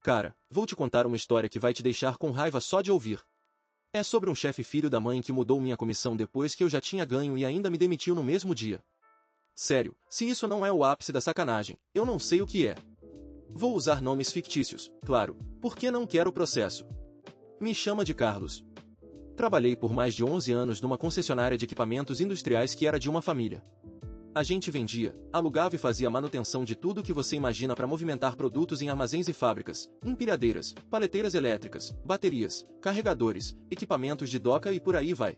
Cara, vou te contar uma história que vai te deixar com raiva só de ouvir. É sobre um chefe filho da mãe que mudou minha comissão depois que eu já tinha ganho e ainda me demitiu no mesmo dia. Sério, se isso não é o ápice da sacanagem, eu não sei o que é. Vou usar nomes fictícios, claro, porque não quero processo. Me chama de Carlos. Trabalhei por mais de 11 anos numa concessionária de equipamentos industriais que era de uma família. A gente vendia, alugava e fazia manutenção de tudo que você imagina para movimentar produtos em armazéns e fábricas, empilhadeiras, paleteiras elétricas, baterias, carregadores, equipamentos de doca e por aí vai.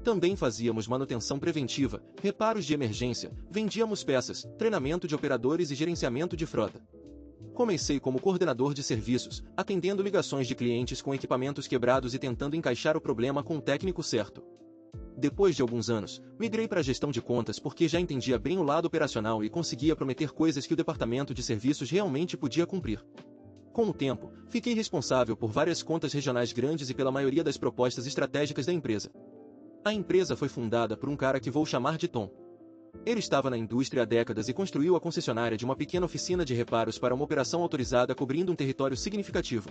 Também fazíamos manutenção preventiva, reparos de emergência, vendíamos peças, treinamento de operadores e gerenciamento de frota. Comecei como coordenador de serviços, atendendo ligações de clientes com equipamentos quebrados e tentando encaixar o problema com o técnico certo. Depois de alguns anos, migrei para a gestão de contas porque já entendia bem o lado operacional e conseguia prometer coisas que o departamento de serviços realmente podia cumprir. Com o tempo, fiquei responsável por várias contas regionais grandes e pela maioria das propostas estratégicas da empresa. A empresa foi fundada por um cara que vou chamar de Tom. Ele estava na indústria há décadas e construiu a concessionária de uma pequena oficina de reparos para uma operação autorizada cobrindo um território significativo.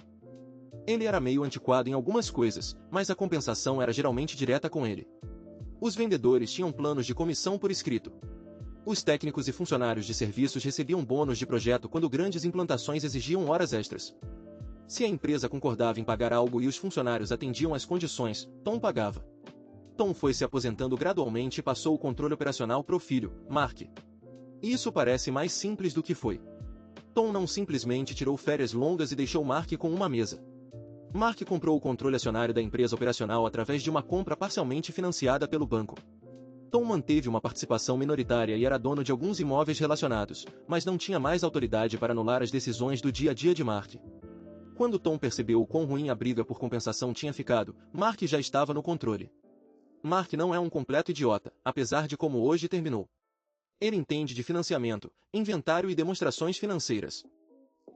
Ele era meio antiquado em algumas coisas, mas a compensação era geralmente direta com ele. Os vendedores tinham planos de comissão por escrito. Os técnicos e funcionários de serviços recebiam bônus de projeto quando grandes implantações exigiam horas extras. Se a empresa concordava em pagar algo e os funcionários atendiam às condições, Tom pagava. Tom foi se aposentando gradualmente e passou o controle operacional para o filho, Mark. Isso parece mais simples do que foi. Tom não simplesmente tirou férias longas e deixou Mark com uma mesa. Mark comprou o controle acionário da empresa operacional através de uma compra parcialmente financiada pelo banco. Tom manteve uma participação minoritária e era dono de alguns imóveis relacionados, mas não tinha mais autoridade para anular as decisões do dia a dia de Mark. Quando Tom percebeu o quão ruim a briga por compensação tinha ficado, Mark já estava no controle. Mark não é um completo idiota, apesar de como hoje terminou. Ele entende de financiamento, inventário e demonstrações financeiras.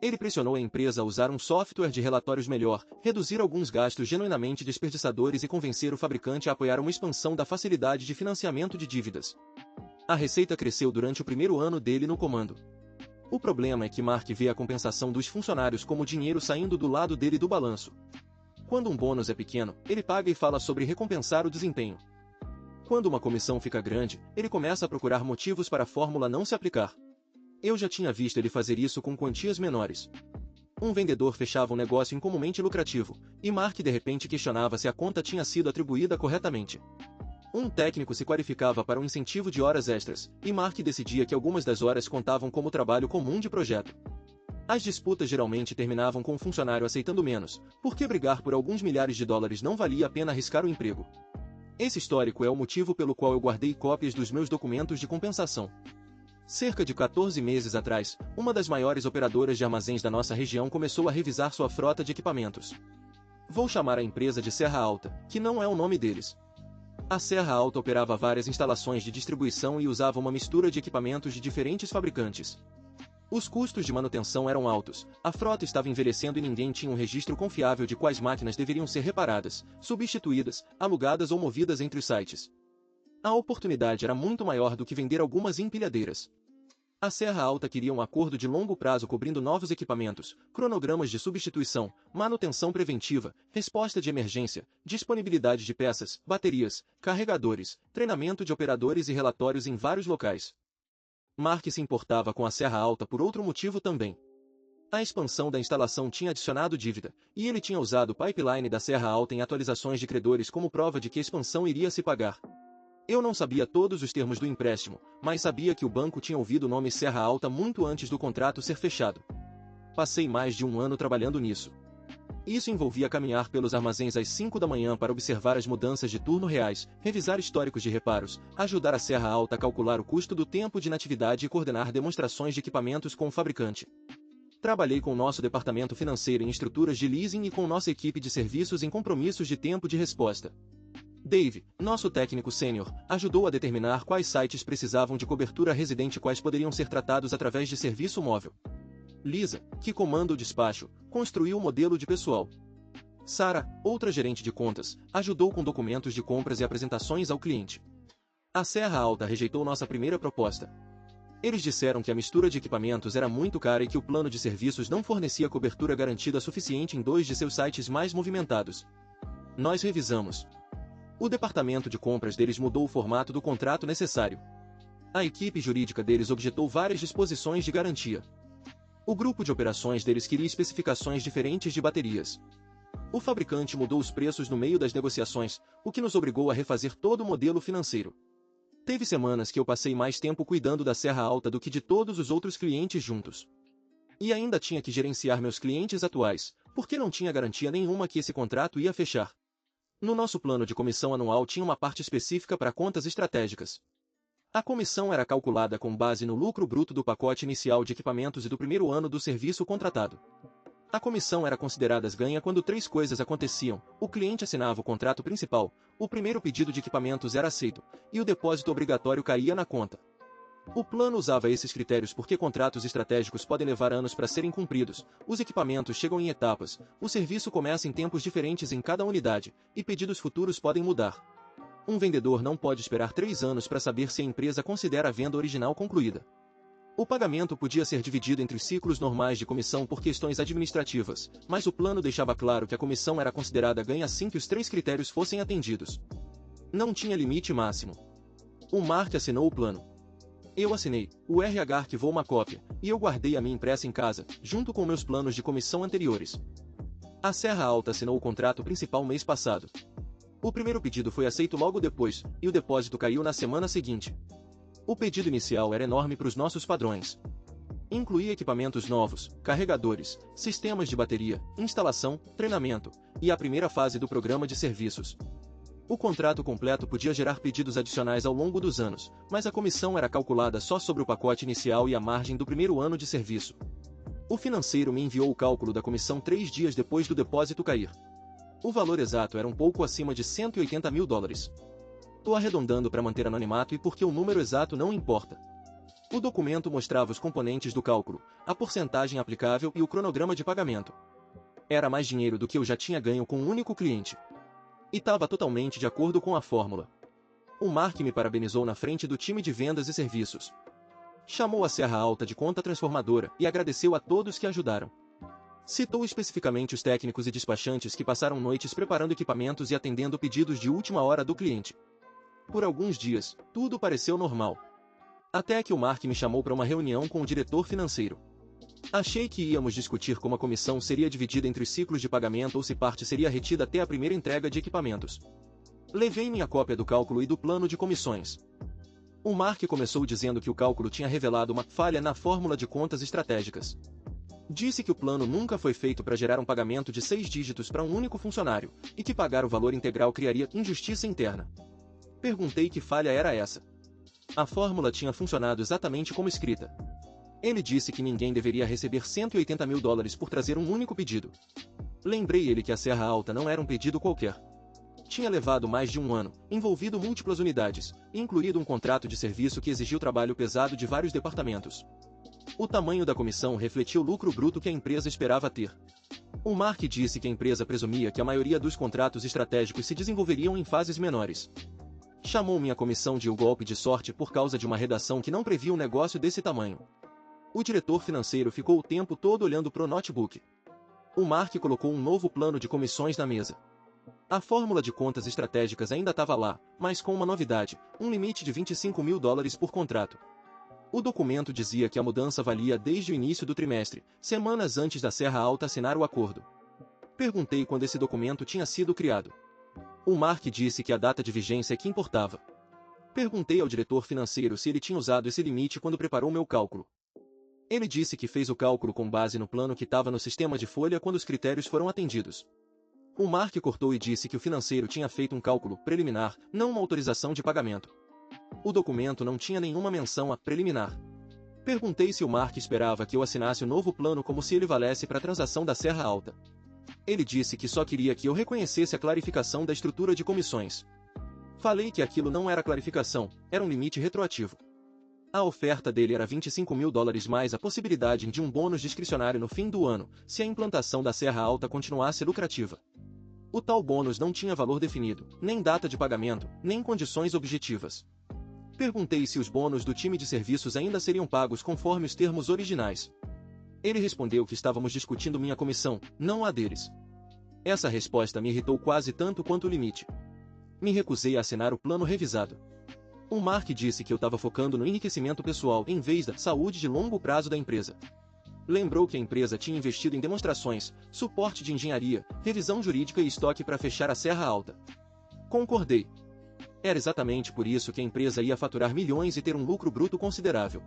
Ele pressionou a empresa a usar um software de relatórios melhor, reduzir alguns gastos genuinamente desperdiçadores e convencer o fabricante a apoiar uma expansão da facilidade de financiamento de dívidas. A receita cresceu durante o primeiro ano dele no comando. O problema é que Mark vê a compensação dos funcionários como dinheiro saindo do lado dele do balanço. Quando um bônus é pequeno, ele paga e fala sobre recompensar o desempenho. Quando uma comissão fica grande, ele começa a procurar motivos para a fórmula não se aplicar. Eu já tinha visto ele fazer isso com quantias menores. Um vendedor fechava um negócio incomumente lucrativo, e Mark de repente questionava se a conta tinha sido atribuída corretamente. Um técnico se qualificava para um incentivo de horas extras, e Mark decidia que algumas das horas contavam como trabalho comum de projeto. As disputas geralmente terminavam com o funcionário aceitando menos, porque brigar por alguns milhares de dólares não valia a pena arriscar o emprego. Esse histórico é o motivo pelo qual eu guardei cópias dos meus documentos de compensação. Cerca de 14 meses atrás, uma das maiores operadoras de armazéns da nossa região começou a revisar sua frota de equipamentos. Vou chamar a empresa de Serra Alta, que não é o nome deles. A Serra Alta operava várias instalações de distribuição e usava uma mistura de equipamentos de diferentes fabricantes. Os custos de manutenção eram altos, a frota estava envelhecendo e ninguém tinha um registro confiável de quais máquinas deveriam ser reparadas, substituídas, alugadas ou movidas entre os sites. A oportunidade era muito maior do que vender algumas empilhadeiras. A Serra Alta queria um acordo de longo prazo cobrindo novos equipamentos, cronogramas de substituição, manutenção preventiva, resposta de emergência, disponibilidade de peças, baterias, carregadores, treinamento de operadores e relatórios em vários locais. Mark se importava com a Serra Alta por outro motivo também. A expansão da instalação tinha adicionado dívida, e ele tinha usado o pipeline da Serra Alta em atualizações de credores como prova de que a expansão iria se pagar. Eu não sabia todos os termos do empréstimo, mas sabia que o banco tinha ouvido o nome Serra Alta muito antes do contrato ser fechado. Passei mais de um ano trabalhando nisso. Isso envolvia caminhar pelos armazéns às 5 da manhã para observar as mudanças de turno reais, revisar históricos de reparos, ajudar a Serra Alta a calcular o custo do tempo de inatividade e coordenar demonstrações de equipamentos com o fabricante. Trabalhei com nosso departamento financeiro em estruturas de leasing e com nossa equipe de serviços em compromissos de tempo de resposta. Dave, nosso técnico sênior, ajudou a determinar quais sites precisavam de cobertura residente e quais poderiam ser tratados através de serviço móvel. Lisa, que comanda o despacho, construiu o modelo de pessoal. Sarah, outra gerente de contas, ajudou com documentos de compras e apresentações ao cliente. A Serra Alta rejeitou nossa primeira proposta. Eles disseram que a mistura de equipamentos era muito cara e que o plano de serviços não fornecia cobertura garantida suficiente em 2 de seus sites mais movimentados. Nós revisamos. O departamento de compras deles mudou o formato do contrato necessário. A equipe jurídica deles objetou várias disposições de garantia. O grupo de operações deles queria especificações diferentes de baterias. O fabricante mudou os preços no meio das negociações, o que nos obrigou a refazer todo o modelo financeiro. Teve semanas que eu passei mais tempo cuidando da Serra Alta do que de todos os outros clientes juntos. E ainda tinha que gerenciar meus clientes atuais, porque não tinha garantia nenhuma que esse contrato ia fechar. No nosso plano de comissão anual tinha uma parte específica para contas estratégicas. A comissão era calculada com base no lucro bruto do pacote inicial de equipamentos e do primeiro ano do serviço contratado. A comissão era considerada ganha quando 3 coisas aconteciam: o cliente assinava o contrato principal, o primeiro pedido de equipamentos era aceito, e o depósito obrigatório caía na conta. O plano usava esses critérios porque contratos estratégicos podem levar anos para serem cumpridos, os equipamentos chegam em etapas, o serviço começa em tempos diferentes em cada unidade, e pedidos futuros podem mudar. Um vendedor não pode esperar 3 anos para saber se a empresa considera a venda original concluída. O pagamento podia ser dividido entre ciclos normais de comissão por questões administrativas, mas o plano deixava claro que a comissão era considerada ganha assim que os 3 critérios fossem atendidos. Não tinha limite máximo. O Mark assinou o plano. Eu assinei, o RH arquivou uma cópia, e eu guardei a minha impressa em casa, junto com meus planos de comissão anteriores. A Serra Alta assinou o contrato principal mês passado. O primeiro pedido foi aceito logo depois, e o depósito caiu na semana seguinte. O pedido inicial era enorme para os nossos padrões. Incluía equipamentos novos, carregadores, sistemas de bateria, instalação, treinamento, e a primeira fase do programa de serviços. O contrato completo podia gerar pedidos adicionais ao longo dos anos, mas a comissão era calculada só sobre o pacote inicial e a margem do primeiro ano de serviço. O financeiro me enviou o cálculo da comissão 3 dias depois do depósito cair. O valor exato era um pouco acima de $180 mil. Tô arredondando para manter anonimato e porque o número exato não importa. O documento mostrava os componentes do cálculo, a porcentagem aplicável e o cronograma de pagamento. Era mais dinheiro do que eu já tinha ganho com um único cliente. E estava totalmente de acordo com a fórmula. O Mark me parabenizou na frente do time de vendas e serviços. Chamou a Serra Alta de conta transformadora e agradeceu a todos que ajudaram. Citou especificamente os técnicos e despachantes que passaram noites preparando equipamentos e atendendo pedidos de última hora do cliente. Por alguns dias, tudo pareceu normal. Até que o Mark me chamou para uma reunião com o diretor financeiro. Achei que íamos discutir como a comissão seria dividida entre os ciclos de pagamento ou se parte seria retida até a primeira entrega de equipamentos. Levei minha cópia do cálculo e do plano de comissões. O Mark começou dizendo que o cálculo tinha revelado uma falha na fórmula de contas estratégicas. Disse que o plano nunca foi feito para gerar um pagamento de 6 dígitos para um único funcionário, e que pagar o valor integral criaria injustiça interna. Perguntei que falha era essa. A fórmula tinha funcionado exatamente como escrita. Ele disse que ninguém deveria receber $180 mil por trazer um único pedido. Lembrei ele que a Serra Alta não era um pedido qualquer. Tinha levado mais de um ano, envolvido múltiplas unidades, incluído um contrato de serviço que exigiu trabalho pesado de vários departamentos. O tamanho da comissão refletia o lucro bruto que a empresa esperava ter. O Mark disse que a empresa presumia que a maioria dos contratos estratégicos se desenvolveriam em fases menores. Chamou minha comissão de o golpe de sorte por causa de uma redação que não previa um negócio desse tamanho. O diretor financeiro ficou o tempo todo olhando pro notebook. O Mark colocou um novo plano de comissões na mesa. A fórmula de contas estratégicas ainda estava lá, mas com uma novidade, um limite de $25 mil por contrato. O documento dizia que a mudança valia desde o início do trimestre, semanas antes da Serra Alta assinar o acordo. Perguntei quando esse documento tinha sido criado. O Mark disse que a data de vigência é que importava. Perguntei ao diretor financeiro se ele tinha usado esse limite quando preparou meu cálculo. Ele disse que fez o cálculo com base no plano que estava no sistema de folha quando os critérios foram atendidos. O Mark cortou e disse que o financeiro tinha feito um cálculo preliminar, não uma autorização de pagamento. O documento não tinha nenhuma menção a preliminar. Perguntei se o Mark esperava que eu assinasse o novo plano como se ele valesse para a transação da Serra Alta. Ele disse que só queria que eu reconhecesse a clarificação da estrutura de comissões. Falei que aquilo não era clarificação, era um limite retroativo. A oferta dele era $25 mil mais a possibilidade de um bônus discricionário no fim do ano, se a implantação da Serra Alta continuasse lucrativa. O tal bônus não tinha valor definido, nem data de pagamento, nem condições objetivas. Perguntei se os bônus do time de serviços ainda seriam pagos conforme os termos originais. Ele respondeu que estávamos discutindo minha comissão, não a deles. Essa resposta me irritou quase tanto quanto o limite. Me recusei a assinar o plano revisado. O Mark disse que eu estava focando no enriquecimento pessoal em vez da saúde de longo prazo da empresa. Lembrou que a empresa tinha investido em demonstrações, suporte de engenharia, revisão jurídica e estoque para fechar a Serra Alta. Concordei. Era exatamente por isso que a empresa ia faturar milhões e ter um lucro bruto considerável.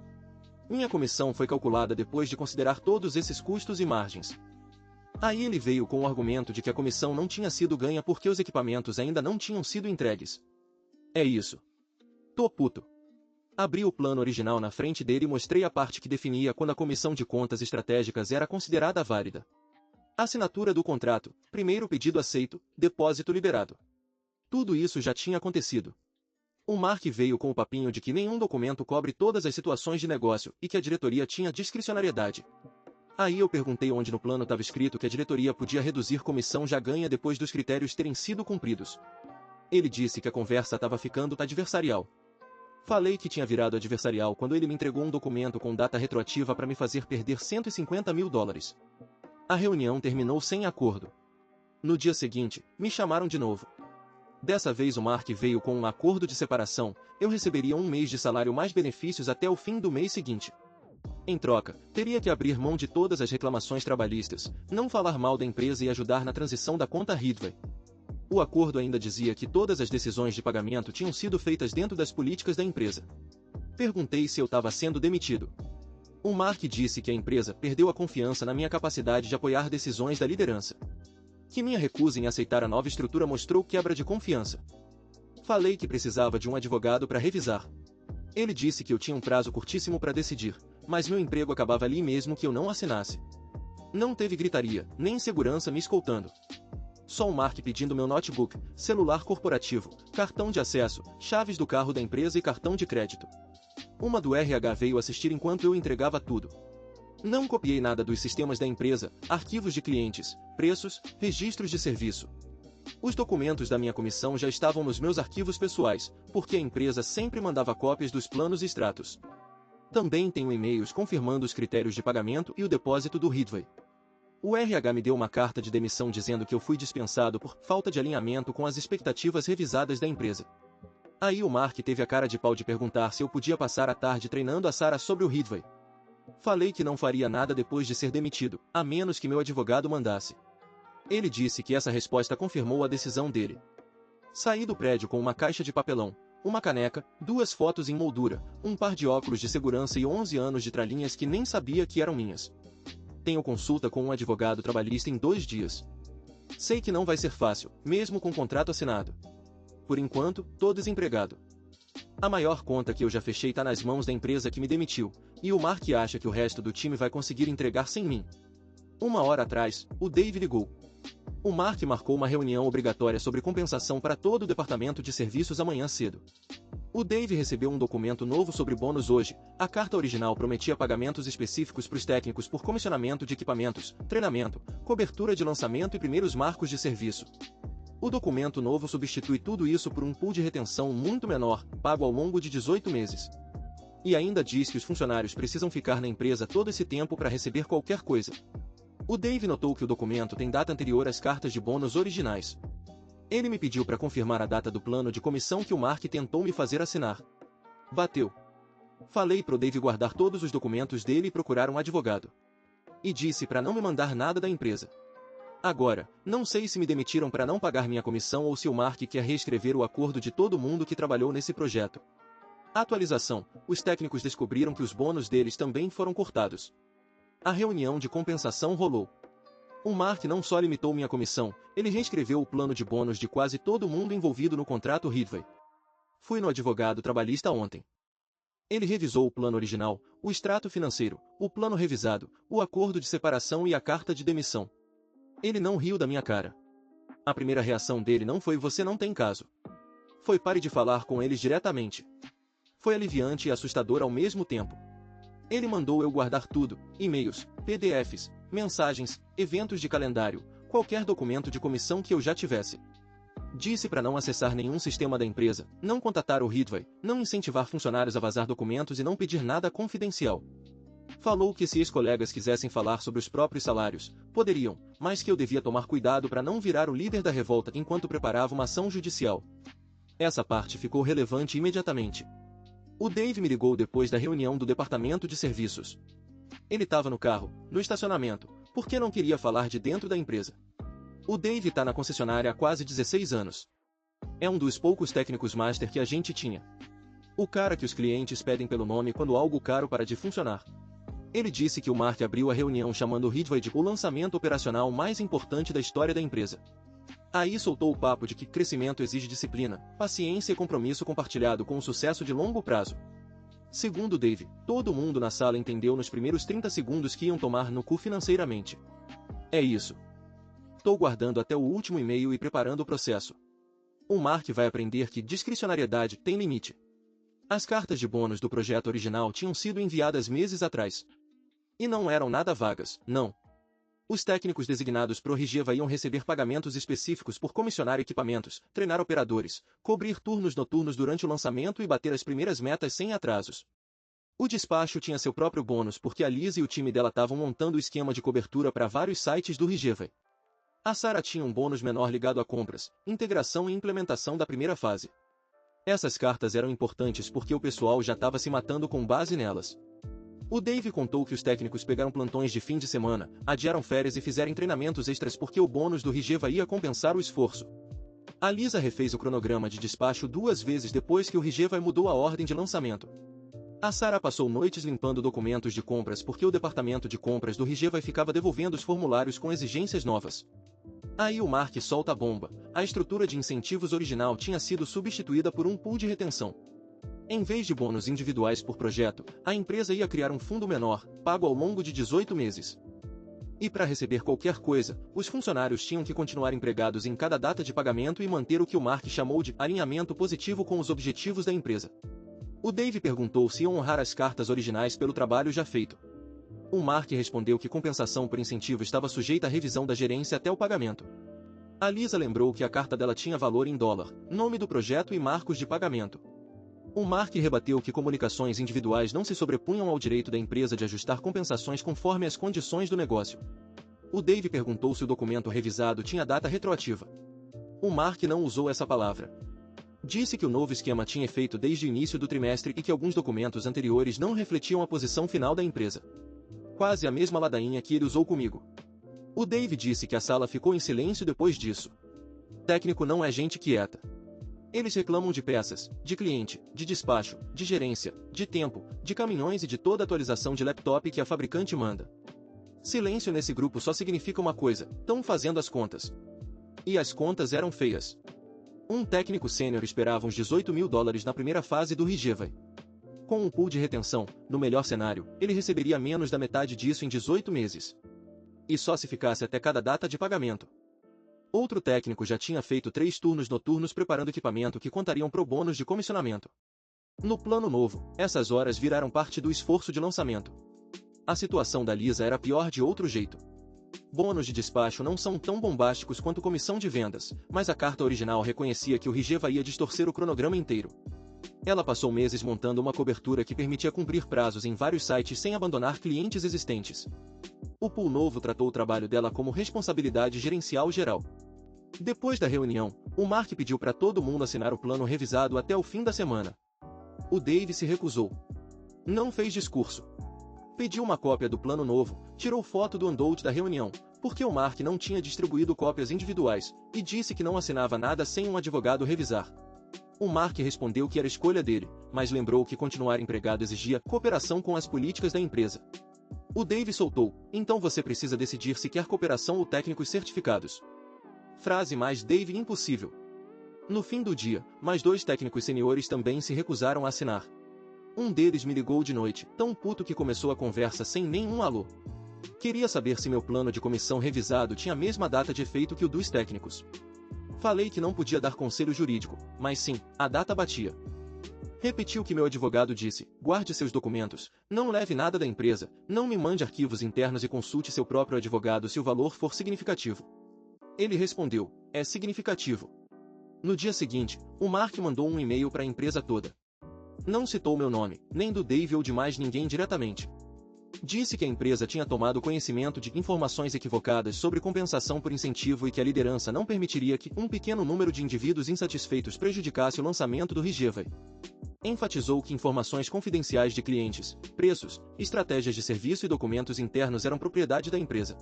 Minha comissão foi calculada depois de considerar todos esses custos e margens. Aí ele veio com o argumento de que a comissão não tinha sido ganha porque os equipamentos ainda não tinham sido entregues. É isso. Tô puto. Abri o plano original na frente dele e mostrei a parte que definia quando a comissão de contas estratégicas era considerada válida. Assinatura do contrato, primeiro pedido aceito, depósito liberado. Tudo isso já tinha acontecido. O Mark veio com o papinho de que nenhum documento cobre todas as situações de negócio e que a diretoria tinha discricionariedade. Aí eu perguntei onde no plano estava escrito que a diretoria podia reduzir comissão já ganha depois dos critérios terem sido cumpridos. Ele disse que a conversa estava ficando adversarial. Falei que tinha virado adversarial quando ele me entregou um documento com data retroativa para me fazer perder $150 mil. A reunião terminou sem acordo. No dia seguinte, me chamaram de novo. Dessa vez o Mark veio com um acordo de separação, eu receberia um mês de salário mais benefícios até o fim do mês seguinte. Em troca, teria que abrir mão de todas as reclamações trabalhistas, não falar mal da empresa e ajudar na transição da conta Ridgway. O acordo ainda dizia que todas as decisões de pagamento tinham sido feitas dentro das políticas da empresa. Perguntei se eu estava sendo demitido. O Mark disse que a empresa perdeu a confiança na minha capacidade de apoiar decisões da liderança. Que minha recusa em aceitar a nova estrutura mostrou quebra de confiança. Falei que precisava de um advogado para revisar. Ele disse que eu tinha um prazo curtíssimo para decidir, mas meu emprego acabava ali mesmo que eu não assinasse. Não teve gritaria, nem segurança me escoltando. Só o Mark pedindo meu notebook, celular corporativo, cartão de acesso, chaves do carro da empresa e cartão de crédito. Uma do RH veio assistir enquanto eu entregava tudo. Não copiei nada dos sistemas da empresa, arquivos de clientes, preços, registros de serviço. Os documentos da minha comissão já estavam nos meus arquivos pessoais, porque a empresa sempre mandava cópias dos planos e extratos. Também tenho e-mails confirmando os critérios de pagamento e o depósito do Ridgway. O RH me deu uma carta de demissão dizendo que eu fui dispensado por falta de alinhamento com as expectativas revisadas da empresa. Aí o Mark teve a cara de pau de perguntar se eu podia passar a tarde treinando a Sarah sobre o Ridgway. Falei que não faria nada depois de ser demitido, a menos que meu advogado mandasse. Ele disse que essa resposta confirmou a decisão dele. Saí do prédio com uma caixa de papelão, uma caneca, 2 fotos em moldura, um par de óculos de segurança e 11 anos de tralinhas que nem sabia que eram minhas. Tenho consulta com um advogado trabalhista em 2 dias. Sei que não vai ser fácil, mesmo com o contrato assinado. Por enquanto, tô desempregado. A maior conta que eu já fechei tá nas mãos da empresa que me demitiu, e o Mark acha que o resto do time vai conseguir entregar sem mim. 1 hora atrás, o Dave ligou. O Mark marcou uma reunião obrigatória sobre compensação para todo o departamento de serviços amanhã cedo. O Dave recebeu um documento novo sobre bônus hoje. A carta original prometia pagamentos específicos para os técnicos por comissionamento de equipamentos, treinamento, cobertura de lançamento e primeiros marcos de serviço. O documento novo substitui tudo isso por um pool de retenção muito menor, pago ao longo de 18 meses. E ainda diz que os funcionários precisam ficar na empresa todo esse tempo para receber qualquer coisa. O Dave notou que o documento tem data anterior às cartas de bônus originais. Ele me pediu para confirmar a data do plano de comissão que o Mark tentou me fazer assinar. Bateu. Falei pro Dave guardar todos os documentos dele e procurar um advogado. E disse para não me mandar nada da empresa. Agora, não sei se me demitiram para não pagar minha comissão ou se o Mark quer reescrever o acordo de todo mundo que trabalhou nesse projeto. Atualização: os técnicos descobriram que os bônus deles também foram cortados. A reunião de compensação rolou. O Mark não só limitou minha comissão, ele reescreveu o plano de bônus de quase todo mundo envolvido no contrato Ridgway. Fui no advogado trabalhista ontem. Ele revisou o plano original, o extrato financeiro, o plano revisado, o acordo de separação e a carta de demissão. Ele não riu da minha cara. A primeira reação dele não foi "você não tem caso". Foi "pare de falar com eles diretamente". Foi aliviante e assustador ao mesmo tempo. Ele mandou eu guardar tudo: e-mails, PDFs, mensagens, eventos de calendário, qualquer documento de comissão que eu já tivesse. Disse para não acessar nenhum sistema da empresa, não contatar o Ridvay, não incentivar funcionários a vazar documentos e não pedir nada confidencial. Falou que se ex-colegas quisessem falar sobre os próprios salários, poderiam, mas que eu devia tomar cuidado para não virar o líder da revolta enquanto preparava uma ação judicial. Essa parte ficou relevante imediatamente. O Dave me ligou depois da reunião do departamento de serviços. Ele estava no carro, no estacionamento, porque não queria falar de dentro da empresa. O Dave está na concessionária há quase 16 anos. É um dos poucos técnicos master que a gente tinha. O cara que os clientes pedem pelo nome quando algo caro para de funcionar. Ele disse que o Mark abriu a reunião chamando o Ridvay de o lançamento operacional mais importante da história da empresa. Aí soltou o papo de que crescimento exige disciplina, paciência e compromisso compartilhado com um sucesso de longo prazo. Segundo Dave, todo mundo na sala entendeu nos primeiros 30 segundos que iam tomar no cu financeiramente. É isso. Tô guardando até o último e-mail e preparando o processo. O Mark vai aprender que discricionariedade tem limite. As cartas de bônus do projeto original tinham sido enviadas meses atrás. E não eram nada vagas, não. Os técnicos designados pro Rigeva iam receber pagamentos específicos por comissionar equipamentos, treinar operadores, cobrir turnos noturnos durante o lançamento e bater as primeiras metas sem atrasos. O despacho tinha seu próprio bônus porque a Liz e o time dela estavam montando o esquema de cobertura para vários sites do Rigeva. A Sarah tinha um bônus menor ligado a compras, integração e implementação da primeira fase. Essas cartas eram importantes porque o pessoal já estava se matando com base nelas. O Dave contou que os técnicos pegaram plantões de fim de semana, adiaram férias e fizeram treinamentos extras porque o bônus do Rigeva ia compensar o esforço. A Lisa refez o cronograma de despacho 2 vezes depois que o Rigeva mudou a ordem de lançamento. A Sarah passou noites limpando documentos de compras porque o departamento de compras do Rigeva ficava devolvendo os formulários com exigências novas. Aí o Mark solta a bomba, a estrutura de incentivos original tinha sido substituída por um pool de retenção. Em vez de bônus individuais por projeto, a empresa ia criar um fundo menor, pago ao longo de 18 meses. E para receber qualquer coisa, os funcionários tinham que continuar empregados em cada data de pagamento e manter o que o Mark chamou de alinhamento positivo com os objetivos da empresa. O Dave perguntou se iam honrar as cartas originais pelo trabalho já feito. O Mark respondeu que compensação por incentivo estava sujeita à revisão da gerência até o pagamento. A Lisa lembrou que a carta dela tinha valor em dólar, nome do projeto e marcos de pagamento. O Mark rebateu que comunicações individuais não se sobrepunham ao direito da empresa de ajustar compensações conforme as condições do negócio. O Dave perguntou se o documento revisado tinha data retroativa. O Mark não usou essa palavra. Disse que o novo esquema tinha efeito desde o início do trimestre e que alguns documentos anteriores não refletiam a posição final da empresa. Quase a mesma ladainha que ele usou comigo. O Dave disse que a sala ficou em silêncio depois disso. Técnico não é gente quieta. Eles reclamam de peças, de cliente, de despacho, de gerência, de tempo, de caminhões e de toda atualização de laptop que a fabricante manda. Silêncio nesse grupo só significa uma coisa: estão fazendo as contas. E as contas eram feias. Um técnico sênior esperava uns $18.000 na primeira fase do Rigeva. Com um pool de retenção, no melhor cenário, ele receberia menos da metade disso em 18 meses. E só se ficasse até cada data de pagamento. Outro técnico já tinha feito 3 turnos noturnos preparando equipamento que contariam pro bônus de comissionamento. No plano novo, essas horas viraram parte do esforço de lançamento. A situação da Lisa era pior de outro jeito. Bônus de despacho não são tão bombásticos quanto comissão de vendas, mas a carta original reconhecia que o Rigeva ia distorcer o cronograma inteiro. Ela passou meses montando uma cobertura que permitia cumprir prazos em vários sites sem abandonar clientes existentes. O pool novo tratou o trabalho dela como responsabilidade gerencial geral. Depois da reunião, o Mark pediu para todo mundo assinar o plano revisado até o fim da semana. O Dave se recusou. Não fez discurso. Pediu uma cópia do plano novo, tirou foto do handout da reunião, porque o Mark não tinha distribuído cópias individuais, e disse que não assinava nada sem um advogado revisar. O Mark respondeu que era escolha dele, mas lembrou que continuar empregado exigia cooperação com as políticas da empresa. O Dave soltou: então você precisa decidir se quer cooperação ou técnicos certificados. Frase mais Dave impossível. No fim do dia, mais 2 técnicos seniores também se recusaram a assinar. Um deles me ligou de noite, tão puto que começou a conversa sem nenhum alô. Queria saber se meu plano de comissão revisado tinha a mesma data de efeito que o dos técnicos. Falei que não podia dar conselho jurídico, mas sim, a data batia. Repetiu que meu advogado disse: guarde seus documentos, não leve nada da empresa, não me mande arquivos internos e consulte seu próprio advogado se o valor for significativo. Ele respondeu: é significativo. No dia seguinte, o Mark mandou um e-mail para a empresa toda. Não citou meu nome, nem do Dave ou de mais ninguém diretamente. Disse que a empresa tinha tomado conhecimento de informações equivocadas sobre compensação por incentivo e que a liderança não permitiria que um pequeno número de indivíduos insatisfeitos prejudicasse o lançamento do Rigevay. Enfatizou que informações confidenciais de clientes, preços, estratégias de serviço e documentos internos eram propriedade da empresa.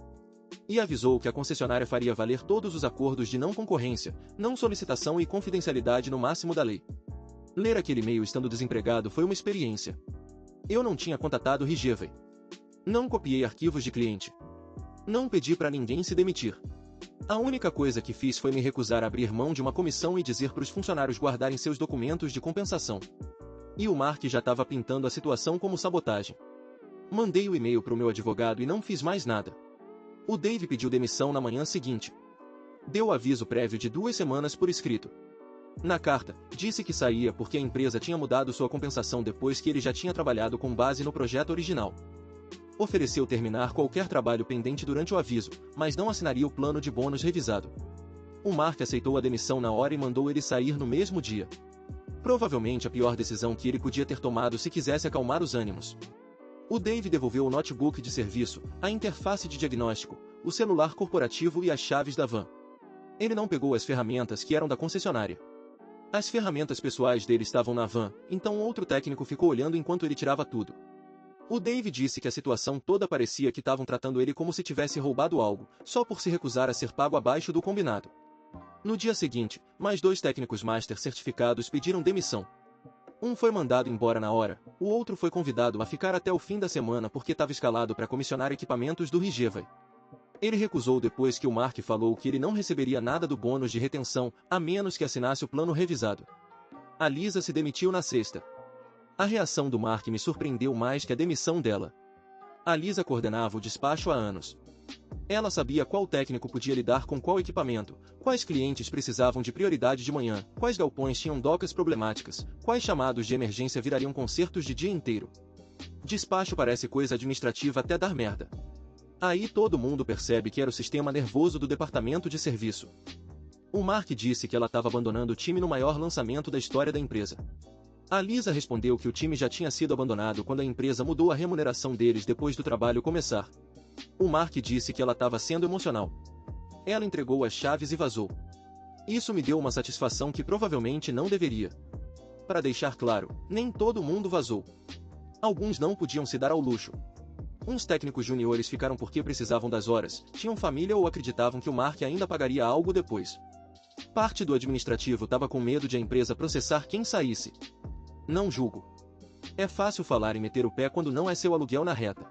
E avisou que a concessionária faria valer todos os acordos de não concorrência, não solicitação e confidencialidade no máximo da lei. Ler aquele e-mail estando desempregado foi uma experiência. Eu não tinha contatado Rigevay. Não copiei arquivos de cliente. Não pedi para ninguém se demitir. A única coisa que fiz foi me recusar a abrir mão de uma comissão e dizer para os funcionários guardarem seus documentos de compensação. E o Mark já estava pintando a situação como sabotagem. Mandei o e-mail para o meu advogado e não fiz mais nada. O Dave pediu demissão na manhã seguinte. Deu aviso prévio de 2 semanas por escrito. Na carta, disse que saía porque a empresa tinha mudado sua compensação depois que ele já tinha trabalhado com base no projeto original. Ofereceu terminar qualquer trabalho pendente durante o aviso, mas não assinaria o plano de bônus revisado. O Mark aceitou a demissão na hora e mandou ele sair no mesmo dia. Provavelmente a pior decisão que ele podia ter tomado se quisesse acalmar os ânimos. O Dave devolveu o notebook de serviço, a interface de diagnóstico, o celular corporativo e as chaves da van. Ele não pegou as ferramentas que eram da concessionária. As ferramentas pessoais dele estavam na van, então outro técnico ficou olhando enquanto ele tirava tudo. O Dave disse que a situação toda parecia que estavam tratando ele como se tivesse roubado algo, só por se recusar a ser pago abaixo do combinado. No dia seguinte, mais 2 técnicos master certificados pediram demissão. Um foi mandado embora na hora, o outro foi convidado a ficar até o fim da semana porque estava escalado para comissionar equipamentos do Rigevay. Ele recusou depois que o Mark falou que ele não receberia nada do bônus de retenção, a menos que assinasse o plano revisado. A Lisa se demitiu na sexta. A reação do Mark me surpreendeu mais que a demissão dela. A Lisa coordenava o despacho há anos. Ela sabia qual técnico podia lidar com qual equipamento, quais clientes precisavam de prioridade de manhã, quais galpões tinham docas problemáticas, quais chamados de emergência virariam concertos de dia inteiro. Despacho parece coisa administrativa até dar merda. Aí todo mundo percebe que era o sistema nervoso do departamento de serviço. O Mark disse que ela estava abandonando o time no maior lançamento da história da empresa. A Lisa respondeu que o time já tinha sido abandonado quando a empresa mudou a remuneração deles depois do trabalho começar. O Mark disse que ela estava sendo emocional. Ela entregou as chaves e vazou. Isso me deu uma satisfação que provavelmente não deveria. Para deixar claro, nem todo mundo vazou. Alguns não podiam se dar ao luxo. Uns técnicos juniores ficaram porque precisavam das horas, tinham família ou acreditavam que o Mark ainda pagaria algo depois. Parte do administrativo estava com medo de a empresa processar quem saísse. Não julgo. É fácil falar e meter o pé quando não é seu aluguel na reta.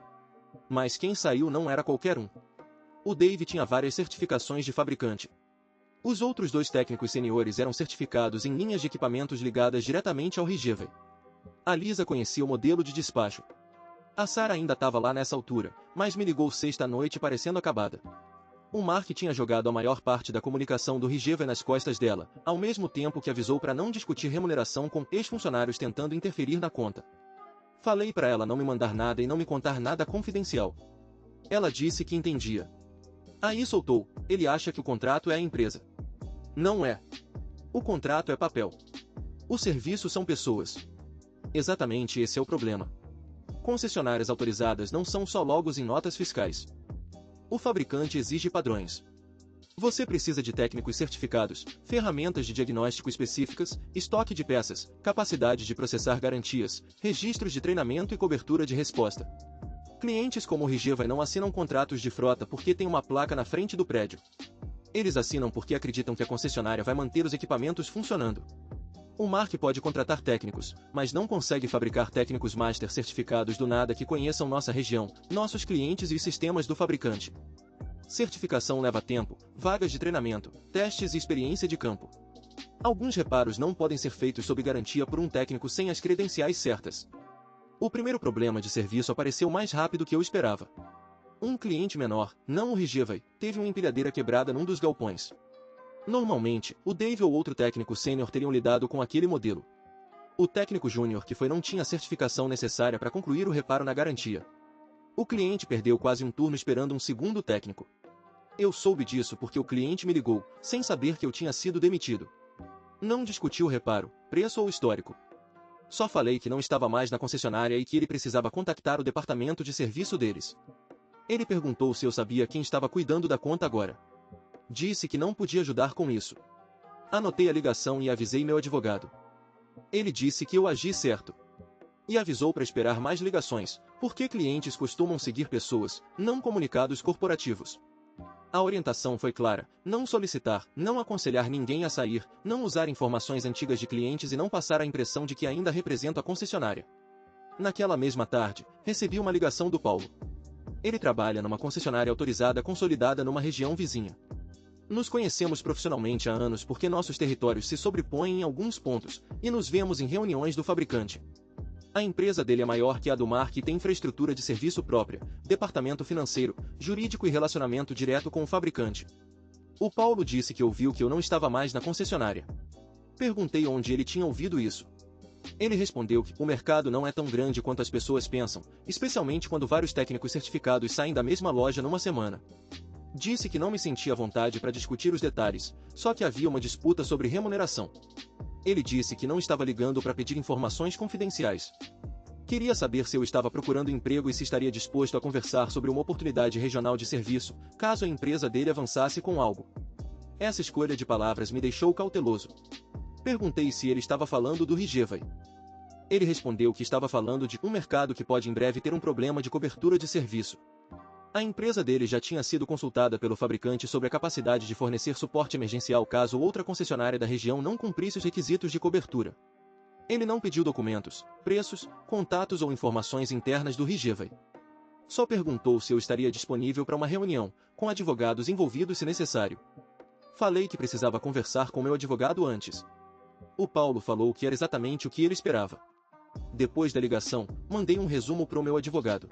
Mas quem saiu não era qualquer um. O Dave tinha várias certificações de fabricante. Os outros 2 técnicos seniores eram certificados em linhas de equipamentos ligadas diretamente ao Rigevay. A Lisa conhecia o modelo de despacho. A Sarah ainda estava lá nessa altura, mas me ligou sexta-noite parecendo acabada. O Mark tinha jogado a maior parte da comunicação do Rigevay nas costas dela, ao mesmo tempo que avisou para não discutir remuneração com ex-funcionários tentando interferir na conta. Falei para ela não me mandar nada e não me contar nada confidencial. Ela disse que entendia. Aí soltou, ele acha que o contrato é a empresa. Não é. O contrato é papel. O serviço são pessoas. Exatamente esse é o problema. Concessionárias autorizadas não são só logos em notas fiscais. O fabricante exige padrões. Você precisa de técnicos certificados, ferramentas de diagnóstico específicas, estoque de peças, capacidade de processar garantias, registros de treinamento e cobertura de resposta. Clientes como o Rigevay não assinam contratos de frota porque tem uma placa na frente do prédio. Eles assinam porque acreditam que a concessionária vai manter os equipamentos funcionando. O Mark pode contratar técnicos, mas não consegue fabricar técnicos master certificados do nada que conheçam nossa região, nossos clientes e os sistemas do fabricante. Certificação leva tempo, vagas de treinamento, testes e experiência de campo. Alguns reparos não podem ser feitos sob garantia por um técnico sem as credenciais certas. O primeiro problema de serviço apareceu mais rápido que eu esperava. Um cliente menor, não o Rigevay, teve uma empilhadeira quebrada num dos galpões. Normalmente, o Dave ou outro técnico sênior teriam lidado com aquele modelo. O técnico júnior que foi não tinha a certificação necessária para concluir o reparo na garantia. O cliente perdeu quase um turno esperando um segundo técnico. Eu soube disso porque o cliente me ligou, sem saber que eu tinha sido demitido. Não discuti o reparo, preço ou histórico. Só falei que não estava mais na concessionária e que ele precisava contactar o departamento de serviço deles. Ele perguntou se eu sabia quem estava cuidando da conta agora. Disse que não podia ajudar com isso. Anotei a ligação e avisei meu advogado. Ele disse que eu agi certo. E avisou para esperar mais ligações, porque clientes costumam seguir pessoas, não comunicados corporativos. A orientação foi clara: não solicitar, não aconselhar ninguém a sair, não usar informações antigas de clientes e não passar a impressão de que ainda represento a concessionária. Naquela mesma tarde, recebi uma ligação do Paulo. Ele trabalha numa concessionária autorizada consolidada numa região vizinha. Nos conhecemos profissionalmente há anos porque nossos territórios se sobrepõem em alguns pontos, e nos vemos em reuniões do fabricante. A empresa dele é maior que a do Mark e tem infraestrutura de serviço própria, departamento financeiro, jurídico e relacionamento direto com o fabricante. O Paulo disse que ouviu que eu não estava mais na concessionária. Perguntei onde ele tinha ouvido isso. Ele respondeu que o mercado não é tão grande quanto as pessoas pensam, especialmente quando vários técnicos certificados saem da mesma loja numa semana. Disse que não me sentia à vontade para discutir os detalhes, só que havia uma disputa sobre remuneração. Ele disse que não estava ligando para pedir informações confidenciais. Queria saber se eu estava procurando emprego e se estaria disposto a conversar sobre uma oportunidade regional de serviço, caso a empresa dele avançasse com algo. Essa escolha de palavras me deixou cauteloso. Perguntei se ele estava falando do Rigevai. Ele respondeu que estava falando de um mercado que pode em breve ter um problema de cobertura de serviço. A empresa dele já tinha sido consultada pelo fabricante sobre a capacidade de fornecer suporte emergencial caso outra concessionária da região não cumprisse os requisitos de cobertura. Ele não pediu documentos, preços, contatos ou informações internas do Rigevai. Só perguntou se eu estaria disponível para uma reunião, com advogados envolvidos se necessário. Falei que precisava conversar com meu advogado antes. O Paulo falou que era exatamente o que ele esperava. Depois da ligação, mandei um resumo para o meu advogado.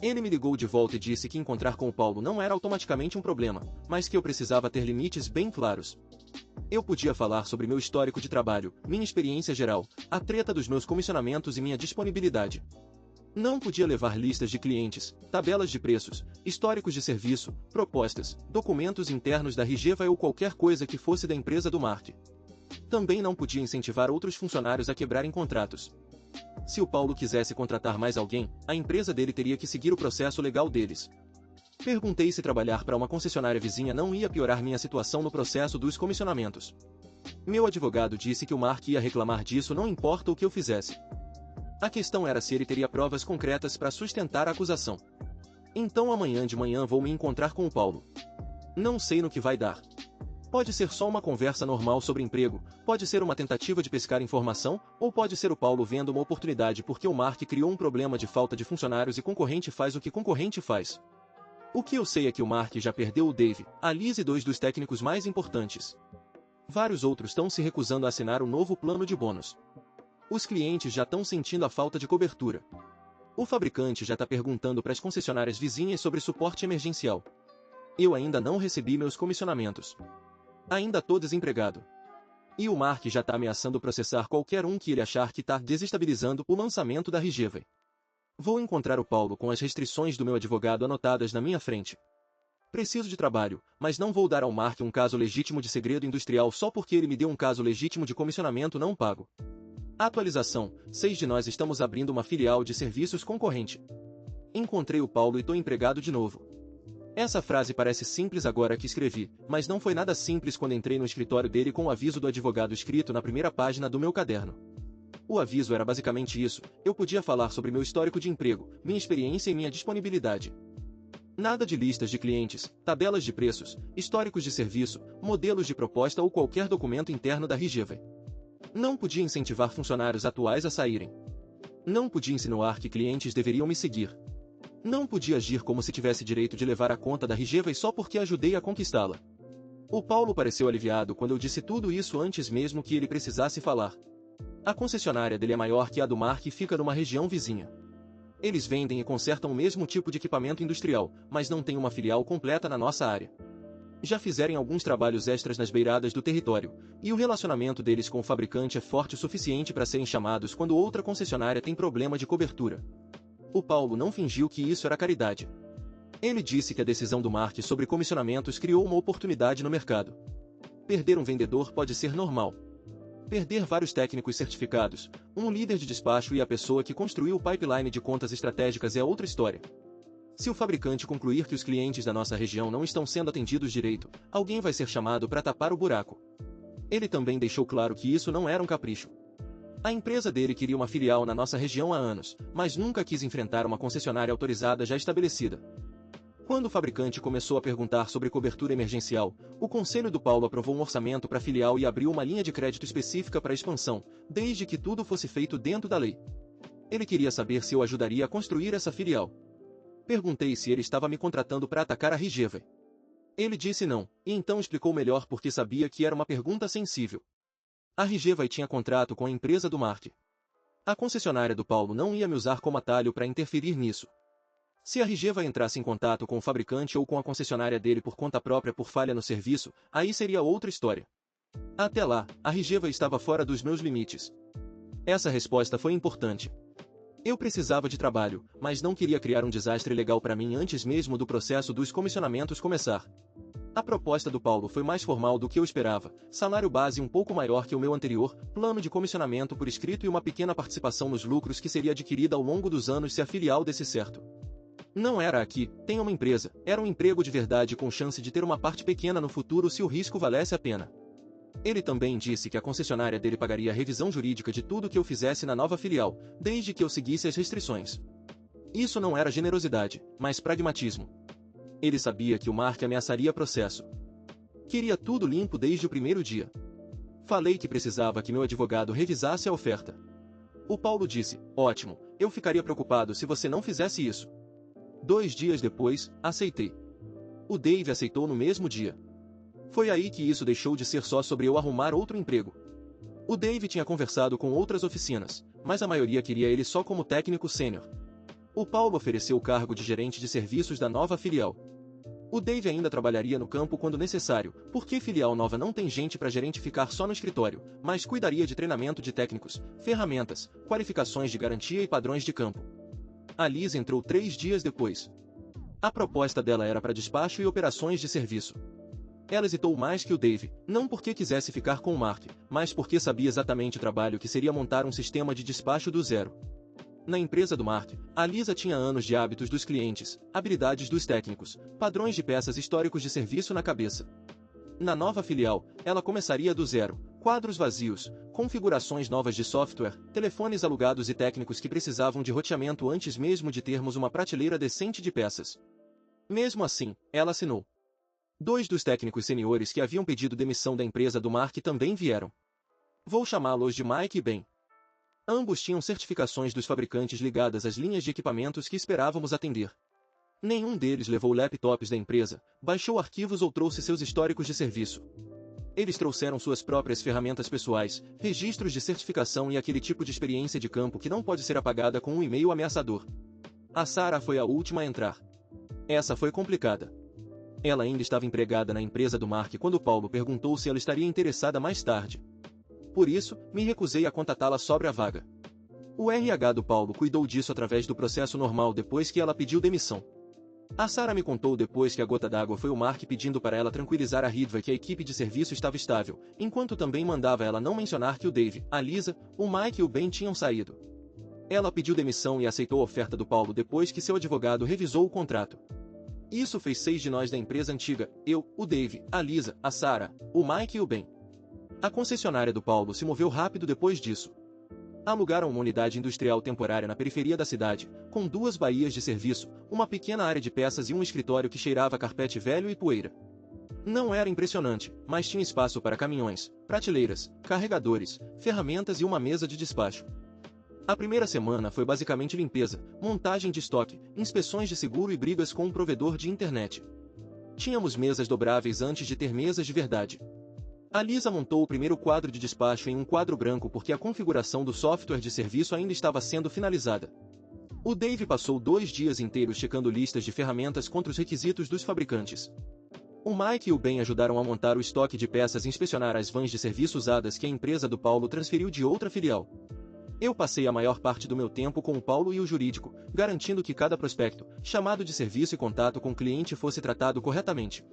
Ele me ligou de volta e disse que encontrar com o Paulo não era automaticamente um problema, mas que eu precisava ter limites bem claros. Eu podia falar sobre meu histórico de trabalho, minha experiência geral, a treta dos meus comissionamentos e minha disponibilidade. Não podia levar listas de clientes, tabelas de preços, históricos de serviço, propostas, documentos internos da Rigevai ou qualquer coisa que fosse da empresa do Mark. Também não podia incentivar outros funcionários a quebrarem contratos. Se o Paulo quisesse contratar mais alguém, a empresa dele teria que seguir o processo legal deles. Perguntei se trabalhar para uma concessionária vizinha não ia piorar minha situação no processo dos comissionamentos. Meu advogado disse que o Mark ia reclamar disso não importa o que eu fizesse. A questão era se ele teria provas concretas para sustentar a acusação. Então amanhã de manhã vou me encontrar com o Paulo. Não sei no que vai dar. Pode ser só uma conversa normal sobre emprego, pode ser uma tentativa de pescar informação, ou pode ser o Paulo vendo uma oportunidade porque o Mark criou um problema de falta de funcionários e concorrente faz o que concorrente faz. O que eu sei é que o Mark já perdeu o Dave, a Liz e dois dos técnicos mais importantes. Vários outros estão se recusando a assinar o novo plano de bônus. Os clientes já estão sentindo a falta de cobertura. O fabricante já está perguntando para as concessionárias vizinhas sobre suporte emergencial. Eu ainda não recebi meus comissionamentos. Ainda estou desempregado. E o Mark já está ameaçando processar qualquer um que ele achar que está desestabilizando o lançamento da Rigevai. Vou encontrar o Paulo com as restrições do meu advogado anotadas na minha frente. Preciso de trabalho, mas não vou dar ao Mark um caso legítimo de segredo industrial só porque ele me deu um caso legítimo de comissionamento não pago. Atualização: 6 de nós estamos abrindo uma filial de serviços concorrente. Encontrei o Paulo e estou empregado de novo. Essa frase parece simples agora que escrevi, mas não foi nada simples quando entrei no escritório dele com o aviso do advogado escrito na primeira página do meu caderno. O aviso era basicamente isso: eu podia falar sobre meu histórico de emprego, minha experiência e minha disponibilidade. Nada de listas de clientes, tabelas de preços, históricos de serviço, modelos de proposta ou qualquer documento interno da Rigevai. Não podia incentivar funcionários atuais a saírem. Não podia insinuar que clientes deveriam me seguir. Não podia agir como se tivesse direito de levar a conta da Rigevai só porque ajudei a conquistá-la. O Paulo pareceu aliviado quando eu disse tudo isso antes mesmo que ele precisasse falar. A concessionária dele é maior que a do Mark e fica numa região vizinha. Eles vendem e consertam o mesmo tipo de equipamento industrial, mas não têm uma filial completa na nossa área. Já fizeram alguns trabalhos extras nas beiradas do território, e o relacionamento deles com o fabricante é forte o suficiente para serem chamados quando outra concessionária tem problema de cobertura. O Paulo não fingiu que isso era caridade. Ele disse que a decisão do Mark sobre comissionamentos criou uma oportunidade no mercado. Perder um vendedor pode ser normal. Perder vários técnicos certificados, um líder de despacho e a pessoa que construiu o pipeline de contas estratégicas é outra história. Se o fabricante concluir que os clientes da nossa região não estão sendo atendidos direito, alguém vai ser chamado para tapar o buraco. Ele também deixou claro que isso não era um capricho. A empresa dele queria uma filial na nossa região há anos, mas nunca quis enfrentar uma concessionária autorizada já estabelecida. Quando o fabricante começou a perguntar sobre cobertura emergencial, o conselho do Paulo aprovou um orçamento para a filial e abriu uma linha de crédito específica para a expansão, desde que tudo fosse feito dentro da lei. Ele queria saber se eu ajudaria a construir essa filial. Perguntei se ele estava me contratando para atacar a Rijeva. Ele disse não, e então explicou melhor porque sabia que era uma pergunta sensível. A Rijeva tinha contrato com a empresa do Mark. A concessionária do Paulo não ia me usar como atalho para interferir nisso. Se a Rijeva entrasse em contato com o fabricante ou com a concessionária dele por conta própria por falha no serviço, aí seria outra história. Até lá, a Rijeva estava fora dos meus limites. Essa resposta foi importante. Eu precisava de trabalho, mas não queria criar um desastre legal para mim antes mesmo do processo dos comissionamentos começar. A proposta do Paulo foi mais formal do que eu esperava, salário base um pouco maior que o meu anterior, plano de comissionamento por escrito e uma pequena participação nos lucros que seria adquirida ao longo dos anos se a filial desse certo. Não era aqui, tem uma empresa, era um emprego de verdade com chance de ter uma parte pequena no futuro se o risco valesse a pena. Ele também disse que a concessionária dele pagaria a revisão jurídica de tudo que eu fizesse na nova filial, desde que eu seguisse as restrições. Isso não era generosidade, mas pragmatismo. Ele sabia que o Mark ameaçaria processo. Queria tudo limpo desde o primeiro dia. Falei que precisava que meu advogado revisasse a oferta. O Paulo disse, ótimo, eu ficaria preocupado se você não fizesse isso. 2 dias depois, aceitei. O Dave aceitou no mesmo dia. Foi aí que isso deixou de ser só sobre eu arrumar outro emprego. O Dave tinha conversado com outras oficinas, mas a maioria queria ele só como técnico sênior. O Paulo ofereceu o cargo de gerente de serviços da nova filial. O Dave ainda trabalharia no campo quando necessário, porque filial nova não tem gente para gerente ficar só no escritório, mas cuidaria de treinamento de técnicos, ferramentas, qualificações de garantia e padrões de campo. A Liz entrou 3 dias depois. A proposta dela era para despacho e operações de serviço. Ela hesitou mais que o Dave, não porque quisesse ficar com o Mark, mas porque sabia exatamente o trabalho que seria montar um sistema de despacho do zero. Na empresa do Mark, a Lisa tinha anos de hábitos dos clientes, habilidades dos técnicos, padrões de peças históricos de serviço na cabeça. Na nova filial, ela começaria do zero, quadros vazios, configurações novas de software, telefones alugados e técnicos que precisavam de roteamento antes mesmo de termos uma prateleira decente de peças. Mesmo assim, ela assinou. 2 dos técnicos seniores que haviam pedido demissão da empresa do Mark também vieram. Vou chamá-los de Mike e Ben. Ambos tinham certificações dos fabricantes ligadas às linhas de equipamentos que esperávamos atender. Nenhum deles levou laptops da empresa, baixou arquivos ou trouxe seus históricos de serviço. Eles trouxeram suas próprias ferramentas pessoais, registros de certificação e aquele tipo de experiência de campo que não pode ser apagada com um e-mail ameaçador. A Sarah foi a última a entrar. Essa foi complicada. Ela ainda estava empregada na empresa do Mark quando Paulo perguntou se ela estaria interessada mais tarde. Por isso, me recusei a contatá-la sobre a vaga. O RH do Paulo cuidou disso através do processo normal depois que ela pediu demissão. A Sarah me contou depois que a gota d'água foi o Mark pedindo para ela tranquilizar a Ridva que a equipe de serviço estava estável, enquanto também mandava ela não mencionar que o Dave, a Lisa, o Mike e o Ben tinham saído. Ela pediu demissão e aceitou a oferta do Paulo depois que seu advogado revisou o contrato. Isso fez 6 de nós da empresa antiga, eu, o Dave, a Lisa, a Sarah, o Mike e o Ben. A concessionária do Paulo se moveu rápido depois disso. Alugaram uma unidade industrial temporária na periferia da cidade, com 2 baías de serviço, uma pequena área de peças e um escritório que cheirava a carpete velho e poeira. Não era impressionante, mas tinha espaço para caminhões, prateleiras, carregadores, ferramentas e uma mesa de despacho. A primeira semana foi basicamente limpeza, montagem de estoque, inspeções de seguro e brigas com um provedor de internet. Tínhamos mesas dobráveis antes de ter mesas de verdade. A Lisa montou o primeiro quadro de despacho em um quadro branco porque a configuração do software de serviço ainda estava sendo finalizada. O Dave passou 2 dias inteiros checando listas de ferramentas contra os requisitos dos fabricantes. O Mike e o Ben ajudaram a montar o estoque de peças e inspecionar as vans de serviço usadas que a empresa do Paulo transferiu de outra filial. Eu passei a maior parte do meu tempo com o Paulo e o jurídico, garantindo que cada prospecto, chamado de serviço e contato com o cliente fosse tratado corretamente.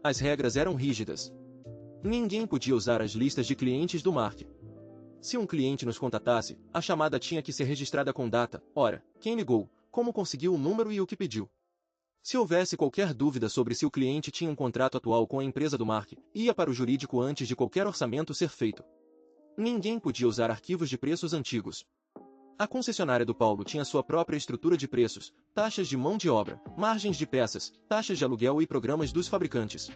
As regras eram rígidas. Ninguém podia usar as listas de clientes do Mark. Se um cliente nos contatasse, a chamada tinha que ser registrada com data, hora, quem ligou, como conseguiu o número e o que pediu. Se houvesse qualquer dúvida sobre se o cliente tinha um contrato atual com a empresa do Mark, ia para o jurídico antes de qualquer orçamento ser feito. Ninguém podia usar arquivos de preços antigos. A concessionária do Paulo tinha sua própria estrutura de preços, taxas de mão de obra, margens de peças, taxas de aluguel e programas dos fabricantes.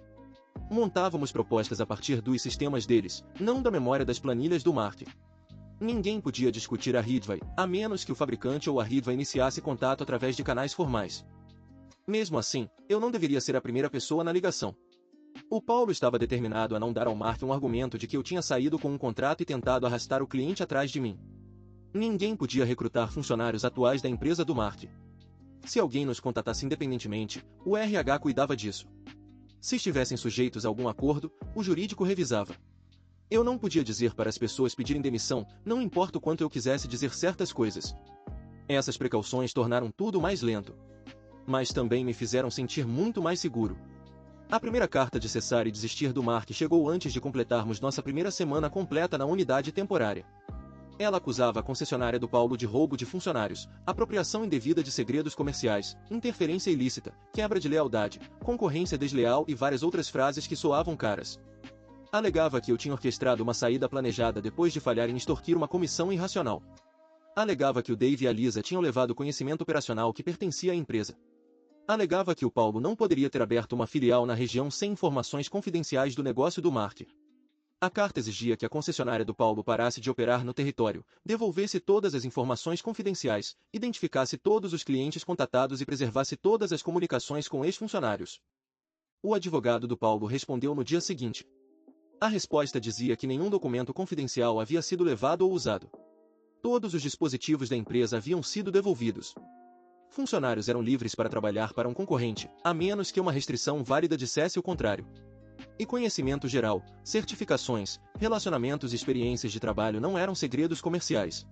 Montávamos propostas a partir dos sistemas deles, não da memória das planilhas do Mark. Ninguém podia discutir a Ridvai, a menos que o fabricante ou a Ridvai iniciasse contato através de canais formais. Mesmo assim, eu não deveria ser a primeira pessoa na ligação. O Paulo estava determinado a não dar ao Mark um argumento de que eu tinha saído com um contrato e tentado arrastar o cliente atrás de mim. Ninguém podia recrutar funcionários atuais da empresa do Mark. Se alguém nos contatasse independentemente, o RH cuidava disso. Se estivessem sujeitos a algum acordo, o jurídico revisava. Eu não podia dizer para as pessoas pedirem demissão, não importa o quanto eu quisesse dizer certas coisas. Essas precauções tornaram tudo mais lento. Mas também me fizeram sentir muito mais seguro. A primeira carta de cessar e desistir do Mark chegou antes de completarmos nossa primeira semana completa na unidade temporária. Ela acusava a concessionária do Paulo de roubo de funcionários, apropriação indevida de segredos comerciais, interferência ilícita, quebra de lealdade, concorrência desleal e várias outras frases que soavam caras. Alegava que eu tinha orquestrado uma saída planejada depois de falhar em extorquir uma comissão irracional. Alegava que o Dave e a Lisa tinham levado conhecimento operacional que pertencia à empresa. Alegava que o Paulo não poderia ter aberto uma filial na região sem informações confidenciais do negócio do Mark. A carta exigia que a concessionária do Paulo parasse de operar no território, devolvesse todas as informações confidenciais, identificasse todos os clientes contatados e preservasse todas as comunicações com ex-funcionários. O advogado do Paulo respondeu no dia seguinte. A resposta dizia que nenhum documento confidencial havia sido levado ou usado. Todos os dispositivos da empresa haviam sido devolvidos. Funcionários eram livres para trabalhar para um concorrente, a menos que uma restrição válida dissesse o contrário. E conhecimento geral, certificações, relacionamentos e experiências de trabalho não eram segredos comerciais.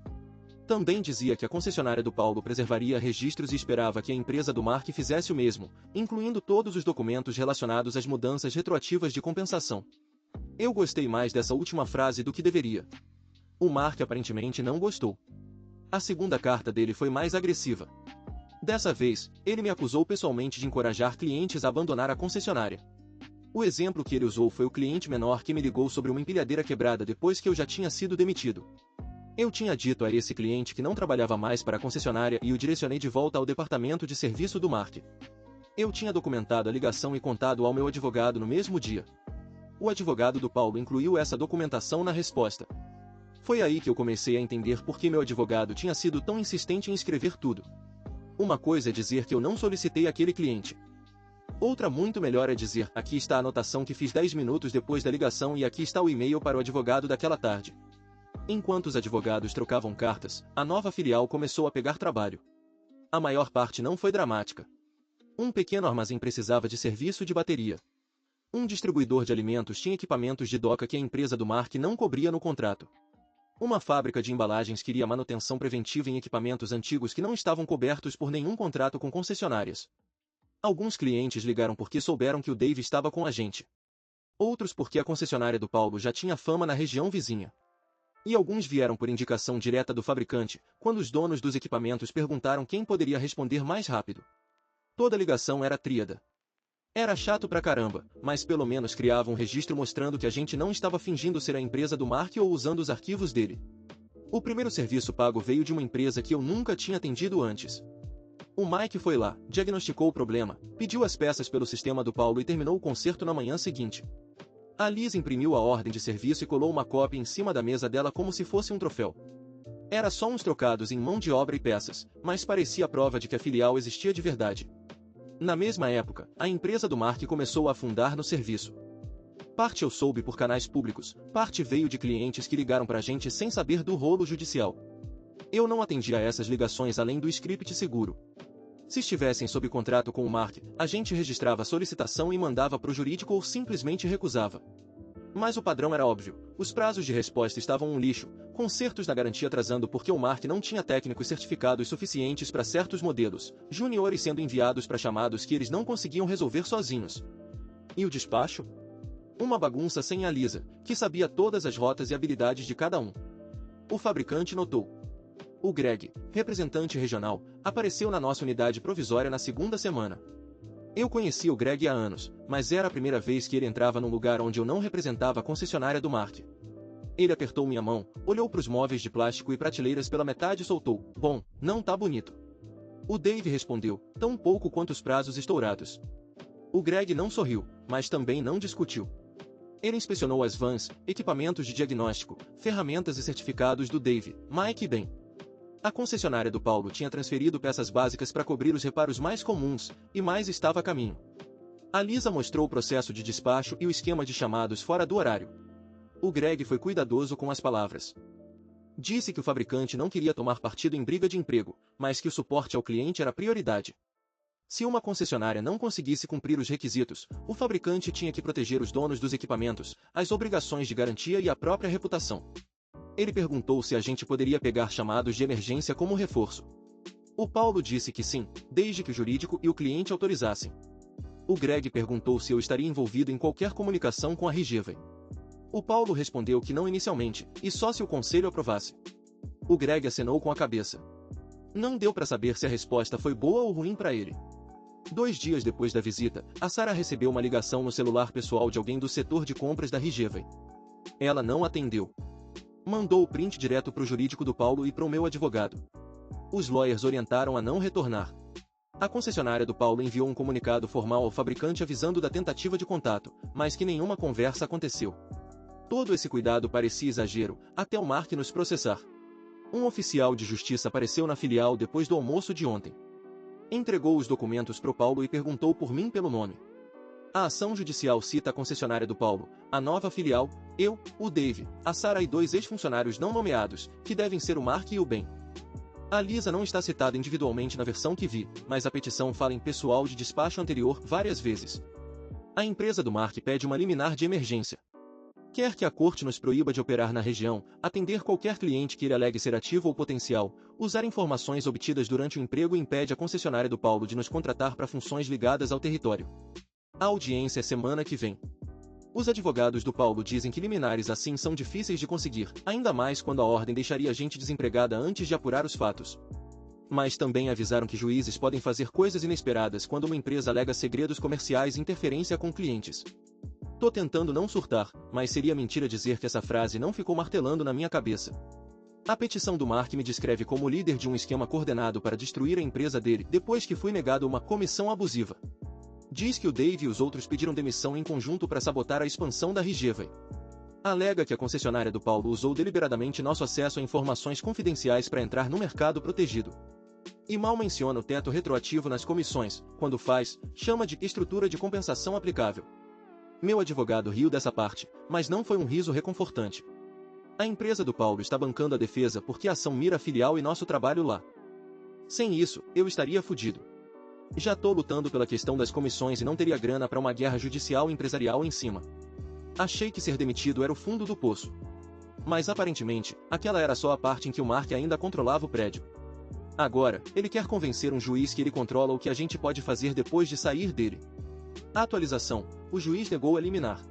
Também dizia que a concessionária do Paulo preservaria registros e esperava que a empresa do Mark fizesse o mesmo, incluindo todos os documentos relacionados às mudanças retroativas de compensação. Eu gostei mais dessa última frase do que deveria. O Mark aparentemente não gostou. A segunda carta dele foi mais agressiva. Dessa vez, ele me acusou pessoalmente de encorajar clientes a abandonar a concessionária. O exemplo que ele usou foi o cliente menor que me ligou sobre uma empilhadeira quebrada depois que eu já tinha sido demitido. Eu tinha dito a esse cliente que não trabalhava mais para a concessionária e o direcionei de volta ao departamento de serviço do Mark. Eu tinha documentado a ligação e contado ao meu advogado no mesmo dia. O advogado do Paulo incluiu essa documentação na resposta. Foi aí que eu comecei a entender por que meu advogado tinha sido tão insistente em escrever tudo. Uma coisa é dizer que eu não solicitei aquele cliente. Outra muito melhor é dizer, aqui está a anotação que fiz 10 minutos depois da ligação e aqui está o e-mail para o advogado daquela tarde. Enquanto os advogados trocavam cartas, a nova filial começou a pegar trabalho. A maior parte não foi dramática. Um pequeno armazém precisava de serviço de bateria. Um distribuidor de alimentos tinha equipamentos de doca que a empresa do Mark não cobria no contrato. Uma fábrica de embalagens queria manutenção preventiva em equipamentos antigos que não estavam cobertos por nenhum contrato com concessionárias. Alguns clientes ligaram porque souberam que o Dave estava com a gente. Outros porque a concessionária do Paulo já tinha fama na região vizinha. E alguns vieram por indicação direta do fabricante, quando os donos dos equipamentos perguntaram quem poderia responder mais rápido. Toda ligação era tríada. Era chato pra caramba, mas pelo menos criava um registro mostrando que a gente não estava fingindo ser a empresa do Mark ou usando os arquivos dele. O primeiro serviço pago veio de uma empresa que eu nunca tinha atendido antes. O Mike foi lá, diagnosticou o problema, pediu as peças pelo sistema do Paulo e terminou o conserto na manhã seguinte. A Liz imprimiu a ordem de serviço e colou uma cópia em cima da mesa dela como se fosse um troféu. Era só uns trocados em mão de obra e peças, mas parecia a prova de que a filial existia de verdade. Na mesma época, a empresa do Mark começou a afundar no serviço. Parte eu soube por canais públicos, parte veio de clientes que ligaram pra gente sem saber do rolo judicial. Eu não atendia a essas ligações além do script seguro. Se estivessem sob contrato com o Mark, a gente registrava a solicitação e mandava pro jurídico ou simplesmente recusava. Mas o padrão era óbvio, os prazos de resposta estavam um lixo, consertos na garantia atrasando porque o Mark não tinha técnicos certificados suficientes para certos modelos, juniores sendo enviados para chamados que eles não conseguiam resolver sozinhos. E o despacho? Uma bagunça sem a Lisa, que sabia todas as rotas e habilidades de cada um. o fabricante notou. O Greg, representante regional, apareceu na nossa unidade provisória na segunda semana. Eu conhecia o Greg há anos, mas era a primeira vez que ele entrava num lugar onde eu não representava a concessionária do Mark. Ele apertou minha mão, olhou para os móveis de plástico e prateleiras pela metade e soltou: "Bom, não tá bonito." O Dave respondeu: "Tão pouco quanto os prazos estourados." O Greg não sorriu, mas também não discutiu. Ele inspecionou as vans, equipamentos de diagnóstico, ferramentas e certificados do Dave, Mike e Ben. A concessionária do Paulo tinha transferido peças básicas para cobrir os reparos mais comuns, e mais estava a caminho. A Lisa mostrou o processo de despacho e o esquema de chamados fora do horário. O Greg foi cuidadoso com as palavras. Disse que o fabricante não queria tomar partido em briga de emprego, mas que o suporte ao cliente era prioridade. Se uma concessionária não conseguisse cumprir os requisitos, o fabricante tinha que proteger os donos dos equipamentos, as obrigações de garantia e a própria reputação. Ele perguntou se a gente poderia pegar chamados de emergência como reforço. O Paulo disse que sim, desde que o jurídico e o cliente autorizassem. O Greg perguntou se eu estaria envolvido em qualquer comunicação com a Rigeva. O Paulo respondeu que não inicialmente, e só se o conselho aprovasse. O Greg acenou com a cabeça. Não deu para saber se a resposta foi boa ou ruim para ele. 2 dias depois da visita, a Sarah recebeu uma ligação no celular pessoal de alguém do setor de compras da Rigeva. Ela não atendeu. Mandou o print direto para o jurídico do Paulo e para o meu advogado. Os lawyers orientaram a não retornar. A concessionária do Paulo enviou um comunicado formal ao fabricante avisando da tentativa de contato, mas que nenhuma conversa aconteceu. Todo esse cuidado parecia exagero, até o Mark nos processar. Um oficial de justiça apareceu na filial depois do almoço de ontem. Entregou os documentos para o Paulo e perguntou por mim pelo nome. A ação judicial cita a concessionária do Paulo, a nova filial, eu, o Dave, a Sarah e 2 ex-funcionários não nomeados, que devem ser o Mark e o Ben. A Lisa não está citada individualmente na versão que vi, mas a petição fala em pessoal de despacho anterior várias vezes. A empresa do Mark pede uma liminar de emergência. Quer que a corte nos proíba de operar na região, atender qualquer cliente que ele alegue ser ativo ou potencial, usar informações obtidas durante o emprego e impede a concessionária do Paulo de nos contratar para funções ligadas ao território. A audiência é semana que vem. Os advogados do Paulo dizem que liminares assim são difíceis de conseguir, ainda mais quando a ordem deixaria a gente desempregada antes de apurar os fatos. Mas também avisaram que juízes podem fazer coisas inesperadas quando uma empresa alega segredos comerciais e interferência com clientes. Tô tentando não surtar, mas seria mentira dizer que essa frase não ficou martelando na minha cabeça. A petição do Mark me descreve como líder de um esquema coordenado para destruir a empresa dele depois que fui negado uma comissão abusiva. Diz que o Dave e os outros pediram demissão em conjunto para sabotar a expansão da Rigeva. Alega que a concessionária do Paulo usou deliberadamente nosso acesso a informações confidenciais para entrar no mercado protegido. E mal menciona o teto retroativo nas comissões, quando faz, chama de estrutura de compensação aplicável. Meu advogado riu dessa parte, mas não foi um riso reconfortante. A empresa do Paulo está bancando a defesa porque a ação mira a filial e nosso trabalho lá. Sem isso, eu estaria fudido. Já tô lutando pela questão das comissões e não teria grana para uma guerra judicial e empresarial em cima. Achei que ser demitido era o fundo do poço. Mas aparentemente, aquela era só a parte em que o Mark ainda controlava o prédio. Agora, ele quer convencer um juiz que ele controla o que a gente pode fazer depois de sair dele. Atualização: o juiz negou a liminar.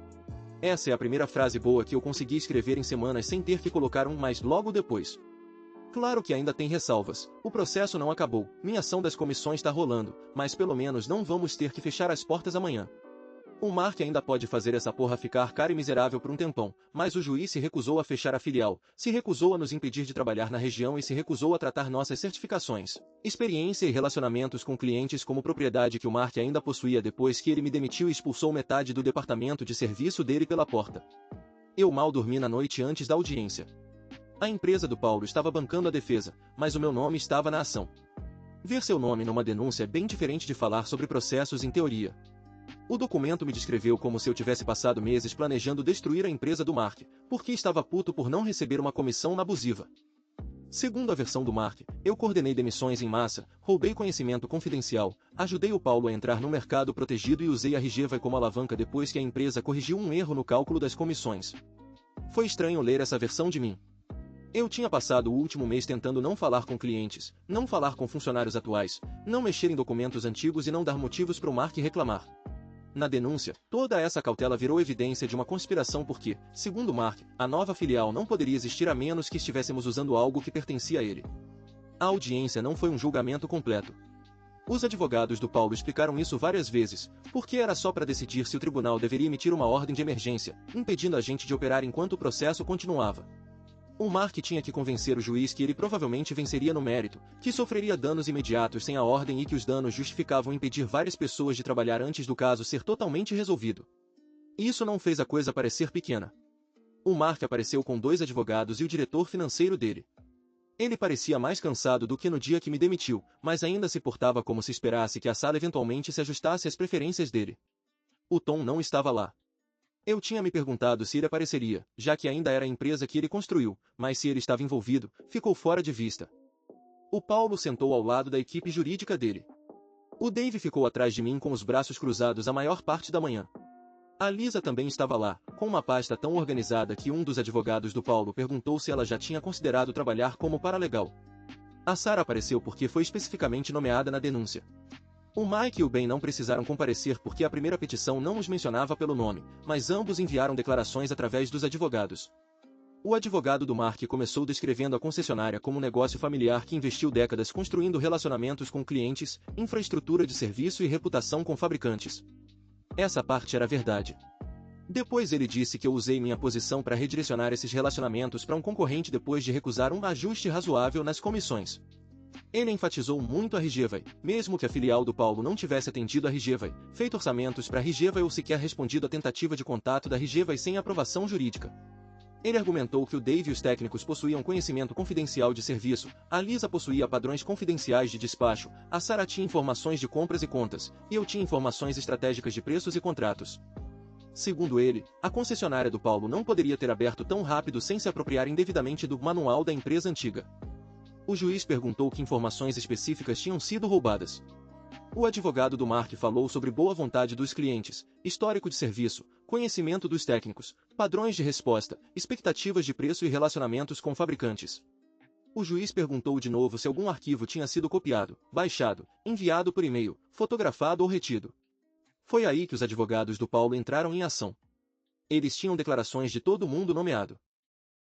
Essa é a primeira frase boa que eu consegui escrever em semanas sem ter que colocar um mais logo depois. Claro que ainda tem ressalvas, o processo não acabou, minha ação das comissões está rolando, mas pelo menos não vamos ter que fechar as portas amanhã. O Mark ainda pode fazer essa porra ficar cara e miserável por um tempão, mas o juiz se recusou a fechar a filial, se recusou a nos impedir de trabalhar na região e se recusou a tratar nossas certificações, experiência e relacionamentos com clientes como propriedade que o Mark ainda possuía depois que ele me demitiu e expulsou metade do departamento de serviço dele pela porta. Eu mal dormi na noite antes da audiência. A empresa do Paulo estava bancando a defesa, mas o meu nome estava na ação. Ver seu nome numa denúncia é bem diferente de falar sobre processos em teoria. O documento me descreveu como se eu tivesse passado meses planejando destruir a empresa do Mark, porque estava puto por não receber uma comissão abusiva. Segundo a versão do Mark, eu coordenei demissões em massa, roubei conhecimento confidencial, ajudei o Paulo a entrar no mercado protegido e usei a Rigeva como alavanca depois que a empresa corrigiu um erro no cálculo das comissões. Foi estranho ler essa versão de mim. Eu tinha passado o último mês tentando não falar com clientes, não falar com funcionários atuais, não mexer em documentos antigos e não dar motivos para o Mark reclamar. Na denúncia, toda essa cautela virou evidência de uma conspiração porque, segundo Mark, a nova filial não poderia existir a menos que estivéssemos usando algo que pertencia a ele. A audiência não foi um julgamento completo. Os advogados do Paulo explicaram isso várias vezes, porque era só para decidir se o tribunal deveria emitir uma ordem de emergência, impedindo a gente de operar enquanto o processo continuava. O Mark tinha que convencer o juiz que ele provavelmente venceria no mérito, que sofreria danos imediatos sem a ordem e que os danos justificavam impedir várias pessoas de trabalhar antes do caso ser totalmente resolvido. Isso não fez a coisa parecer pequena. O Mark apareceu com 2 advogados e o diretor financeiro dele. Ele parecia mais cansado do que no dia que me demitiu, mas ainda se portava como se esperasse que a sala eventualmente se ajustasse às preferências dele. O Tom não estava lá. Eu tinha me perguntado se ele apareceria, já que ainda era a empresa que ele construiu, mas se ele estava envolvido, ficou fora de vista. O Paulo sentou ao lado da equipe jurídica dele. O Dave ficou atrás de mim com os braços cruzados a maior parte da manhã. A Lisa também estava lá, com uma pasta tão organizada que um dos advogados do Paulo perguntou se ela já tinha considerado trabalhar como paralegal. A Sarah apareceu porque foi especificamente nomeada na denúncia. O Mike e o Ben não precisaram comparecer porque a primeira petição não os mencionava pelo nome, mas ambos enviaram declarações através dos advogados. O advogado do Mark começou descrevendo a concessionária como um negócio familiar que investiu décadas construindo relacionamentos com clientes, infraestrutura de serviço e reputação com fabricantes. Essa parte era verdade. Depois ele disse que eu usei minha posição para redirecionar esses relacionamentos para um concorrente depois de recusar um ajuste razoável nas comissões. Ele enfatizou muito a Rigevai, mesmo que a filial do Paulo não tivesse atendido a Rigevai, feito orçamentos para a Rigevai ou sequer respondido à tentativa de contato da Rigevai sem aprovação jurídica. Ele argumentou que o Dave e os técnicos possuíam conhecimento confidencial de serviço, a Lisa possuía padrões confidenciais de despacho, a Sarah tinha informações de compras e contas, e eu tinha informações estratégicas de preços e contratos. Segundo ele, a concessionária do Paulo não poderia ter aberto tão rápido sem se apropriar indevidamente do manual da empresa antiga. O juiz perguntou que informações específicas tinham sido roubadas. O advogado do Mark falou sobre boa vontade dos clientes, histórico de serviço, conhecimento dos técnicos, padrões de resposta, expectativas de preço e relacionamentos com fabricantes. O juiz perguntou de novo se algum arquivo tinha sido copiado, baixado, enviado por e-mail, fotografado ou retido. Foi aí que os advogados do Paulo entraram em ação. Eles tinham declarações de todo mundo nomeado.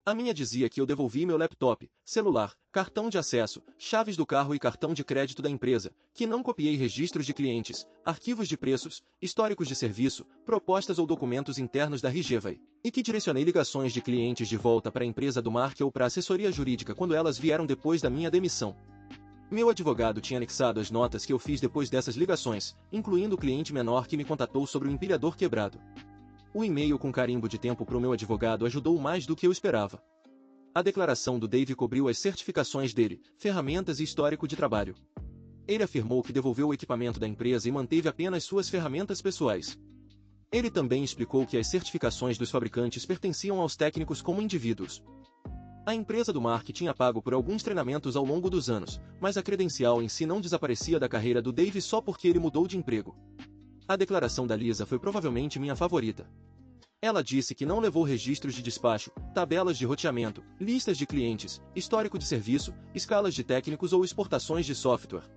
A minha dizia que eu devolvi meu laptop, celular, cartão de acesso, chaves do carro e cartão de crédito da empresa, que não copiei registros de clientes, arquivos de preços, históricos de serviço, propostas ou documentos internos da Rigevai, e que direcionei ligações de clientes de volta para a empresa do Mark ou para a assessoria jurídica quando elas vieram depois da minha demissão. Meu advogado tinha anexado as notas que eu fiz depois dessas ligações, incluindo o cliente menor que me contatou sobre o empilhador quebrado. O e-mail com carimbo de tempo para o meu advogado ajudou mais do que eu esperava. A declaração do Dave cobriu as certificações dele, ferramentas e histórico de trabalho. Ele afirmou que devolveu o equipamento da empresa e manteve apenas suas ferramentas pessoais. Ele também explicou que as certificações dos fabricantes pertenciam aos técnicos como indivíduos. A empresa do Mark tinha pago por alguns treinamentos ao longo dos anos, mas a credencial em si não desaparecia da carreira do Dave só porque ele mudou de emprego. A declaração da Lisa foi provavelmente minha favorita. Ela disse que não levou registros de despacho, tabelas de roteamento, listas de clientes, histórico de serviço, escalas de técnicos ou exportações de software.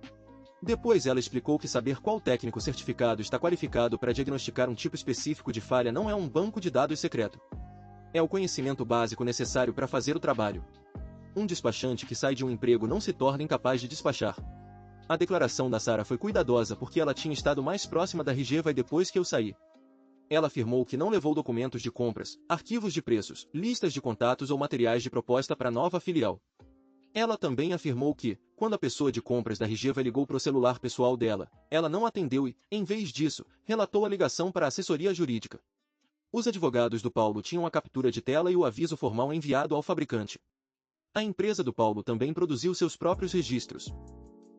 Depois ela explicou que saber qual técnico certificado está qualificado para diagnosticar um tipo específico de falha não é um banco de dados secreto. É o conhecimento básico necessário para fazer o trabalho. Um despachante que sai de um emprego não se torna incapaz de despachar. A declaração da Sarah foi cuidadosa porque ela tinha estado mais próxima da Rigevai depois que eu saí. Ela afirmou que não levou documentos de compras, arquivos de preços, listas de contatos ou materiais de proposta para a nova filial. Ela também afirmou que, quando a pessoa de compras da Rigevai ligou para o celular pessoal dela, ela não atendeu e, em vez disso, relatou a ligação para a assessoria jurídica. Os advogados do Paulo tinham a captura de tela e o aviso formal enviado ao fabricante. A empresa do Paulo também produziu seus próprios registros.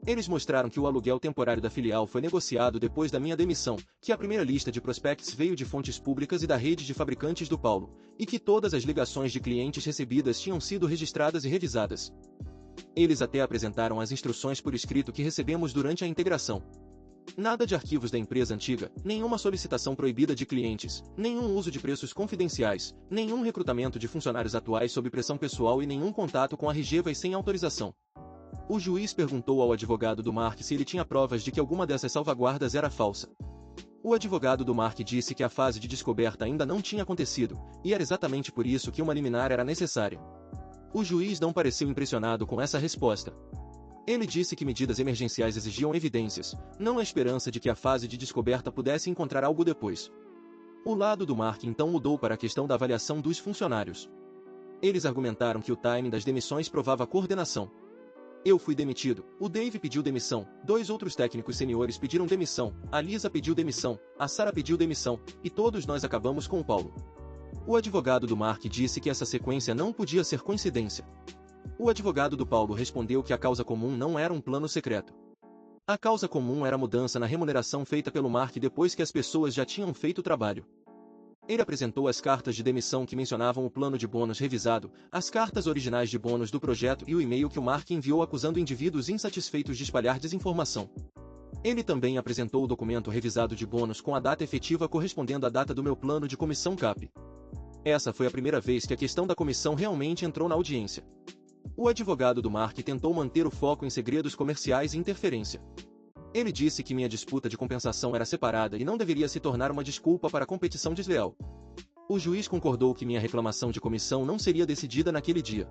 Eles mostraram que o aluguel temporário da filial foi negociado depois da minha demissão, que a primeira lista de prospects veio de fontes públicas e da rede de fabricantes do Paulo, e que todas as ligações de clientes recebidas tinham sido registradas e revisadas. Eles até apresentaram as instruções por escrito que recebemos durante a integração. Nada de arquivos da empresa antiga, nenhuma solicitação proibida de clientes, nenhum uso de preços confidenciais, nenhum recrutamento de funcionários atuais sob pressão pessoal e nenhum contato com a Rigevai sem autorização. O juiz perguntou ao advogado do Mark se ele tinha provas de que alguma dessas salvaguardas era falsa. O advogado do Mark disse que a fase de descoberta ainda não tinha acontecido, e era exatamente por isso que uma liminar era necessária. O juiz não pareceu impressionado com essa resposta. Ele disse que medidas emergenciais exigiam evidências, não a esperança de que a fase de descoberta pudesse encontrar algo depois. O lado do Mark então mudou para a questão da avaliação dos funcionários. Eles argumentaram que o timing das demissões provava coordenação. Eu fui demitido, o Dave pediu demissão, 2 outros técnicos seniores pediram demissão, a Lisa pediu demissão, a Sarah pediu demissão, e todos nós acabamos com o Paulo. O advogado do Mark disse que essa sequência não podia ser coincidência. O advogado do Paulo respondeu que a causa comum não era um plano secreto. A causa comum era a mudança na remuneração feita pelo Mark depois que as pessoas já tinham feito o trabalho. Ele apresentou as cartas de demissão que mencionavam o plano de bônus revisado, as cartas originais de bônus do projeto e o e-mail que o Mark enviou acusando indivíduos insatisfeitos de espalhar desinformação. Ele também apresentou o documento revisado de bônus com a data efetiva correspondendo à data do meu plano de comissão CAP. Essa foi a primeira vez que a questão da comissão realmente entrou na audiência. O advogado do Mark tentou manter o foco em segredos comerciais e interferência. Ele disse que minha disputa de compensação era separada e não deveria se tornar uma desculpa para a competição desleal. O juiz concordou que minha reclamação de comissão não seria decidida naquele dia.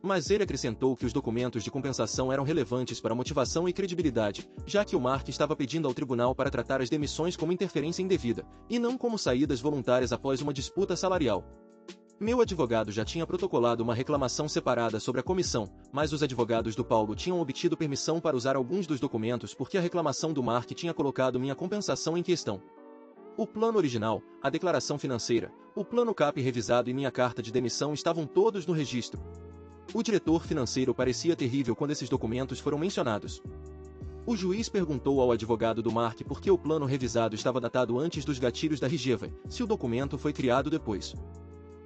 Mas ele acrescentou que os documentos de compensação eram relevantes para motivação e credibilidade, já que o Mark estava pedindo ao tribunal para tratar as demissões como interferência indevida, e não como saídas voluntárias após uma disputa salarial. Meu advogado já tinha protocolado uma reclamação separada sobre a comissão, mas os advogados do Paulo tinham obtido permissão para usar alguns dos documentos porque a reclamação do Mark tinha colocado minha compensação em questão. O plano original, a declaração financeira, o plano CAP revisado e minha carta de demissão estavam todos no registro. O diretor financeiro parecia terrível quando esses documentos foram mencionados. O juiz perguntou ao advogado do Mark por que o plano revisado estava datado antes dos gatilhos da Rijeva, se o documento foi criado depois.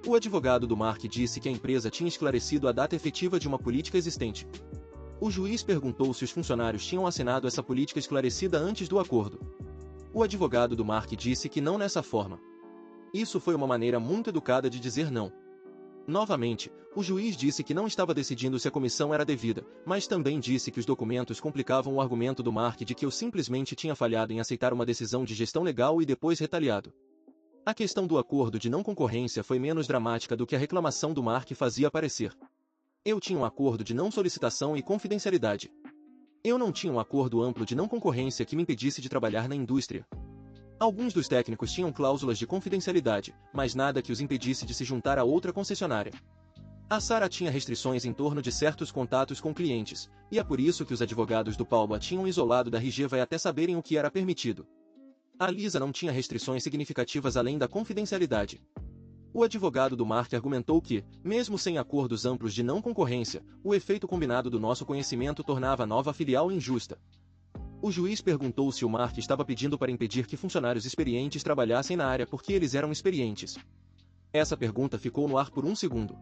O advogado do Mark disse que a empresa tinha esclarecido a data efetiva de uma política existente. O juiz perguntou se os funcionários tinham assinado essa política esclarecida antes do acordo. O advogado do Mark disse que não nessa forma. Isso foi uma maneira muito educada de dizer não. Novamente, o juiz disse que não estava decidindo se a comissão era devida, mas também disse que os documentos complicavam o argumento do Mark de que eu simplesmente tinha falhado em aceitar uma decisão de gestão legal e depois retaliado. A questão do acordo de não concorrência foi menos dramática do que a reclamação do Mark fazia parecer. Eu tinha um acordo de não solicitação e confidencialidade. Eu não tinha um acordo amplo de não concorrência que me impedisse de trabalhar na indústria. Alguns dos técnicos tinham cláusulas de confidencialidade, mas nada que os impedisse de se juntar a outra concessionária. A Sarah tinha restrições em torno de certos contatos com clientes, e é por isso que os advogados do Paulo a tinham isolado da Rijeva até saberem o que era permitido. A Lisa não tinha restrições significativas além da confidencialidade. O advogado do Mark argumentou que, mesmo sem acordos amplos de não concorrência, o efeito combinado do nosso conhecimento tornava a nova filial injusta. O juiz perguntou se o Mark estava pedindo para impedir que funcionários experientes trabalhassem na área porque eles eram experientes. Essa pergunta ficou no ar por um segundo.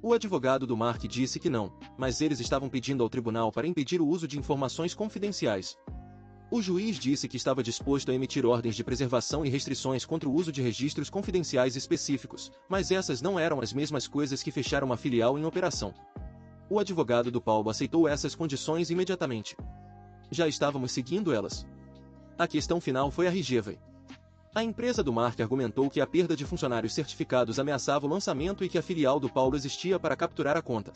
O advogado do Mark disse que não, mas eles estavam pedindo ao tribunal para impedir o uso de informações confidenciais. O juiz disse que estava disposto a emitir ordens de preservação e restrições contra o uso de registros confidenciais específicos, mas essas não eram as mesmas coisas que fechar uma filial em operação. O advogado do Paulo aceitou essas condições imediatamente. Já estávamos seguindo elas. A questão final foi a Rijeva. A empresa do Mark argumentou que a perda de funcionários certificados ameaçava o lançamento e que a filial do Paulo existia para capturar a conta.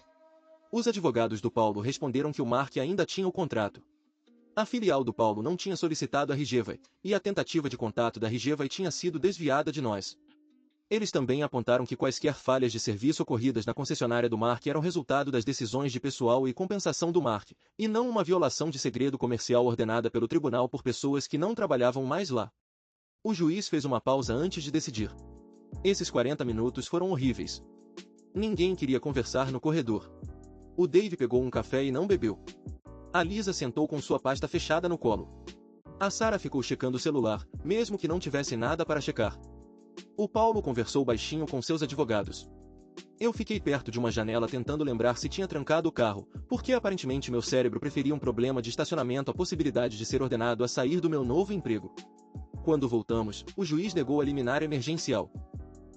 Os advogados do Paulo responderam que o Mark ainda tinha o contrato. A filial do Paulo não tinha solicitado a Rijeva, e a tentativa de contato da Rijeva tinha sido desviada de nós. Eles também apontaram que quaisquer falhas de serviço ocorridas na concessionária do Mark eram resultado das decisões de pessoal e compensação do Mark, e não uma violação de segredo comercial ordenada pelo tribunal por pessoas que não trabalhavam mais lá. O juiz fez uma pausa antes de decidir. Esses 40 minutos foram horríveis. Ninguém queria conversar no corredor. O Dave pegou um café e não bebeu. A Lisa sentou com sua pasta fechada no colo. A Sarah ficou checando o celular, mesmo que não tivesse nada para checar. O Paulo conversou baixinho com seus advogados. Eu fiquei perto de uma janela tentando lembrar se tinha trancado o carro, porque aparentemente meu cérebro preferia um problema de estacionamento à possibilidade de ser ordenado a sair do meu novo emprego. Quando voltamos, o juiz negou a liminar emergencial.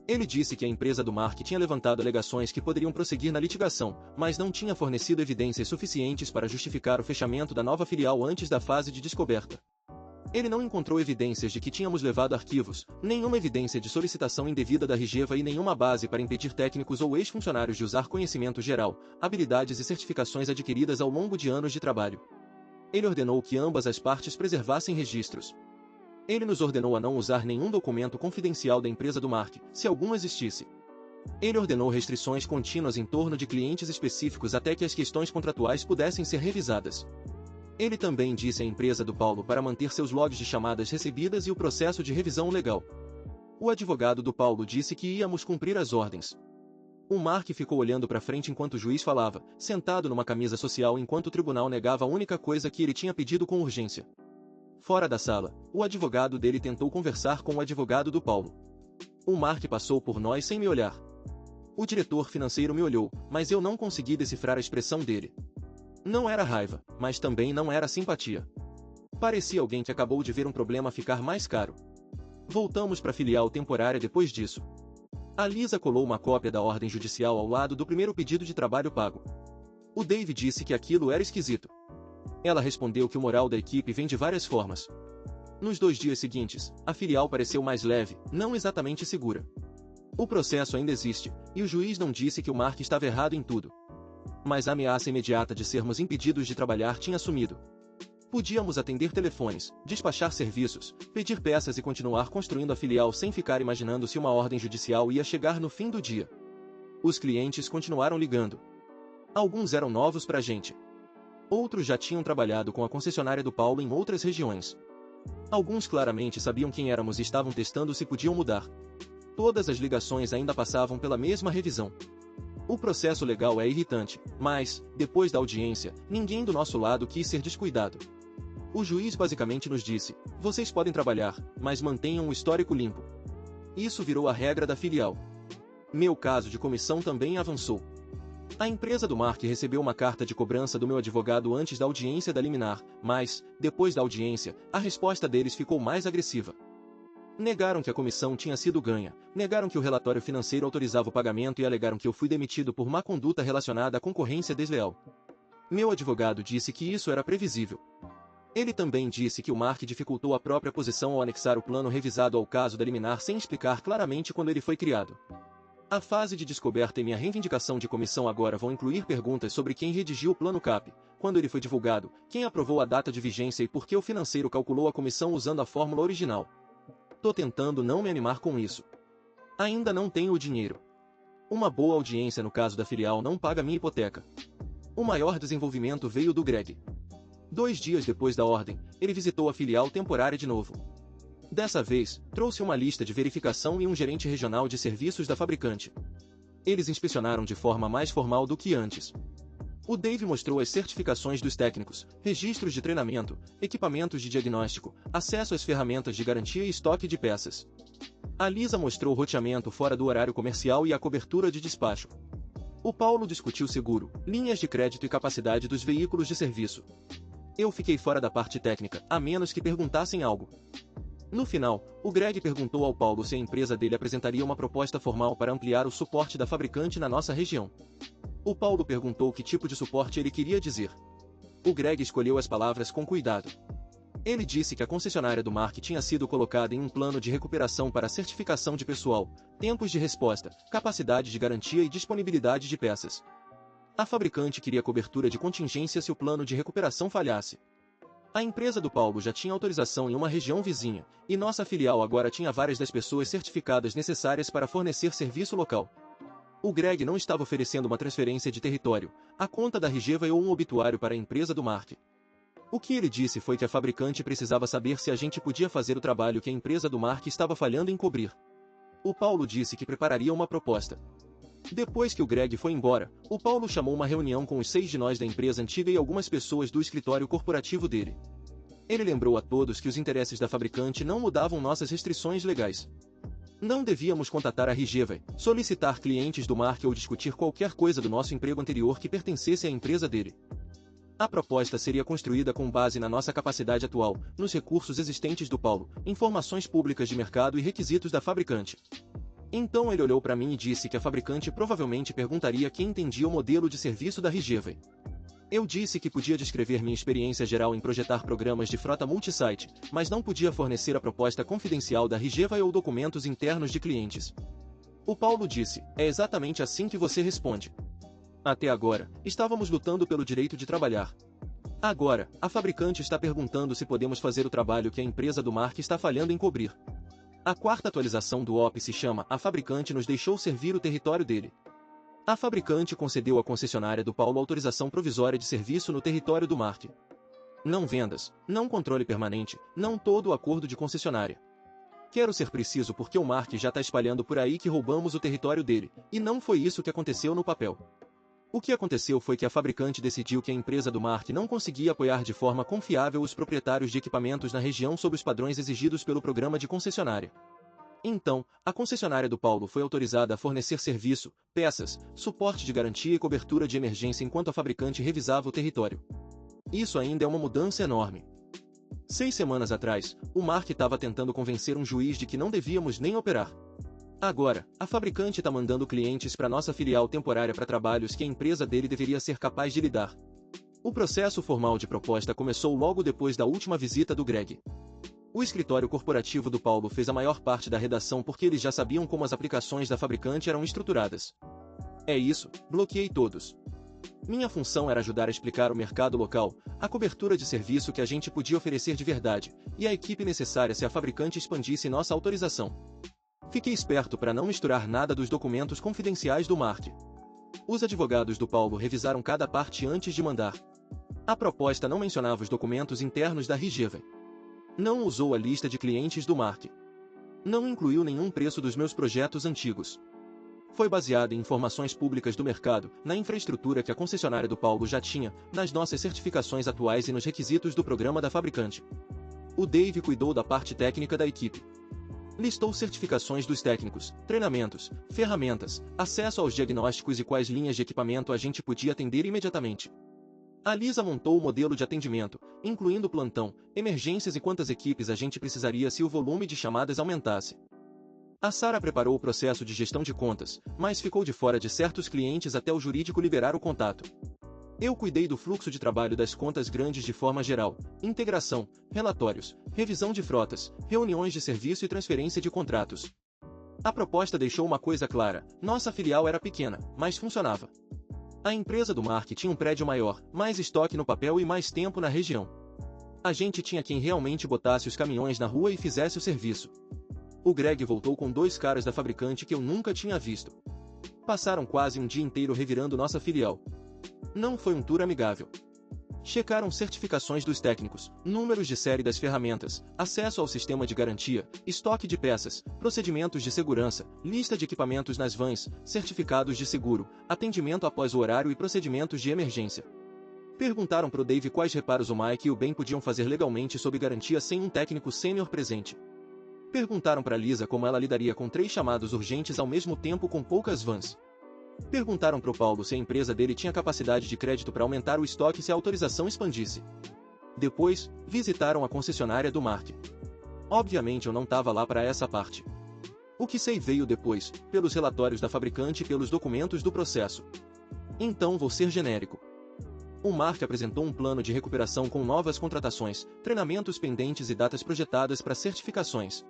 Ele disse que a empresa do Mark tinha levantado alegações que poderiam prosseguir na litigação, mas não tinha fornecido evidências suficientes para justificar o fechamento da nova filial antes da fase de descoberta. Ele não encontrou evidências de que tínhamos levado arquivos, nenhuma evidência de solicitação indevida da Rigeva e nenhuma base para impedir técnicos ou ex-funcionários de usar conhecimento geral, habilidades e certificações adquiridas ao longo de anos de trabalho. Ele ordenou que ambas as partes preservassem registros. Ele nos ordenou a não usar nenhum documento confidencial da empresa do Mark, se algum existisse. Ele ordenou restrições contínuas em torno de clientes específicos até que as questões contratuais pudessem ser revisadas. Ele também disse à empresa do Paulo para manter seus logs de chamadas recebidas e o processo de revisão legal. O advogado do Paulo disse que íamos cumprir as ordens. O Mark ficou olhando para frente enquanto o juiz falava, sentado numa camisa social enquanto o tribunal negava a única coisa que ele tinha pedido com urgência. Fora da sala, o advogado dele tentou conversar com o advogado do Paulo. O Mark passou por nós sem me olhar. O diretor financeiro me olhou, mas eu não consegui decifrar a expressão dele. Não era raiva, mas também não era simpatia. Parecia alguém que acabou de ver um problema ficar mais caro. Voltamos para a filial temporária depois disso. A Lisa colou uma cópia da ordem judicial ao lado do primeiro pedido de trabalho pago. O Dave disse que aquilo era esquisito. Ela respondeu que o moral da equipe vem de várias formas. Nos 2 dias seguintes, a filial pareceu mais leve, não exatamente segura. O processo ainda existe, e o juiz não disse que o Mark estava errado em tudo. Mas a ameaça imediata de sermos impedidos de trabalhar tinha sumido. Podíamos atender telefones, despachar serviços, pedir peças e continuar construindo a filial sem ficar imaginando se uma ordem judicial ia chegar no fim do dia. Os clientes continuaram ligando. Alguns eram novos pra gente. Outros já tinham trabalhado com a concessionária do Paulo em outras regiões. Alguns claramente sabiam quem éramos e estavam testando se podiam mudar. Todas as ligações ainda passavam pela mesma revisão. O processo legal é irritante, mas, depois da audiência, ninguém do nosso lado quis ser descuidado. O juiz basicamente nos disse, vocês podem trabalhar, mas mantenham o histórico limpo. Isso virou a regra da filial. Meu caso de comissão também avançou. A empresa do Mark recebeu uma carta de cobrança do meu advogado antes da audiência da liminar, mas, depois da audiência, a resposta deles ficou mais agressiva. Negaram que a comissão tinha sido ganha, negaram que o relatório financeiro autorizava o pagamento e alegaram que eu fui demitido por má conduta relacionada à concorrência desleal. Meu advogado disse que isso era previsível. Ele também disse que o Mark dificultou a própria posição ao anexar o plano revisado ao caso da liminar sem explicar claramente quando ele foi criado. A fase de descoberta e minha reivindicação de comissão agora vão incluir perguntas sobre quem redigiu o plano CAP, quando ele foi divulgado, quem aprovou a data de vigência e por que o financeiro calculou a comissão usando a fórmula original. Tô tentando não me animar com isso. Ainda não tenho o dinheiro. Uma boa audiência no caso da filial não paga minha hipoteca. O maior desenvolvimento veio do Greg. 2 dias depois da ordem, ele visitou a filial temporária de novo. Dessa vez, trouxe uma lista de verificação e um gerente regional de serviços da fabricante. Eles inspecionaram de forma mais formal do que antes. O Dave mostrou as certificações dos técnicos, registros de treinamento, equipamentos de diagnóstico, acesso às ferramentas de garantia e estoque de peças. A Lisa mostrou o roteamento fora do horário comercial e a cobertura de despacho. O Paulo discutiu seguro, linhas de crédito e capacidade dos veículos de serviço. Eu fiquei fora da parte técnica, a menos que perguntassem algo. No final, o Greg perguntou ao Paulo se a empresa dele apresentaria uma proposta formal para ampliar o suporte da fabricante na nossa região. O Paulo perguntou que tipo de suporte ele queria dizer. O Greg escolheu as palavras com cuidado. Ele disse que a concessionária do Mark tinha sido colocada em um plano de recuperação para certificação de pessoal, tempos de resposta, capacidade de garantia e disponibilidade de peças. A fabricante queria cobertura de contingência se o plano de recuperação falhasse. A empresa do Paulo já tinha autorização em uma região vizinha, e nossa filial agora tinha várias das pessoas certificadas necessárias para fornecer serviço local. O Greg não estava oferecendo uma transferência de território, a conta da Rigeva ou um obituário para a empresa do Mark. O que ele disse foi que a fabricante precisava saber se a gente podia fazer o trabalho que a empresa do Mark estava falhando em cobrir. O Paulo disse que prepararia uma proposta. Depois que o Greg foi embora, o Paulo chamou uma reunião com os 6 de nós da empresa antiga e algumas pessoas do escritório corporativo dele. Ele lembrou a todos que os interesses da fabricante não mudavam nossas restrições legais. Não devíamos contatar a Rigeva, solicitar clientes do Mark ou discutir qualquer coisa do nosso emprego anterior que pertencesse à empresa dele. A proposta seria construída com base na nossa capacidade atual, nos recursos existentes do Paulo, informações públicas de mercado e requisitos da fabricante. Então ele olhou para mim e disse que a fabricante provavelmente perguntaria quem entendia o modelo de serviço da Rigeva. Eu disse que podia descrever minha experiência geral em projetar programas de frota multisite, mas não podia fornecer a proposta confidencial da Rigeva ou documentos internos de clientes. O Paulo disse: é exatamente assim que você responde. Até agora, estávamos lutando pelo direito de trabalhar. Agora, a fabricante está perguntando se podemos fazer o trabalho que a empresa do Mark está falhando em cobrir. A quarta atualização do OP se chama A fabricante nos deixou servir o território dele. A fabricante concedeu à concessionária do Paulo autorização provisória de serviço no território do Mark. Não vendas, não controle permanente, não todo o acordo de concessionária. Quero ser preciso porque o Mark já está espalhando por aí que roubamos o território dele, e não foi isso que aconteceu no papel. O que aconteceu foi que a fabricante decidiu que a empresa do Mark não conseguia apoiar de forma confiável os proprietários de equipamentos na região sob os padrões exigidos pelo programa de concessionária. Então, a concessionária do Paulo foi autorizada a fornecer serviço, peças, suporte de garantia e cobertura de emergência enquanto a fabricante revisava o território. Isso ainda é uma mudança enorme. 6 semanas atrás, o Mark estava tentando convencer um juiz de que não devíamos nem operar. Agora, a fabricante está mandando clientes para nossa filial temporária para trabalhos que a empresa dele deveria ser capaz de lidar. O processo formal de proposta começou logo depois da última visita do Greg. O escritório corporativo do Paulo fez a maior parte da redação porque eles já sabiam como as aplicações da fabricante eram estruturadas. É isso, bloqueei todos. Minha função era ajudar a explicar o mercado local, a cobertura de serviço que a gente podia oferecer de verdade, e a equipe necessária se a fabricante expandisse nossa autorização. Fiquei esperto para não misturar nada dos documentos confidenciais do Mark. Os advogados do Paulo revisaram cada parte antes de mandar. A proposta não mencionava os documentos internos da Rigeva. Não usou a lista de clientes do Mark. Não incluiu nenhum preço dos meus projetos antigos. Foi baseado em informações públicas do mercado, na infraestrutura que a concessionária do Paulo já tinha, nas nossas certificações atuais e nos requisitos do programa da fabricante. O Dave cuidou da parte técnica da equipe. Listou certificações dos técnicos, treinamentos, ferramentas, acesso aos diagnósticos e quais linhas de equipamento a gente podia atender imediatamente. A Lisa montou o modelo de atendimento, incluindo plantão, emergências e quantas equipes a gente precisaria se o volume de chamadas aumentasse. A Sara preparou o processo de gestão de contas, mas ficou de fora de certos clientes até o jurídico liberar o contato. Eu cuidei do fluxo de trabalho das contas grandes de forma geral, integração, relatórios, revisão de frotas, reuniões de serviço e transferência de contratos. A proposta deixou uma coisa clara: nossa filial era pequena, mas funcionava. A empresa do Mark tinha um prédio maior, mais estoque no papel e mais tempo na região. A gente tinha quem realmente botasse os caminhões na rua e fizesse o serviço. O Greg voltou com 2 caras da fabricante que eu nunca tinha visto. Passaram quase um dia inteiro revirando nossa filial. Não foi um tour amigável. Checaram certificações dos técnicos, números de série das ferramentas, acesso ao sistema de garantia, estoque de peças, procedimentos de segurança, lista de equipamentos nas vans, certificados de seguro, atendimento após o horário e procedimentos de emergência. Perguntaram pro Dave quais reparos o Mike e o Ben podiam fazer legalmente sob garantia sem um técnico sênior presente. Perguntaram para Lisa como ela lidaria com 3 chamados urgentes ao mesmo tempo com poucas vans. Perguntaram pro Paulo se a empresa dele tinha capacidade de crédito para aumentar o estoque se a autorização expandisse. Depois, visitaram a concessionária do Mark. Obviamente eu não estava lá para essa parte. O que sei veio depois, pelos relatórios da fabricante e pelos documentos do processo. Então vou ser genérico. O Mark apresentou um plano de recuperação com novas contratações, treinamentos pendentes e datas projetadas para certificações.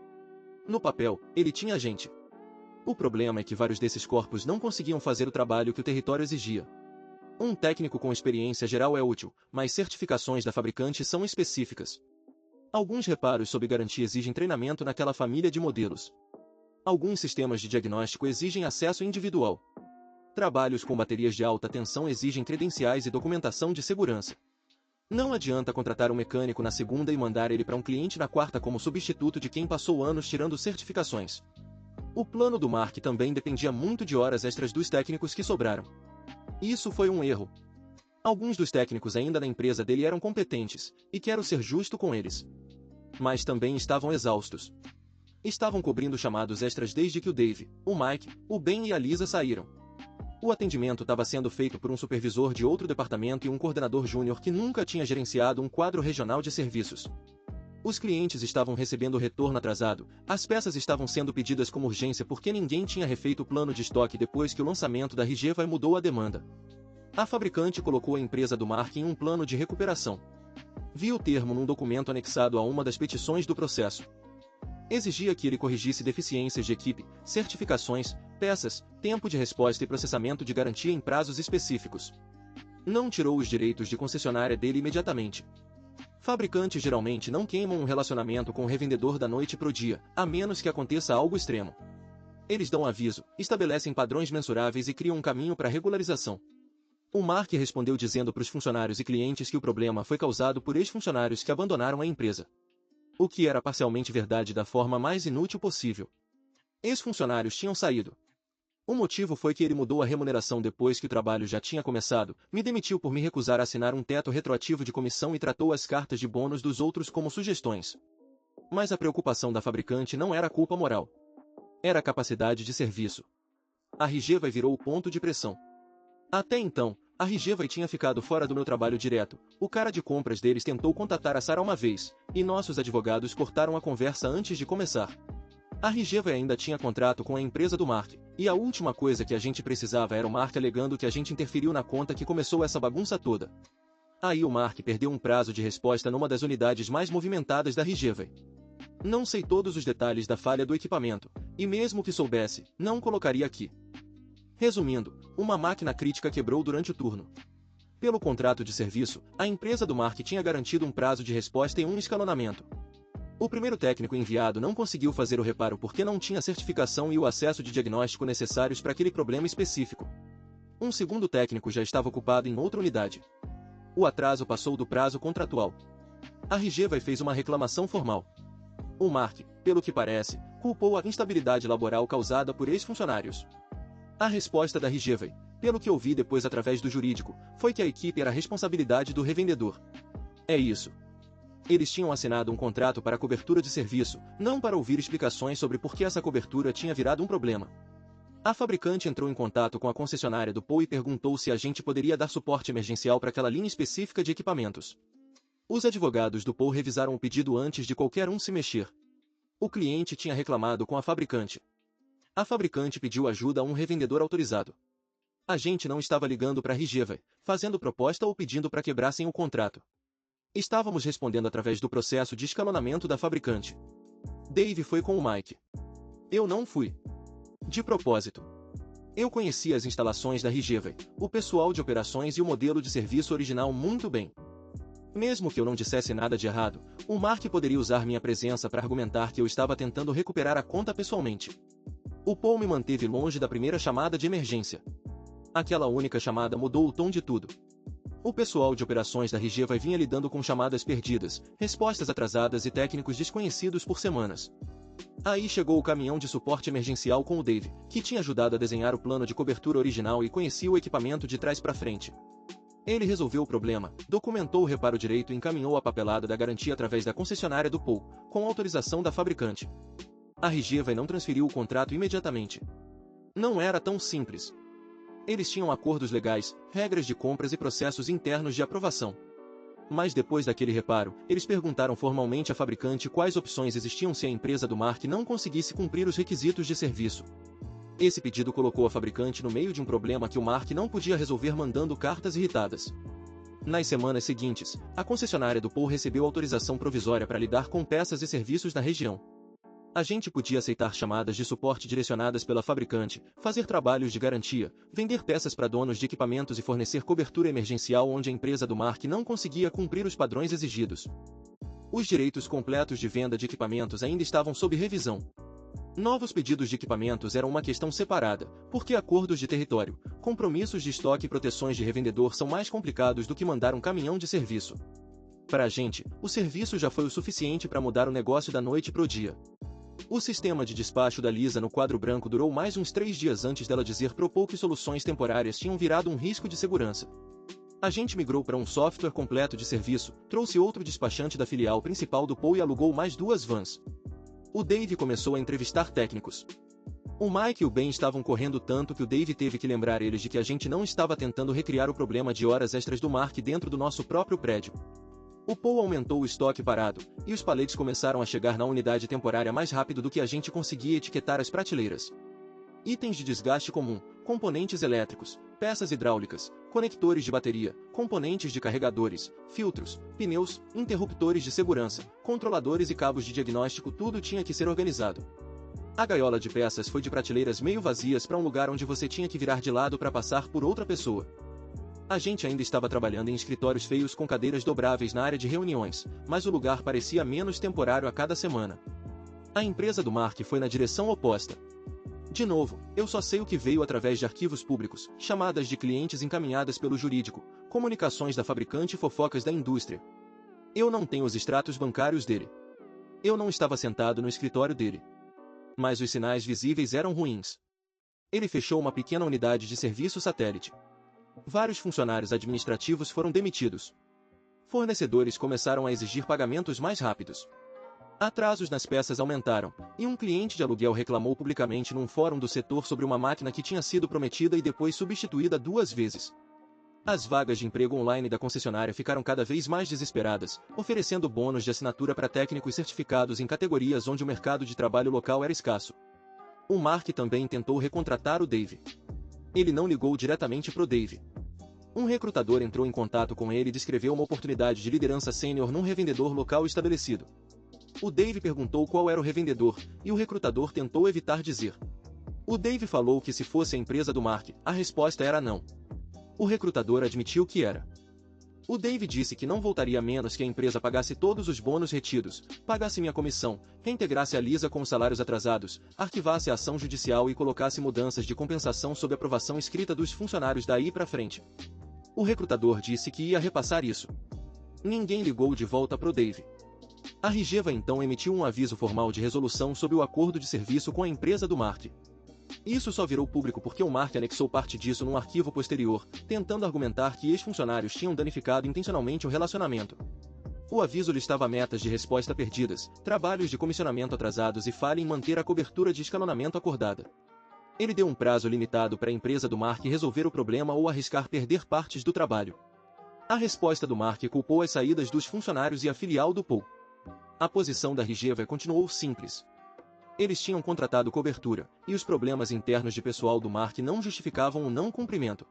No papel, ele tinha gente. O problema é que vários desses corpos não conseguiam fazer o trabalho que o território exigia. Um técnico com experiência geral é útil, mas certificações da fabricante são específicas. Alguns reparos sob garantia exigem treinamento naquela família de modelos. Alguns sistemas de diagnóstico exigem acesso individual. Trabalhos com baterias de alta tensão exigem credenciais e documentação de segurança. Não adianta contratar um mecânico na segunda e mandar ele para um cliente na quarta como substituto de quem passou anos tirando certificações. O plano do Mark também dependia muito de horas extras dos técnicos que sobraram. Isso foi um erro. Alguns dos técnicos ainda na empresa dele eram competentes, e quero ser justo com eles. Mas também estavam exaustos. Estavam cobrindo chamados extras desde que o Dave, o Mike, o Ben e a Lisa saíram. O atendimento estava sendo feito por um supervisor de outro departamento e um coordenador júnior que nunca tinha gerenciado um quadro regional de serviços. Os clientes estavam recebendo retorno atrasado, as peças estavam sendo pedidas como urgência porque ninguém tinha refeito o plano de estoque depois que o lançamento da Rigeva mudou a demanda. A fabricante colocou a empresa do Mark em um plano de recuperação. Vi o termo num documento anexado a uma das petições do processo. Exigia que ele corrigisse deficiências de equipe, certificações, peças, tempo de resposta e processamento de garantia em prazos específicos. Não tirou os direitos de concessionária dele imediatamente. Fabricantes geralmente não queimam um relacionamento com o revendedor da noite pro dia, a menos que aconteça algo extremo. Eles dão aviso, estabelecem padrões mensuráveis e criam um caminho para regularização. O Mark respondeu dizendo para os funcionários e clientes que o problema foi causado por ex-funcionários que abandonaram a empresa. O que era parcialmente verdade da forma mais inútil possível. Ex-funcionários tinham saído. O motivo foi que ele mudou a remuneração depois que o trabalho já tinha começado, me demitiu por me recusar a assinar um teto retroativo de comissão e tratou as cartas de bônus dos outros como sugestões. Mas a preocupação da fabricante não era culpa moral. Era a capacidade de serviço. A Rigeva virou o ponto de pressão. Até então, a Rigeva tinha ficado fora do meu trabalho direto. O cara de compras deles tentou contatar a Sara uma vez, e nossos advogados cortaram a conversa antes de começar. A Rigeva ainda tinha contrato com a empresa do Mark, e a última coisa que a gente precisava era o Mark alegando que a gente interferiu na conta que começou essa bagunça toda. Aí o Mark perdeu um prazo de resposta numa das unidades mais movimentadas da Rigeva. Não sei todos os detalhes da falha do equipamento, e mesmo que soubesse, não colocaria aqui. Resumindo, uma máquina crítica quebrou durante o turno. Pelo contrato de serviço, a empresa do Mark tinha garantido um prazo de resposta e um escalonamento. O primeiro técnico enviado não conseguiu fazer o reparo porque não tinha certificação e o acesso de diagnóstico necessários para aquele problema específico. Um segundo técnico já estava ocupado em outra unidade. O atraso passou do prazo contratual. A Rigeva fez uma reclamação formal. O Mark, pelo que parece, culpou a instabilidade laboral causada por ex-funcionários. A resposta da Rigeva, pelo que ouvi depois através do jurídico, foi que a equipe era responsabilidade do revendedor. É isso. Eles tinham assinado um contrato para cobertura de serviço, não para ouvir explicações sobre por que essa cobertura tinha virado um problema. A fabricante entrou em contato com a concessionária do Paul e perguntou se a gente poderia dar suporte emergencial para aquela linha específica de equipamentos. Os advogados do Paul revisaram o pedido antes de qualquer um se mexer. O cliente tinha reclamado com a fabricante. A fabricante pediu ajuda a um revendedor autorizado. A gente não estava ligando para a Rigeva, fazendo proposta ou pedindo para quebrassem o contrato. Estávamos respondendo através do processo de escalonamento da fabricante. Dave foi com o Mike. Eu não fui. De propósito. Eu conhecia as instalações da Rigeva, o pessoal de operações e o modelo de serviço original muito bem. Mesmo que eu não dissesse nada de errado, o Mark poderia usar minha presença para argumentar que eu estava tentando recuperar a conta pessoalmente. O Paul me manteve longe da primeira chamada de emergência. Aquela única chamada mudou o tom de tudo. O pessoal de operações da Rigeva vinha lidando com chamadas perdidas, respostas atrasadas e técnicos desconhecidos por semanas. Aí chegou o caminhão de suporte emergencial com o Dave, que tinha ajudado a desenhar o plano de cobertura original e conhecia o equipamento de trás para frente. Ele resolveu o problema, documentou o reparo direito e encaminhou a papelada da garantia através da concessionária do Paul, com autorização da fabricante. A Rigeva não transferiu o contrato imediatamente. Não era tão simples. Eles tinham acordos legais, regras de compras e processos internos de aprovação. Mas depois daquele reparo, eles perguntaram formalmente à fabricante quais opções existiam se a empresa do Mark não conseguisse cumprir os requisitos de serviço. Esse pedido colocou a fabricante no meio de um problema que o Mark não podia resolver mandando cartas irritadas. Nas semanas seguintes, a concessionária do Paul recebeu autorização provisória para lidar com peças e serviços na região. A gente podia aceitar chamadas de suporte direcionadas pela fabricante, fazer trabalhos de garantia, vender peças para donos de equipamentos e fornecer cobertura emergencial onde a empresa do Mark não conseguia cumprir os padrões exigidos. Os direitos completos de venda de equipamentos ainda estavam sob revisão. Novos pedidos de equipamentos eram uma questão separada, porque acordos de território, compromissos de estoque e proteções de revendedor são mais complicados do que mandar um caminhão de serviço. Para a gente, o serviço já foi o suficiente para mudar o negócio da noite pro dia. O sistema de despacho da Lisa no quadro branco durou mais uns 3 dias antes dela dizer pro Paul que soluções temporárias tinham virado um risco de segurança. A gente migrou para um software completo de serviço, trouxe outro despachante da filial principal do Paul e alugou mais 2 vans. O Dave começou a entrevistar técnicos. O Mike e o Ben estavam correndo tanto que o Dave teve que lembrar eles de que a gente não estava tentando recriar o problema de horas extras do Mark dentro do nosso próprio prédio. O Paul aumentou o estoque parado, e os paletes começaram a chegar na unidade temporária mais rápido do que a gente conseguia etiquetar as prateleiras. Itens de desgaste comum, componentes elétricos, peças hidráulicas, conectores de bateria, componentes de carregadores, filtros, pneus, interruptores de segurança, controladores e cabos de diagnóstico, tudo tinha que ser organizado. A gaiola de peças foi de prateleiras meio vazias para um lugar onde você tinha que virar de lado para passar por outra pessoa. A gente ainda estava trabalhando em escritórios feios com cadeiras dobráveis na área de reuniões, mas o lugar parecia menos temporário a cada semana. A empresa do Mark foi na direção oposta. De novo, eu só sei o que veio através de arquivos públicos, chamadas de clientes encaminhadas pelo jurídico, comunicações da fabricante e fofocas da indústria. Eu não tenho os extratos bancários dele. Eu não estava sentado no escritório dele. Mas os sinais visíveis eram ruins. Ele fechou uma pequena unidade de serviço satélite. Vários funcionários administrativos foram demitidos. Fornecedores começaram a exigir pagamentos mais rápidos. Atrasos nas peças aumentaram, e um cliente de aluguel reclamou publicamente num fórum do setor sobre uma máquina que tinha sido prometida e depois substituída 2 vezes. As vagas de emprego online da concessionária ficaram cada vez mais desesperadas, oferecendo bônus de assinatura para técnicos certificados em categorias onde o mercado de trabalho local era escasso. O Mark também tentou recontratar o Dave. Ele não ligou diretamente pro Dave. Um recrutador entrou em contato com ele e descreveu uma oportunidade de liderança sênior num revendedor local estabelecido. O Dave perguntou qual era o revendedor, e o recrutador tentou evitar dizer. O Dave falou que se fosse a empresa do Mark, a resposta era não. O recrutador admitiu que era. O Dave disse que não voltaria a menos que a empresa pagasse todos os bônus retidos, pagasse minha comissão, reintegrasse a Lisa com os salários atrasados, arquivasse a ação judicial e colocasse mudanças de compensação sob aprovação escrita dos funcionários daí para frente. O recrutador disse que ia repassar isso. Ninguém ligou de volta pro Dave. A Rigeva então emitiu um aviso formal de resolução sobre o acordo de serviço com a empresa do Mark. Isso só virou público porque o Mark anexou parte disso num arquivo posterior, tentando argumentar que ex-funcionários tinham danificado intencionalmente o relacionamento. O aviso listava metas de resposta perdidas, trabalhos de comissionamento atrasados e falha em manter a cobertura de escalonamento acordada. Ele deu um prazo limitado para a empresa do Mark resolver o problema ou arriscar perder partes do trabalho. A resposta do Mark culpou as saídas dos funcionários e a filial do Paul. A posição da Rigeva continuou simples. Eles tinham contratado cobertura, e os problemas internos de pessoal do Mark não justificavam o não cumprimento.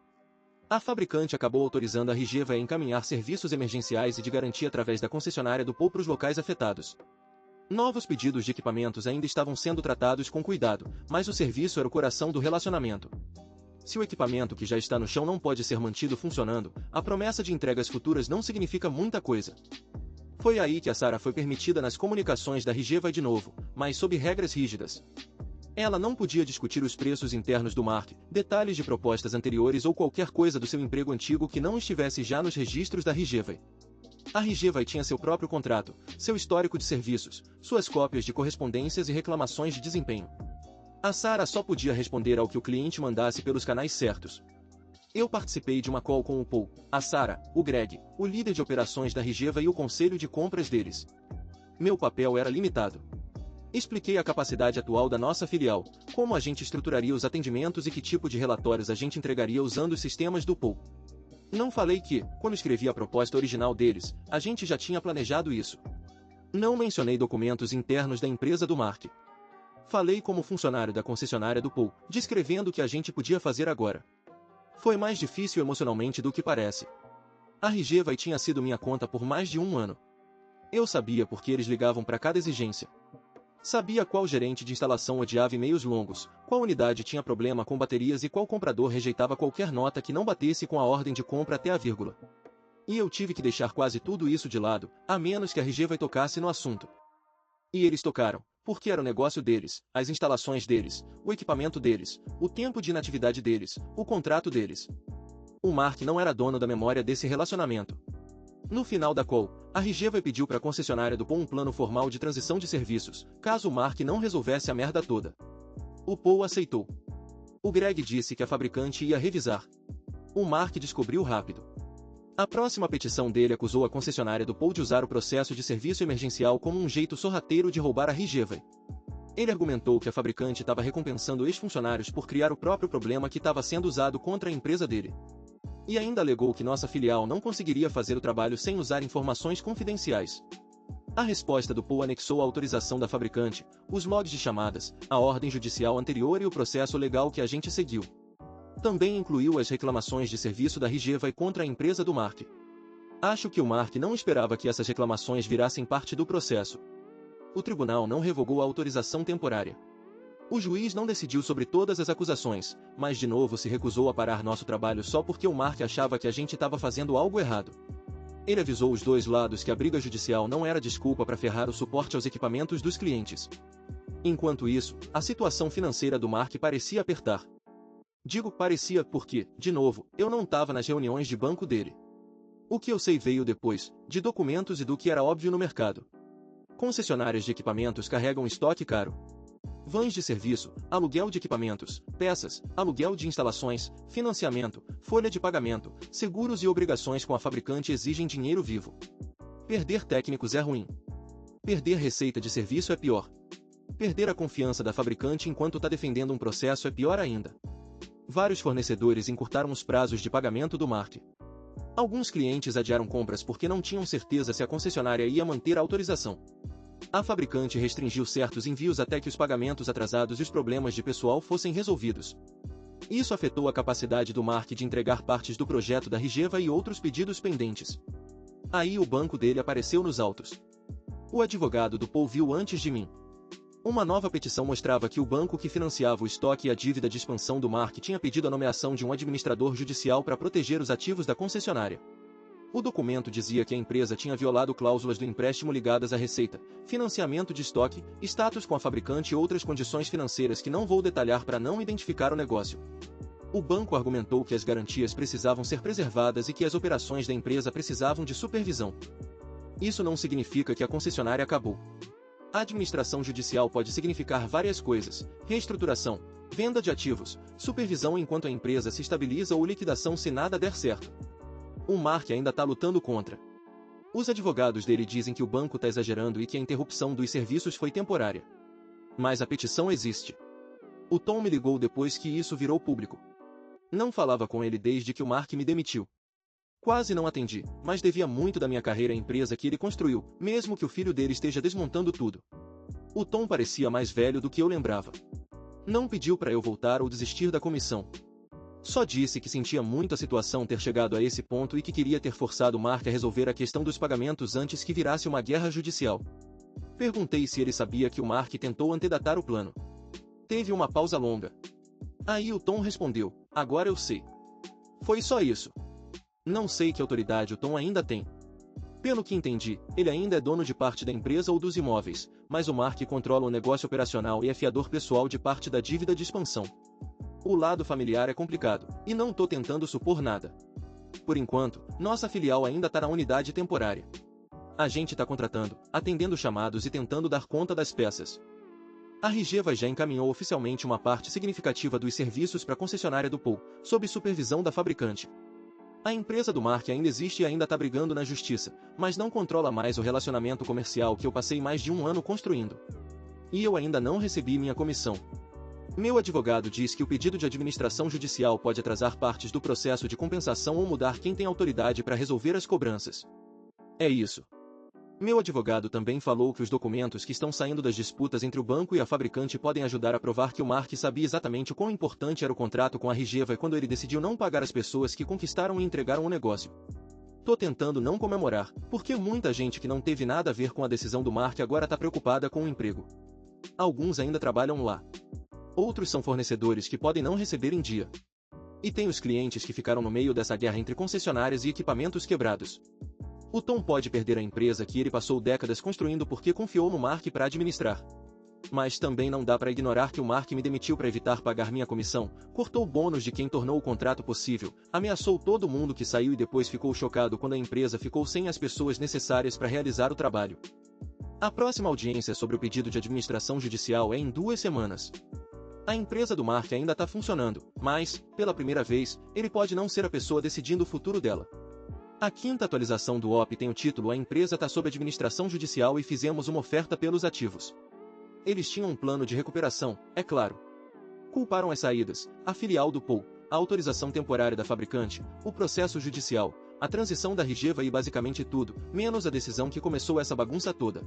A fabricante acabou autorizando a Rigeva a encaminhar serviços emergenciais e de garantia através da concessionária do Paul para os locais afetados. Novos pedidos de equipamentos ainda estavam sendo tratados com cuidado, mas o serviço era o coração do relacionamento. Se o equipamento que já está no chão não pode ser mantido funcionando, a promessa de entregas futuras não significa muita coisa. Foi aí que a Sarah foi permitida nas comunicações da Rigeva de novo, mas sob regras rígidas. Ela não podia discutir os preços internos do Mark, detalhes de propostas anteriores ou qualquer coisa do seu emprego antigo que não estivesse já nos registros da Rigeva. A Rigeva tinha seu próprio contrato, seu histórico de serviços, suas cópias de correspondências e reclamações de desempenho. A Sarah só podia responder ao que o cliente mandasse pelos canais certos. Eu participei de uma call com o Paul, a Sarah, o Greg, o líder de operações da Rigeva e o conselho de compras deles. Meu papel era limitado. Expliquei a capacidade atual da nossa filial, como a gente estruturaria os atendimentos e que tipo de relatórios a gente entregaria usando os sistemas do Paul. Não falei que, quando escrevi a proposta original deles, a gente já tinha planejado isso. Não mencionei documentos internos da empresa do Mark. Falei como funcionário da concessionária do Paul, descrevendo o que a gente podia fazer agora. Foi mais difícil emocionalmente do que parece. A Rigeva tinha sido minha conta por mais de 1 ano. Eu sabia porque eles ligavam para cada exigência. Sabia qual gerente de instalação odiava e-mails longos, qual unidade tinha problema com baterias e qual comprador rejeitava qualquer nota que não batesse com a ordem de compra até a vírgula. E eu tive que deixar quase tudo isso de lado, a menos que a Rigeva tocasse no assunto. E eles tocaram, porque era o negócio deles, as instalações deles, o equipamento deles, o tempo de inatividade deles, o contrato deles. O Mark não era dono da memória desse relacionamento. No final da call, a Rigeva pediu para a concessionária do Paul um plano formal de transição de serviços, caso o Mark não resolvesse a merda toda. O Paul aceitou. O Greg disse que a fabricante ia revisar. O Mark descobriu rápido. A próxima petição dele acusou a concessionária do Paul de usar o processo de serviço emergencial como um jeito sorrateiro de roubar a Rigeva. Ele argumentou que a fabricante estava recompensando ex-funcionários por criar o próprio problema que estava sendo usado contra a empresa dele. E ainda alegou que nossa filial não conseguiria fazer o trabalho sem usar informações confidenciais. A resposta do Paul anexou a autorização da fabricante, os logs de chamadas, a ordem judicial anterior e o processo legal que a gente seguiu. Também incluiu as reclamações de serviço da Rigeva e contra a empresa do Mark. Acho que o Mark não esperava que essas reclamações virassem parte do processo. O tribunal não revogou a autorização temporária. O juiz não decidiu sobre todas as acusações, mas de novo se recusou a parar nosso trabalho só porque o Mark achava que a gente estava fazendo algo errado. Ele avisou os dois lados que a briga judicial não era desculpa para ferrar o suporte aos equipamentos dos clientes. Enquanto isso, a situação financeira do Mark parecia apertar. Digo parecia porque, de novo, eu não estava nas reuniões de banco dele. O que eu sei veio depois, de documentos e do que era óbvio no mercado. Concessionárias de equipamentos carregam estoque caro. Vans de serviço, aluguel de equipamentos, peças, aluguel de instalações, financiamento, folha de pagamento, seguros e obrigações com a fabricante exigem dinheiro vivo. Perder técnicos é ruim. Perder receita de serviço é pior. Perder a confiança da fabricante enquanto está defendendo um processo é pior ainda. Vários fornecedores encurtaram os prazos de pagamento do Mark. Alguns clientes adiaram compras porque não tinham certeza se a concessionária ia manter a autorização. A fabricante restringiu certos envios até que os pagamentos atrasados e os problemas de pessoal fossem resolvidos. Isso afetou a capacidade do Mark de entregar partes do projeto da Rigeva e outros pedidos pendentes. Aí o banco dele apareceu nos autos. O advogado do Paul viu antes de mim. Uma nova petição mostrava que o banco que financiava o estoque e a dívida de expansão do Mark tinha pedido a nomeação de um administrador judicial para proteger os ativos da concessionária. O documento dizia que a empresa tinha violado cláusulas do empréstimo ligadas à receita, financiamento de estoque, status com a fabricante e outras condições financeiras que não vou detalhar para não identificar o negócio. O banco argumentou que as garantias precisavam ser preservadas e que as operações da empresa precisavam de supervisão. Isso não significa que a concessionária acabou. A administração judicial pode significar várias coisas: reestruturação, venda de ativos, supervisão enquanto a empresa se estabiliza ou liquidação se nada der certo. O Mark ainda está lutando contra. Os advogados dele dizem que o banco está exagerando e que a interrupção dos serviços foi temporária. Mas a petição existe. O Tom me ligou depois que isso virou público. Não falava com ele desde que o Mark me demitiu. Quase não atendi, mas devia muito da minha carreira à empresa que ele construiu, mesmo que o filho dele esteja desmontando tudo. O Tom parecia mais velho do que eu lembrava. Não pediu para eu voltar ou desistir da comissão. Só disse que sentia muito a situação ter chegado a esse ponto e que queria ter forçado Mark a resolver a questão dos pagamentos antes que virasse uma guerra judicial. Perguntei se ele sabia que o Mark tentou antedatar o plano. Teve uma pausa longa. Aí o Tom respondeu: agora eu sei. Foi só isso. Não sei que autoridade o Tom ainda tem. Pelo que entendi, ele ainda é dono de parte da empresa ou dos imóveis, mas o Mark controla o negócio operacional e é fiador pessoal de parte da dívida de expansão. O lado familiar é complicado, e não tô tentando supor nada. Por enquanto, nossa filial ainda tá na unidade temporária. A gente tá contratando, atendendo chamados e tentando dar conta das peças. A Rigeva já encaminhou oficialmente uma parte significativa dos serviços para a concessionária do Paul, sob supervisão da fabricante. A empresa do Mark ainda existe e ainda tá brigando na justiça, mas não controla mais o relacionamento comercial que eu passei mais de um ano construindo. E eu ainda não recebi minha comissão. Meu advogado diz que o pedido de administração judicial pode atrasar partes do processo de compensação ou mudar quem tem autoridade para resolver as cobranças. É isso. Meu advogado também falou que os documentos que estão saindo das disputas entre o banco e a fabricante podem ajudar a provar que o Mark sabia exatamente o quão importante era o contrato com a Rigeva quando ele decidiu não pagar as pessoas que conquistaram e entregaram o negócio. Tô tentando não comemorar, porque muita gente que não teve nada a ver com a decisão do Mark agora tá preocupada com o emprego. Alguns ainda trabalham lá. Outros são fornecedores que podem não receber em dia. E tem os clientes que ficaram no meio dessa guerra entre concessionárias e equipamentos quebrados. O Tom pode perder a empresa que ele passou décadas construindo porque confiou no Mark para administrar. Mas também não dá para ignorar que o Mark me demitiu para evitar pagar minha comissão, cortou bônus de quem tornou o contrato possível, ameaçou todo mundo que saiu e depois ficou chocado quando a empresa ficou sem as pessoas necessárias para realizar o trabalho. A próxima audiência sobre o pedido de administração judicial é em 2 semanas. A empresa do Mark ainda está funcionando, mas, pela primeira vez, ele pode não ser a pessoa decidindo o futuro dela. A 5ª atualização do OP tem o título A empresa está sob administração judicial e fizemos uma oferta pelos ativos. Eles tinham um plano de recuperação, é claro. Culparam as saídas, a filial do Paul, a autorização temporária da fabricante, o processo judicial, a transição da Rigeva e basicamente tudo, menos a decisão que começou essa bagunça toda.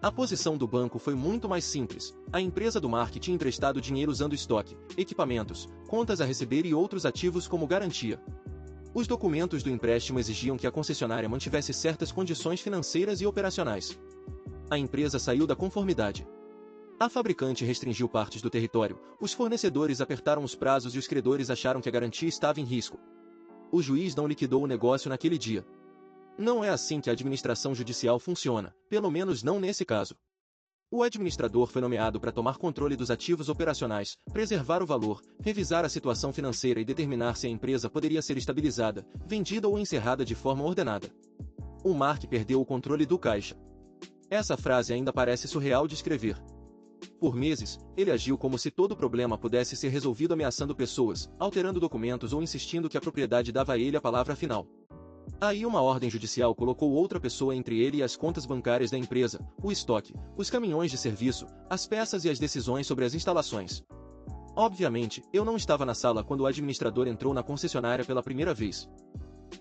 A posição do banco foi muito mais simples. A empresa do Mark tinha emprestado dinheiro usando estoque, equipamentos, contas a receber e outros ativos como garantia. Os documentos do empréstimo exigiam que a concessionária mantivesse certas condições financeiras e operacionais. A empresa saiu da conformidade. A fabricante restringiu partes do território, os fornecedores apertaram os prazos e os credores acharam que a garantia estava em risco. O juiz não liquidou o negócio naquele dia. Não é assim que a administração judicial funciona, pelo menos não nesse caso. O administrador foi nomeado para tomar controle dos ativos operacionais, preservar o valor, revisar a situação financeira e determinar se a empresa poderia ser estabilizada, vendida ou encerrada de forma ordenada. O Mark perdeu o controle do caixa. Essa frase ainda parece surreal de escrever. Por meses, ele agiu como se todo problema pudesse ser resolvido ameaçando pessoas, alterando documentos ou insistindo que a propriedade dava a ele a palavra final. Aí uma ordem judicial colocou outra pessoa entre ele e as contas bancárias da empresa, o estoque, os caminhões de serviço, as peças e as decisões sobre as instalações. Obviamente, eu não estava na sala quando o administrador entrou na concessionária pela primeira vez.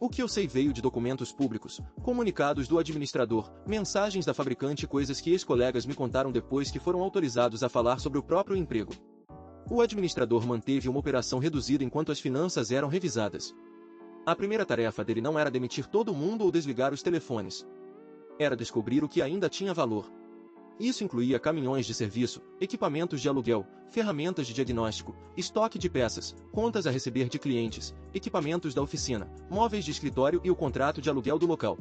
O que eu sei veio de documentos públicos, comunicados do administrador, mensagens da fabricante e coisas que ex-colegas me contaram depois que foram autorizados a falar sobre o próprio emprego. O administrador manteve uma operação reduzida enquanto as finanças eram revisadas. A primeira tarefa dele não era demitir todo mundo ou desligar os telefones. Era descobrir o que ainda tinha valor. Isso incluía caminhões de serviço, equipamentos de aluguel, ferramentas de diagnóstico, estoque de peças, contas a receber de clientes, equipamentos da oficina, móveis de escritório e o contrato de aluguel do local.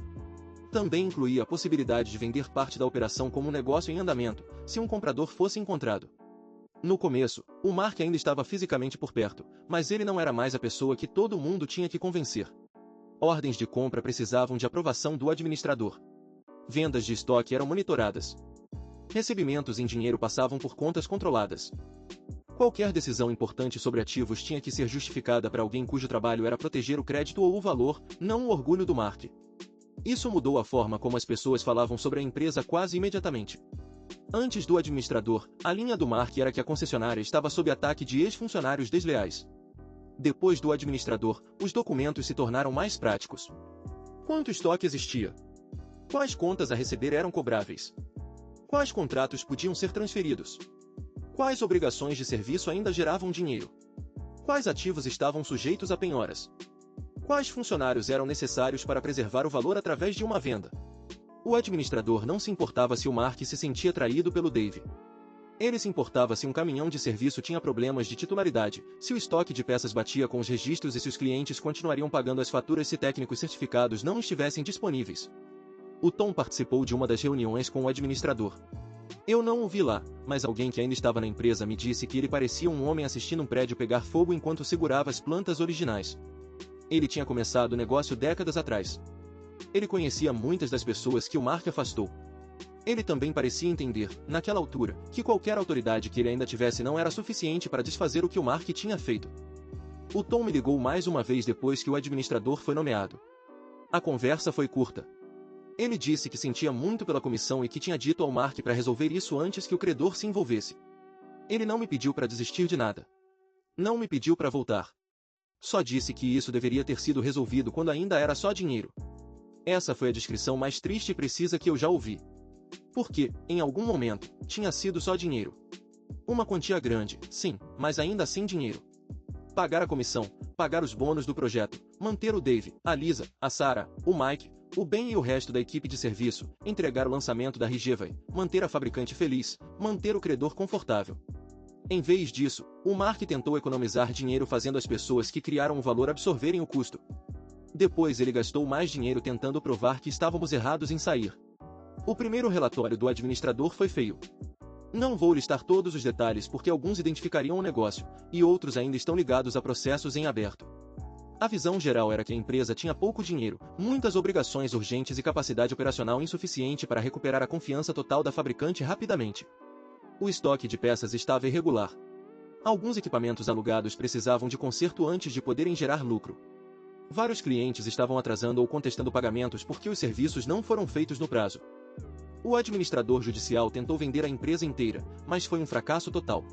Também incluía a possibilidade de vender parte da operação como um negócio em andamento, se um comprador fosse encontrado. No começo, o Mark ainda estava fisicamente por perto, mas ele não era mais a pessoa que todo mundo tinha que convencer. Ordens de compra precisavam de aprovação do administrador. Vendas de estoque eram monitoradas. Recebimentos em dinheiro passavam por contas controladas. Qualquer decisão importante sobre ativos tinha que ser justificada para alguém cujo trabalho era proteger o crédito ou o valor, não o orgulho do Mark. Isso mudou a forma como as pessoas falavam sobre a empresa quase imediatamente. Antes do administrador, a linha do Mark era que a concessionária estava sob ataque de ex-funcionários desleais. Depois do administrador, os documentos se tornaram mais práticos. Quanto estoque existia? Quais contas a receber eram cobráveis? Quais contratos podiam ser transferidos? Quais obrigações de serviço ainda geravam dinheiro? Quais ativos estavam sujeitos a penhoras? Quais funcionários eram necessários para preservar o valor através de uma venda? O administrador não se importava se o Mark se sentia traído pelo Dave. Ele se importava se um caminhão de serviço tinha problemas de titularidade, se o estoque de peças batia com os registros e se os clientes continuariam pagando as faturas se técnicos certificados não estivessem disponíveis. O Tom participou de uma das reuniões com o administrador. Eu não o vi lá, mas alguém que ainda estava na empresa me disse que ele parecia um homem assistindo um prédio pegar fogo enquanto segurava as plantas originais. Ele tinha começado o negócio décadas atrás. Ele conhecia muitas das pessoas que o Mark afastou. Ele também parecia entender, naquela altura, que qualquer autoridade que ele ainda tivesse não era suficiente para desfazer o que o Mark tinha feito. O Tom me ligou mais uma vez depois que o administrador foi nomeado. A conversa foi curta. Ele disse que sentia muito pela comissão e que tinha dito ao Mark para resolver isso antes que o credor se envolvesse. Ele não me pediu para desistir de nada. Não me pediu para voltar. Só disse que isso deveria ter sido resolvido quando ainda era só dinheiro. Essa foi a descrição mais triste e precisa que eu já ouvi. Porque, em algum momento, tinha sido só dinheiro. Uma quantia grande, sim, mas ainda assim dinheiro. Pagar a comissão, pagar os bônus do projeto, manter o Dave, a Lisa, a Sarah, o Mike, o Ben e o resto da equipe de serviço, entregar o lançamento da Rigevay, manter a fabricante feliz, manter o credor confortável. Em vez disso, o Mark tentou economizar dinheiro fazendo as pessoas que criaram o valor absorverem o custo. Depois ele gastou mais dinheiro tentando provar que estávamos errados em sair. O primeiro relatório do administrador foi feio. Não vou listar todos os detalhes porque alguns identificariam o negócio, e outros ainda estão ligados a processos em aberto. A visão geral era que a empresa tinha pouco dinheiro, muitas obrigações urgentes e capacidade operacional insuficiente para recuperar a confiança total da fabricante rapidamente. O estoque de peças estava irregular. Alguns equipamentos alugados precisavam de conserto antes de poderem gerar lucro. Vários clientes estavam atrasando ou contestando pagamentos porque os serviços não foram feitos no prazo. O administrador judicial tentou vender a empresa inteira, mas foi um fracasso total.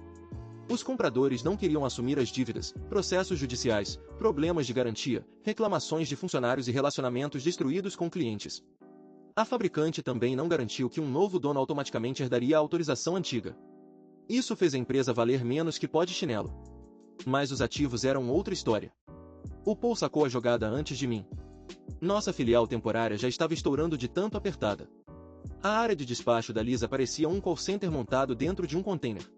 Os compradores não queriam assumir as dívidas, processos judiciais, problemas de garantia, reclamações de funcionários e relacionamentos destruídos com clientes. A fabricante também não garantiu que um novo dono automaticamente herdaria a autorização antiga. Isso fez a empresa valer menos que pó de chinelo. Mas os ativos eram outra história. O Paul sacou a jogada antes de mim. Nossa filial temporária já estava estourando de tanto apertada. A área de despacho da Lisa parecia um call center montado dentro de um container.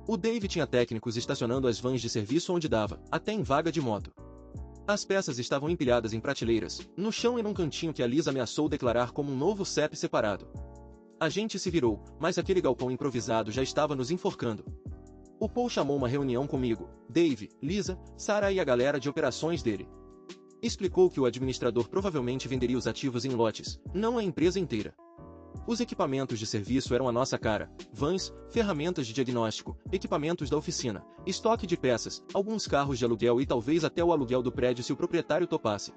O Dave tinha técnicos estacionando as vans de serviço onde dava, até em vaga de moto. As peças estavam empilhadas em prateleiras, no chão e num cantinho que a Lisa ameaçou declarar como um novo CEP separado. A gente se virou, mas aquele galpão improvisado já estava nos enforcando. O Paul chamou uma reunião comigo, Dave, Lisa, Sarah e a galera de operações dele. Explicou que o administrador provavelmente venderia os ativos em lotes, não a empresa inteira. Os equipamentos de serviço eram a nossa cara: vans, ferramentas de diagnóstico, equipamentos da oficina, estoque de peças, alguns carros de aluguel e talvez até o aluguel do prédio se o proprietário topasse.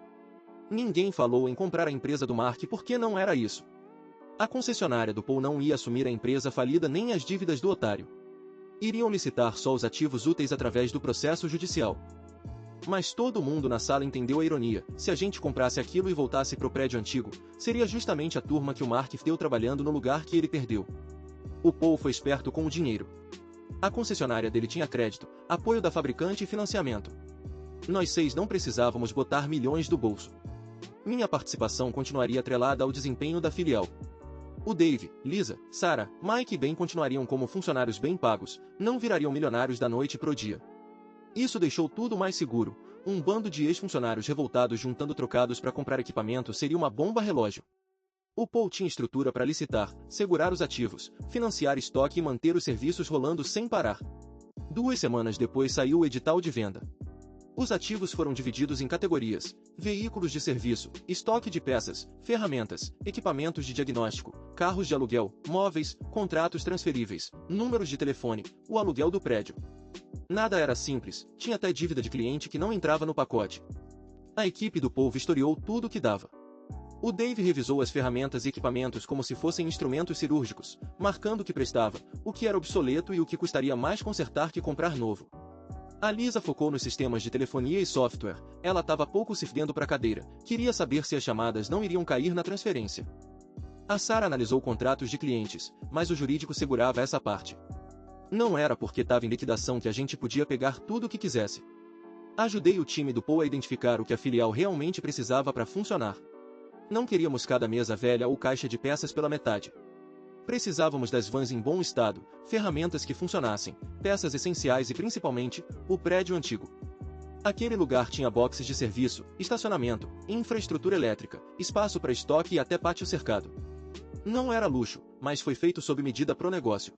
Ninguém falou em comprar a empresa do Mark porque não era isso. A concessionária do Paul não ia assumir a empresa falida nem as dívidas do otário. Iriam licitar só os ativos úteis através do processo judicial. Mas todo mundo na sala entendeu a ironia: se a gente comprasse aquilo e voltasse pro prédio antigo, seria justamente a turma que o Mark deu trabalhando no lugar que ele perdeu. O Paul foi esperto com o dinheiro. A concessionária dele tinha crédito, apoio da fabricante e financiamento. Nós 6 não precisávamos botar milhões do bolso. Minha participação continuaria atrelada ao desempenho da filial. O Dave, Lisa, Sarah, Mike e Ben continuariam como funcionários bem pagos, não virariam milionários da noite pro dia. Isso deixou tudo mais seguro. Um bando de ex-funcionários revoltados juntando trocados para comprar equipamento seria uma bomba relógio. O Paul tinha estrutura para licitar, segurar os ativos, financiar estoque e manter os serviços rolando sem parar. 2 semanas depois saiu o edital de venda. Os ativos foram divididos em categorias: veículos de serviço, estoque de peças, ferramentas, equipamentos de diagnóstico, carros de aluguel, móveis, contratos transferíveis, números de telefone, o aluguel do prédio. Nada era simples, tinha até dívida de cliente que não entrava no pacote. A equipe do Paul vistoriou tudo o que dava. O Dave revisou as ferramentas e equipamentos como se fossem instrumentos cirúrgicos, marcando o que prestava, o que era obsoleto e o que custaria mais consertar que comprar novo. A Lisa focou nos sistemas de telefonia e software. Ela estava pouco se fedendo para a cadeira, queria saber se as chamadas não iriam cair na transferência. A Sarah analisou contratos de clientes, mas o jurídico segurava essa parte. Não era porque estava em liquidação que a gente podia pegar tudo o que quisesse. Ajudei o time do Paul a identificar o que a filial realmente precisava para funcionar. Não queríamos cada mesa velha ou caixa de peças pela metade. Precisávamos das vans em bom estado, ferramentas que funcionassem, peças essenciais e principalmente, o prédio antigo. Aquele lugar tinha boxes de serviço, estacionamento, infraestrutura elétrica, espaço para estoque e até pátio cercado. Não era luxo, mas foi feito sob medida pro negócio.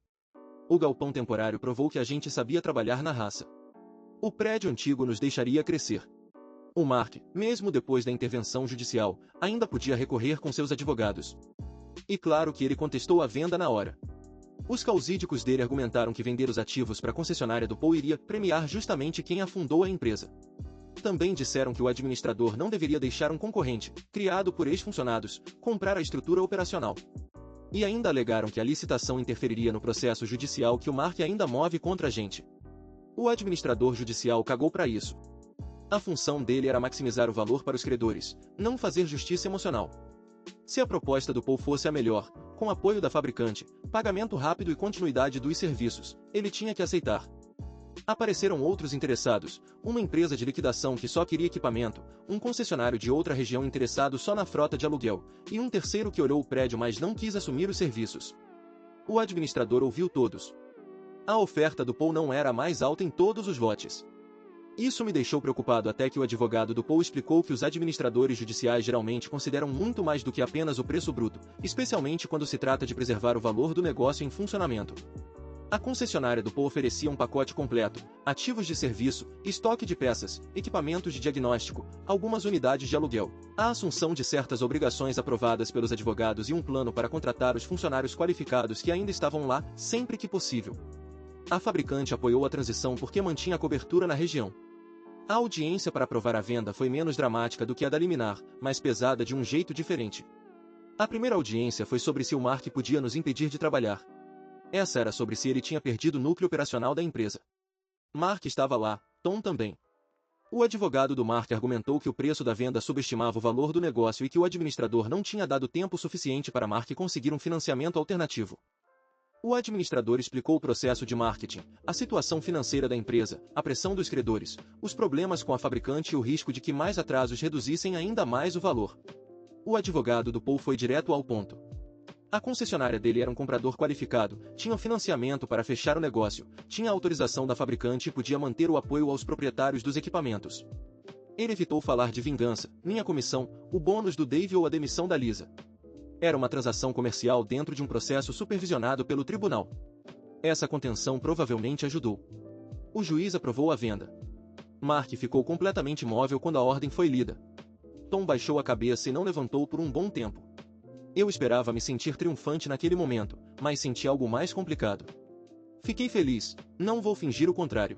O galpão temporário provou que a gente sabia trabalhar na raça. O prédio antigo nos deixaria crescer. O Mark, mesmo depois da intervenção judicial, ainda podia recorrer com seus advogados. E claro que ele contestou a venda na hora. Os causídicos dele argumentaram que vender os ativos para a concessionária do Paul iria premiar justamente quem afundou a empresa. Também disseram que o administrador não deveria deixar um concorrente, criado por ex-funcionários, comprar a estrutura operacional. E ainda alegaram que a licitação interferiria no processo judicial que o Mark ainda move contra a gente. O administrador judicial cagou para isso. A função dele era maximizar o valor para os credores, não fazer justiça emocional. Se a proposta do Paul fosse a melhor, com apoio da fabricante, pagamento rápido e continuidade dos serviços, ele tinha que aceitar. Apareceram outros interessados, uma empresa de liquidação que só queria equipamento, um concessionário de outra região interessado só na frota de aluguel, e um terceiro que olhou o prédio mas não quis assumir os serviços. O administrador ouviu todos. A oferta do Paul não era a mais alta em todos os lotes. Isso me deixou preocupado até que o advogado do Paul explicou que os administradores judiciais geralmente consideram muito mais do que apenas o preço bruto, especialmente quando se trata de preservar o valor do negócio em funcionamento. A concessionária do Paul oferecia um pacote completo: ativos de serviço, estoque de peças, equipamentos de diagnóstico, algumas unidades de aluguel, a assunção de certas obrigações aprovadas pelos advogados e um plano para contratar os funcionários qualificados que ainda estavam lá, sempre que possível. A fabricante apoiou a transição porque mantinha a cobertura na região. A audiência para aprovar a venda foi menos dramática do que a da liminar, mas pesada de um jeito diferente. A primeira audiência foi sobre se o Mark podia nos impedir de trabalhar. Essa era sobre se ele tinha perdido o núcleo operacional da empresa. Mark estava lá, Tom também. O advogado do Mark argumentou que o preço da venda subestimava o valor do negócio e que o administrador não tinha dado tempo suficiente para Mark conseguir um financiamento alternativo. O administrador explicou o processo de marketing, a situação financeira da empresa, a pressão dos credores, os problemas com a fabricante e o risco de que mais atrasos reduzissem ainda mais o valor. O advogado do Paul foi direto ao ponto. A concessionária dele era um comprador qualificado, tinha financiamento para fechar o negócio, tinha autorização da fabricante e podia manter o apoio aos proprietários dos equipamentos. Ele evitou falar de vingança, minha comissão, o bônus do Dave ou a demissão da Lisa. Era uma transação comercial dentro de um processo supervisionado pelo tribunal. Essa contenção provavelmente ajudou. O juiz aprovou a venda. Mark ficou completamente imóvel quando a ordem foi lida. Tom baixou a cabeça e não levantou por um bom tempo. Eu esperava me sentir triunfante naquele momento, mas senti algo mais complicado. Fiquei feliz, não vou fingir o contrário.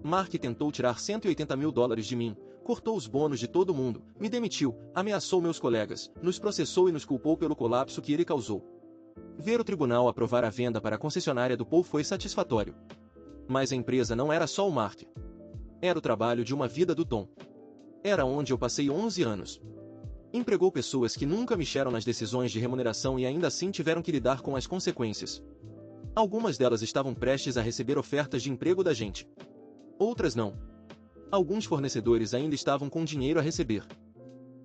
Mark tentou tirar $180 mil de mim, cortou os bônus de todo mundo, me demitiu, ameaçou meus colegas, nos processou e nos culpou pelo colapso que ele causou. Ver o tribunal aprovar a venda para a concessionária do Paul foi satisfatório. Mas a empresa não era só o Mark. Era o trabalho de uma vida do Tom. Era onde eu passei 11 anos. Empregou pessoas que nunca mexeram nas decisões de remuneração e ainda assim tiveram que lidar com as consequências. Algumas delas estavam prestes a receber ofertas de emprego da gente. Outras não. Alguns fornecedores ainda estavam com dinheiro a receber.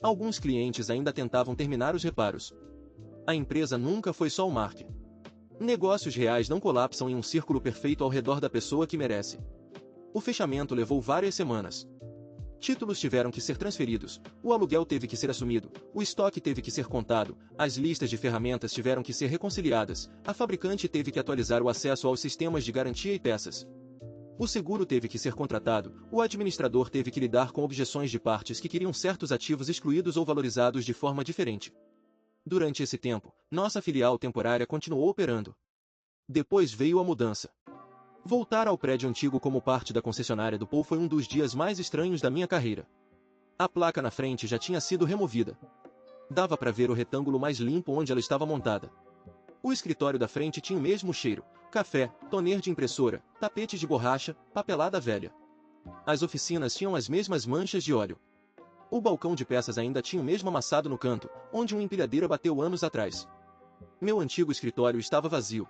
Alguns clientes ainda tentavam terminar os reparos. A empresa nunca foi só o Mark. Negócios reais não colapsam em um círculo perfeito ao redor da pessoa que merece. O fechamento levou várias semanas. Títulos tiveram que ser transferidos, o aluguel teve que ser assumido, o estoque teve que ser contado, as listas de ferramentas tiveram que ser reconciliadas, a fabricante teve que atualizar o acesso aos sistemas de garantia e peças. O seguro teve que ser contratado, o administrador teve que lidar com objeções de partes que queriam certos ativos excluídos ou valorizados de forma diferente. Durante esse tempo, nossa filial temporária continuou operando. Depois veio a mudança. Voltar ao prédio antigo como parte da concessionária do Paul foi um dos dias mais estranhos da minha carreira. A placa na frente já tinha sido removida. Dava para ver o retângulo mais limpo onde ela estava montada. O escritório da frente tinha o mesmo cheiro: café, toner de impressora, tapetes de borracha, papelada velha. As oficinas tinham as mesmas manchas de óleo. O balcão de peças ainda tinha o mesmo amassado no canto, onde uma empilhadeira bateu anos atrás. Meu antigo escritório estava vazio.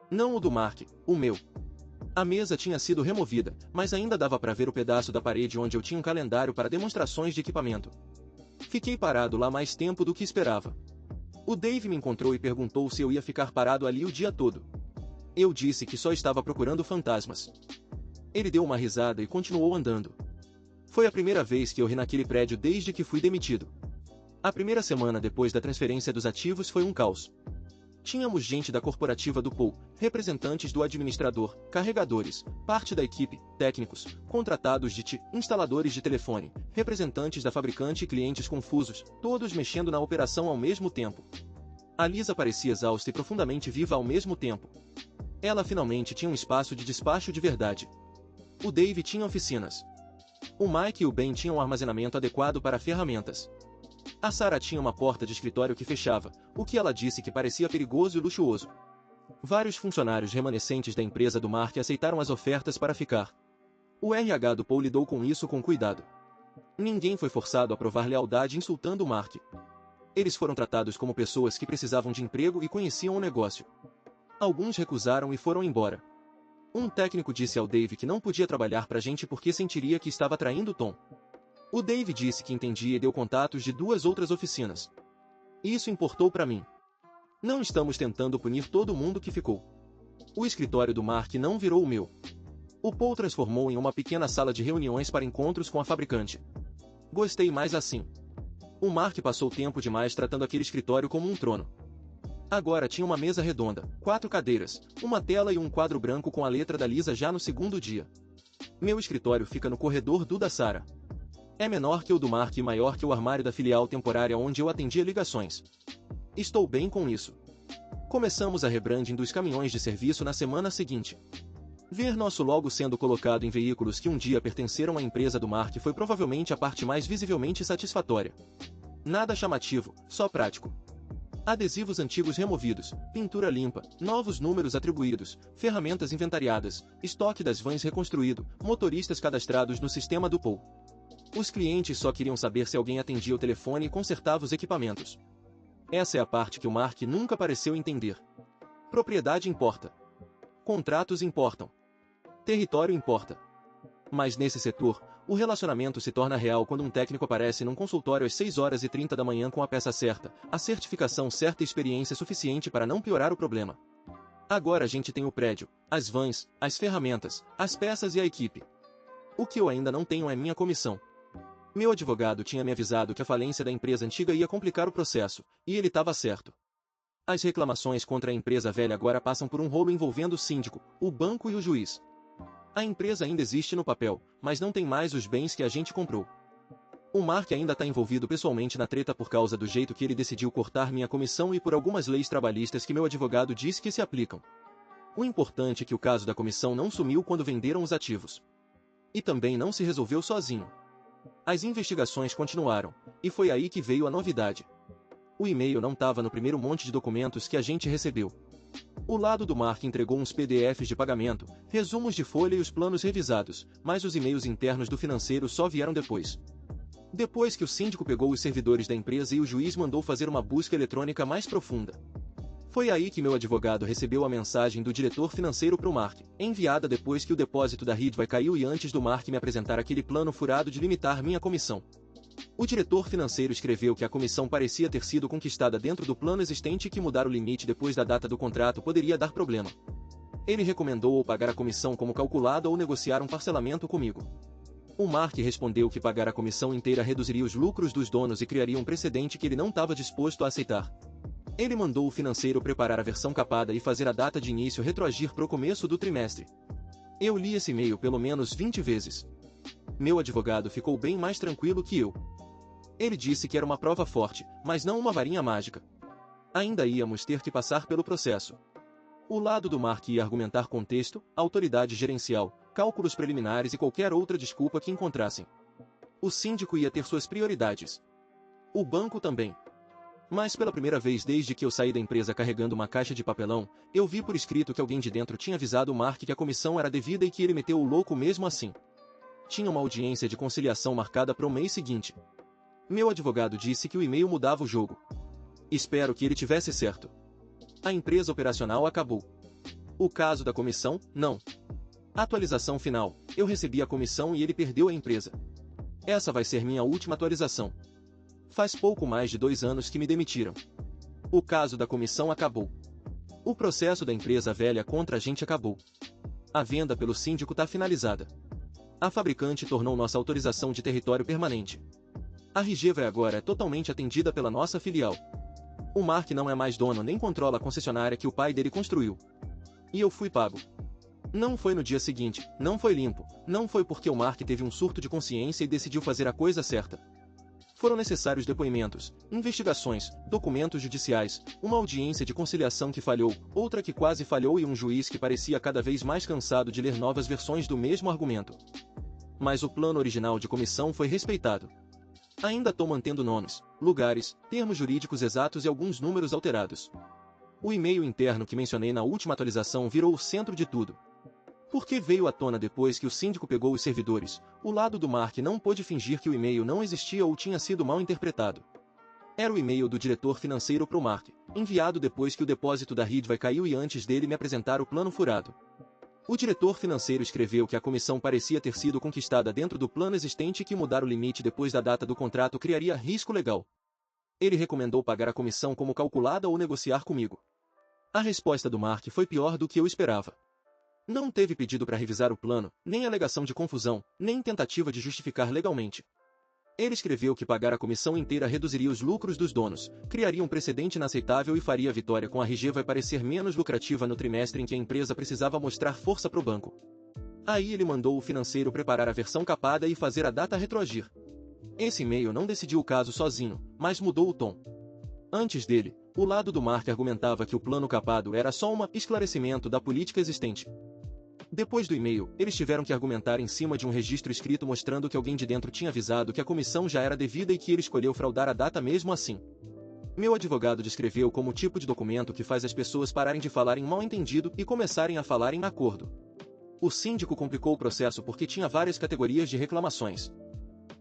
Não o do Mark, o meu. A mesa tinha sido removida, mas ainda dava para ver o pedaço da parede onde eu tinha um calendário para demonstrações de equipamento. Fiquei parado lá mais tempo do que esperava. O Dave me encontrou e perguntou se eu ia ficar parado ali o dia todo. Eu disse que só estava procurando fantasmas. Ele deu uma risada e continuou andando. Foi a primeira vez que eu ri naquele prédio desde que fui demitido. A primeira semana depois da transferência dos ativos foi um caos. Tínhamos gente da corporativa do Paul, representantes do administrador, carregadores, parte da equipe, técnicos, contratados de TI, instaladores de telefone, representantes da fabricante e clientes confusos, todos mexendo na operação ao mesmo tempo. A Lisa parecia exausta e profundamente viva ao mesmo tempo. Ela finalmente tinha um espaço de despacho de verdade. O Dave tinha oficinas. O Mike e o Ben tinham um armazenamento adequado para ferramentas. A Sarah tinha uma porta de escritório que fechava, o que ela disse que parecia perigoso e luxuoso. Vários funcionários remanescentes da empresa do Mark aceitaram as ofertas para ficar. O RH do Paul lidou com isso com cuidado. Ninguém foi forçado a provar lealdade insultando o Mark. Eles foram tratados como pessoas que precisavam de emprego e conheciam o negócio. Alguns recusaram e foram embora. Um técnico disse ao Dave que não podia trabalhar pra gente porque sentiria que estava traindo Tom. O Dave disse que entendia e deu contatos de 2 outras oficinas. Isso importou para mim. Não estamos tentando punir todo mundo que ficou. O escritório do Mark não virou o meu. O Paul transformou em uma pequena sala de reuniões para encontros com a fabricante. Gostei mais assim. O Mark passou tempo demais tratando aquele escritório como um trono. Agora tinha uma mesa redonda, 4 cadeiras, uma tela e um quadro branco com a letra da Lisa já no segundo dia. Meu escritório fica no corredor do da Sarah. É menor que o do Mark e maior que o armário da filial temporária onde eu atendia ligações. Estou bem com isso. Começamos a rebranding dos caminhões de serviço na semana seguinte. Ver nosso logo sendo colocado em veículos que um dia pertenceram à empresa do Mark foi provavelmente a parte mais visivelmente satisfatória. Nada chamativo, só prático. Adesivos antigos removidos, pintura limpa, novos números atribuídos, ferramentas inventariadas, estoque das vans reconstruído, motoristas cadastrados no sistema do POU. Os clientes só queriam saber se alguém atendia o telefone e consertava os equipamentos. Essa é a parte que o Mark nunca pareceu entender. Propriedade importa. Contratos importam. Território importa. Mas nesse setor, o relacionamento se torna real quando um técnico aparece num consultório às 6h30 da manhã com a peça certa, a certificação certa e experiência suficiente para não piorar o problema. Agora a gente tem o prédio, as vans, as ferramentas, as peças e a equipe. O que eu ainda não tenho é minha comissão. Meu advogado tinha me avisado que a falência da empresa antiga ia complicar o processo, e ele estava certo. As reclamações contra a empresa velha agora passam por um rolo envolvendo o síndico, o banco e o juiz. A empresa ainda existe no papel, mas não tem mais os bens que a gente comprou. O Mark ainda está envolvido pessoalmente na treta por causa do jeito que ele decidiu cortar minha comissão e por algumas leis trabalhistas que meu advogado disse que se aplicam. O importante é que o caso da comissão não sumiu quando venderam os ativos. E também não se resolveu sozinho. As investigações continuaram, e foi aí que veio a novidade. O e-mail não estava no primeiro monte de documentos que a gente recebeu. O lado do Mark entregou uns PDFs de pagamento, resumos de folha e os planos revisados, mas os e-mails internos do financeiro só vieram depois. Depois que o síndico pegou os servidores da empresa e o juiz mandou fazer uma busca eletrônica mais profunda. Foi aí que meu advogado recebeu a mensagem do diretor financeiro para o Mark, enviada depois que o depósito da Ridvai caiu e antes do Mark me apresentar aquele plano furado de limitar minha comissão. O diretor financeiro escreveu que a comissão parecia ter sido conquistada dentro do plano existente e que mudar o limite depois da data do contrato poderia dar problema. Ele recomendou ou pagar a comissão como calculada ou negociar um parcelamento comigo. O Mark respondeu que pagar a comissão inteira reduziria os lucros dos donos e criaria um precedente que ele não estava disposto a aceitar. Ele mandou o financeiro preparar a versão capada e fazer a data de início retroagir para o começo do trimestre. Eu li esse e-mail pelo menos 20 vezes. Meu advogado ficou bem mais tranquilo que eu. Ele disse que era uma prova forte, mas não uma varinha mágica. Ainda íamos ter que passar pelo processo. O lado do Mark ia argumentar contexto, autoridade gerencial, cálculos preliminares e qualquer outra desculpa que encontrassem. O síndico ia ter suas prioridades. O banco também. Mas pela primeira vez desde que eu saí da empresa carregando uma caixa de papelão, eu vi por escrito que alguém de dentro tinha avisado o Mark que a comissão era devida e que ele meteu o louco mesmo assim. Tinha uma audiência de conciliação marcada para o mês seguinte. Meu advogado disse que o e-mail mudava o jogo. Espero que ele tivesse certo. A empresa operacional acabou. O caso da comissão, não. Atualização final, eu recebi a comissão e ele perdeu a empresa. Essa vai ser minha última atualização. Faz pouco mais de 2 anos que me demitiram. O caso da comissão acabou. O processo da empresa velha contra a gente acabou. A venda pelo síndico está finalizada. A fabricante tornou nossa autorização de território permanente. A Ridvai agora é totalmente atendida pela nossa filial. O Mark não é mais dono nem controla a concessionária que o pai dele construiu. E eu fui pago. Não foi no dia seguinte, não foi limpo, não foi porque o Mark teve um surto de consciência e decidiu fazer a coisa certa. Foram necessários depoimentos, investigações, documentos judiciais, uma audiência de conciliação que falhou, outra que quase falhou e um juiz que parecia cada vez mais cansado de ler novas versões do mesmo argumento. Mas o plano original de comissão foi respeitado. Ainda estou mantendo nomes, lugares, termos jurídicos exatos e alguns números alterados. O e-mail interno que mencionei na última atualização virou o centro de tudo. Porque veio à tona depois que o síndico pegou os servidores, o lado do Mark não pôde fingir que o e-mail não existia ou tinha sido mal interpretado. Era o e-mail do diretor financeiro para o Mark, enviado depois que o depósito da Ridvai caiu e antes dele me apresentar o plano furado. O diretor financeiro escreveu que a comissão parecia ter sido conquistada dentro do plano existente e que mudar o limite depois da data do contrato criaria risco legal. Ele recomendou pagar a comissão como calculada ou negociar comigo. A resposta do Mark foi pior do que eu esperava. Não teve pedido para revisar o plano, nem alegação de confusão, nem tentativa de justificar legalmente. Ele escreveu que pagar a comissão inteira reduziria os lucros dos donos, criaria um precedente inaceitável e faria a vitória com a Ridvai parecer menos lucrativa no trimestre em que a empresa precisava mostrar força para o banco. Aí ele mandou o financeiro preparar a versão capada e fazer a data retroagir. Esse e-mail não decidiu o caso sozinho, mas mudou o tom. Antes dele, o lado do Mark argumentava que o plano capado era só um esclarecimento da política existente. Depois do e-mail, eles tiveram que argumentar em cima de um registro escrito mostrando que alguém de dentro tinha avisado que a comissão já era devida e que ele escolheu fraudar a data mesmo assim. Meu advogado descreveu como o tipo de documento que faz as pessoas pararem de falar em mal-entendido e começarem a falar em acordo. O síndico complicou o processo porque tinha várias categorias de reclamações.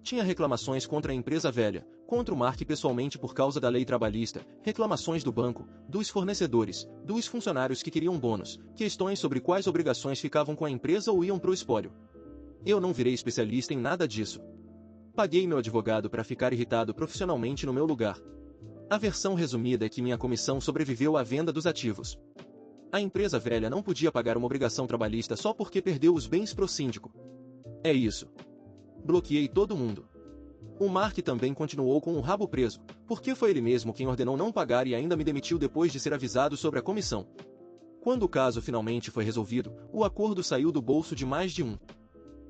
Tinha reclamações contra a empresa velha, contra o Mark pessoalmente por causa da lei trabalhista, reclamações do banco, dos fornecedores, dos funcionários que queriam bônus, questões sobre quais obrigações ficavam com a empresa ou iam para o espólio. Eu não virei especialista em nada disso. Paguei meu advogado para ficar irritado profissionalmente no meu lugar. A versão resumida é que minha comissão sobreviveu à venda dos ativos. A empresa velha não podia pagar uma obrigação trabalhista só porque perdeu os bens pro síndico. É isso. Bloqueei todo mundo. O Mark também continuou com o rabo preso, porque foi ele mesmo quem ordenou não pagar e ainda me demitiu depois de ser avisado sobre a comissão. Quando o caso finalmente foi resolvido, o acordo saiu do bolso de mais de um.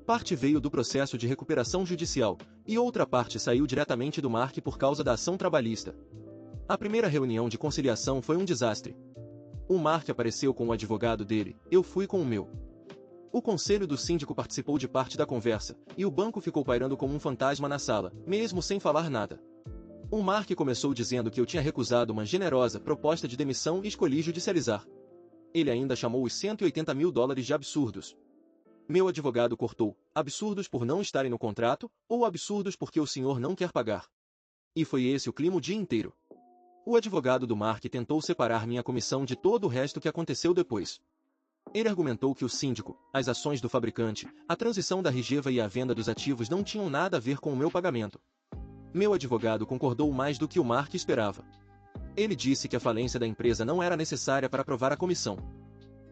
Parte veio do processo de recuperação judicial, e outra parte saiu diretamente do Mark por causa da ação trabalhista. A primeira reunião de conciliação foi um desastre. O Mark apareceu com o advogado dele, eu fui com o meu. O conselho do síndico participou de parte da conversa, e o banco ficou pairando como um fantasma na sala, mesmo sem falar nada. O Mark começou dizendo que eu tinha recusado uma generosa proposta de demissão e escolhi judicializar. Ele ainda chamou os $180 mil de absurdos. Meu advogado cortou, absurdos por não estarem no contrato, ou absurdos porque o senhor não quer pagar. E foi esse o clima o dia inteiro. O advogado do Mark tentou separar minha comissão de todo o resto que aconteceu depois. Ele argumentou que o síndico, as ações do fabricante, a transição da Rigeva e a venda dos ativos não tinham nada a ver com o meu pagamento. Meu advogado concordou mais do que o Mark esperava. Ele disse que a falência da empresa não era necessária para aprovar a comissão.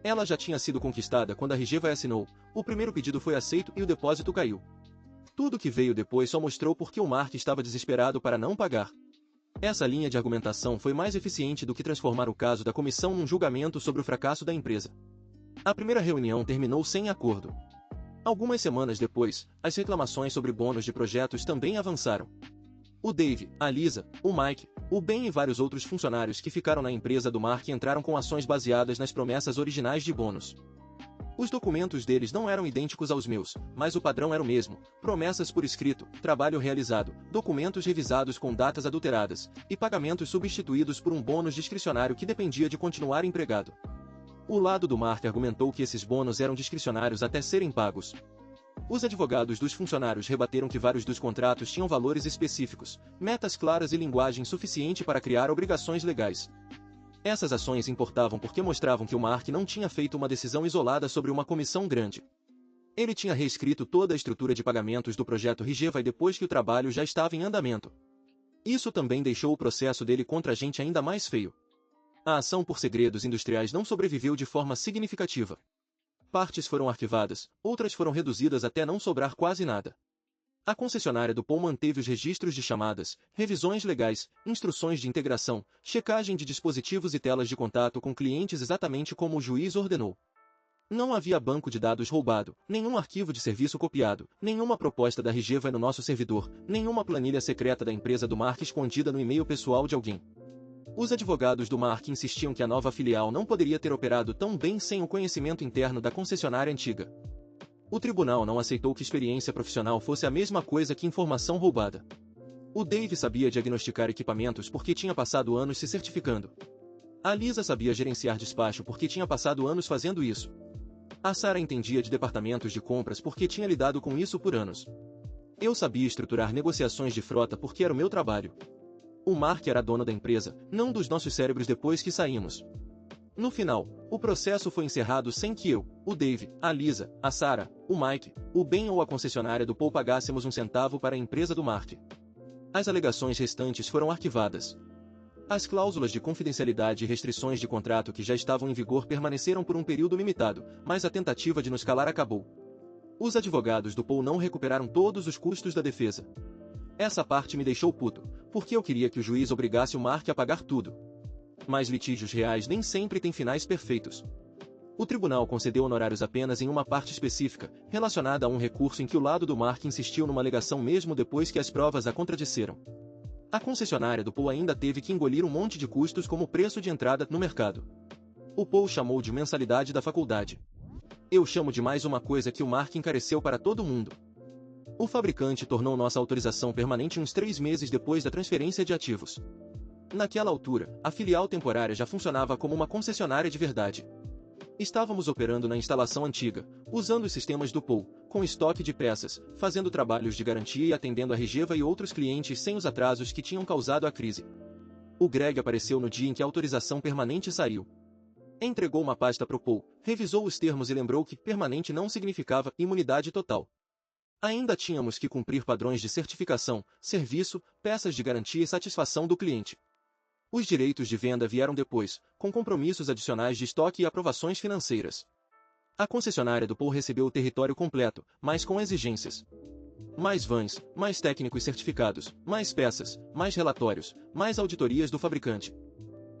Ela já tinha sido conquistada quando a Rigeva assinou, o primeiro pedido foi aceito e o depósito caiu. Tudo que veio depois só mostrou por que o Mark estava desesperado para não pagar. Essa linha de argumentação foi mais eficiente do que transformar o caso da comissão num julgamento sobre o fracasso da empresa. A primeira reunião terminou sem acordo. Algumas semanas depois, as reclamações sobre bônus de projetos também avançaram. O Dave, a Lisa, o Mike, o Ben e vários outros funcionários que ficaram na empresa do Mark entraram com ações baseadas nas promessas originais de bônus. Os documentos deles não eram idênticos aos meus, mas o padrão era o mesmo: promessas por escrito, trabalho realizado, documentos revisados com datas adulteradas, e pagamentos substituídos por um bônus discricionário que dependia de continuar empregado. O lado do Mark argumentou que esses bônus eram discricionários até serem pagos. Os advogados dos funcionários rebateram que vários dos contratos tinham valores específicos, metas claras e linguagem suficiente para criar obrigações legais. Essas ações importavam porque mostravam que o Mark não tinha feito uma decisão isolada sobre uma comissão grande. Ele tinha reescrito toda a estrutura de pagamentos do projeto Rigeva depois que o trabalho já estava em andamento. Isso também deixou o processo dele contra a gente ainda mais feio. A ação por segredos industriais não sobreviveu de forma significativa. Partes foram arquivadas, outras foram reduzidas até não sobrar quase nada. A concessionária do Paul manteve os registros de chamadas, revisões legais, instruções de integração, checagem de dispositivos e telas de contato com clientes exatamente como o juiz ordenou. Não havia banco de dados roubado, nenhum arquivo de serviço copiado, nenhuma proposta da Rigeva no nosso servidor, nenhuma planilha secreta da empresa do Mark escondida no e-mail pessoal de alguém. Os advogados do Mark insistiam que a nova filial não poderia ter operado tão bem sem o conhecimento interno da concessionária antiga. O tribunal não aceitou que experiência profissional fosse a mesma coisa que informação roubada. O Dave sabia diagnosticar equipamentos porque tinha passado anos se certificando. A Lisa sabia gerenciar despacho porque tinha passado anos fazendo isso. A Sarah entendia de departamentos de compras porque tinha lidado com isso por anos. Eu sabia estruturar negociações de frota porque era o meu trabalho. O Mark era dono da empresa, não dos nossos cérebros depois que saímos. No final, o processo foi encerrado sem que eu, o Dave, a Lisa, a Sarah, o Mike, o Ben ou a concessionária do Paul pagássemos um centavo para a empresa do Mark. As alegações restantes foram arquivadas. As cláusulas de confidencialidade e restrições de contrato que já estavam em vigor permaneceram por um período limitado, mas a tentativa de nos calar acabou. Os advogados do Paul não recuperaram todos os custos da defesa. Essa parte me deixou puto, porque eu queria que o juiz obrigasse o Mark a pagar tudo. Mas litígios reais nem sempre têm finais perfeitos. O tribunal concedeu honorários apenas em uma parte específica, relacionada a um recurso em que o lado do Mark insistiu numa alegação mesmo depois que as provas a contradisseram. A concessionária do Paul ainda teve que engolir um monte de custos como preço de entrada no mercado. O Paul chamou de mensalidade da faculdade. Eu chamo de mais uma coisa que o Mark encareceu para todo mundo. O fabricante tornou nossa autorização permanente uns 3 meses depois da transferência de ativos. Naquela altura, a filial temporária já funcionava como uma concessionária de verdade. Estávamos operando na instalação antiga, usando os sistemas do Paul, com estoque de peças, fazendo trabalhos de garantia e atendendo a Regeva e outros clientes sem os atrasos que tinham causado a crise. O Greg apareceu no dia em que a autorização permanente saiu. Entregou uma pasta para o Paul, revisou os termos e lembrou que permanente não significava imunidade total. Ainda tínhamos que cumprir padrões de certificação, serviço, peças de garantia e satisfação do cliente. Os direitos de venda vieram depois, com compromissos adicionais de estoque e aprovações financeiras. A concessionária do Paul recebeu o território completo, mas com exigências. Mais vans, mais técnicos certificados, mais peças, mais relatórios, mais auditorias do fabricante.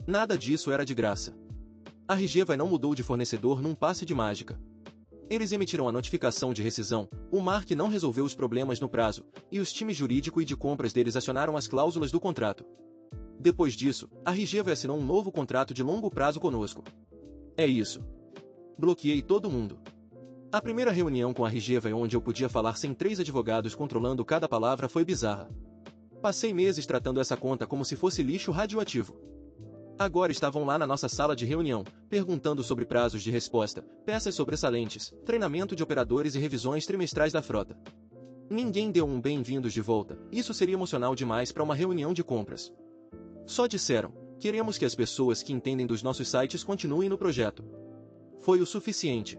Nada disso era de graça. A Regeva não mudou de fornecedor num passe de mágica. Eles emitiram a notificação de rescisão, o Mark não resolveu os problemas no prazo, e os times jurídico e de compras deles acionaram as cláusulas do contrato. Depois disso, a Regeva assinou um novo contrato de longo prazo conosco. É isso. Bloqueei todo mundo. A primeira reunião com a Regeva onde eu podia falar sem 3 advogados controlando cada palavra foi bizarra. Passei meses tratando essa conta como se fosse lixo radioativo. Agora estavam lá na nossa sala de reunião, perguntando sobre prazos de resposta, peças sobressalentes, treinamento de operadores e revisões trimestrais da frota. Ninguém deu um bem-vindos de volta, isso seria emocional demais para uma reunião de compras. Só disseram, queremos que as pessoas que entendem dos nossos sites continuem no projeto. Foi o suficiente.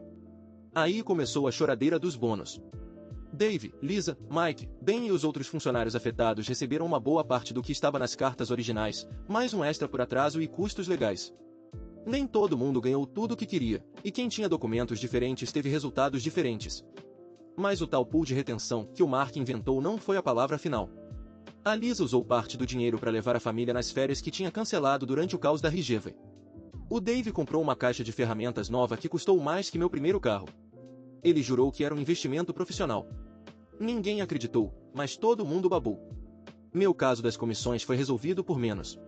Aí começou a choradeira dos bônus. Dave, Lisa, Mike, Ben e os outros funcionários afetados receberam uma boa parte do que estava nas cartas originais, mais um extra por atraso e custos legais. Nem todo mundo ganhou tudo o que queria, e quem tinha documentos diferentes teve resultados diferentes. Mas o tal pool de retenção que o Mark inventou não foi a palavra final. A Lisa usou parte do dinheiro para levar a família nas férias que tinha cancelado durante o caos da Regeva. O Dave comprou uma caixa de ferramentas nova que custou mais que meu primeiro carro. Ele jurou que era um investimento profissional. Ninguém acreditou, mas todo mundo babou. Meu caso das comissões foi resolvido por menos.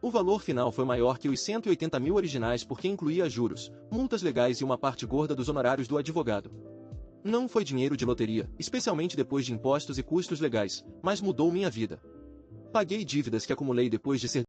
O valor final foi maior que os 180 mil originais porque incluía juros, multas legais e uma parte gorda dos honorários do advogado. Não foi dinheiro de loteria, especialmente depois de impostos e custos legais, mas mudou minha vida. Paguei dívidas que acumulei depois de ser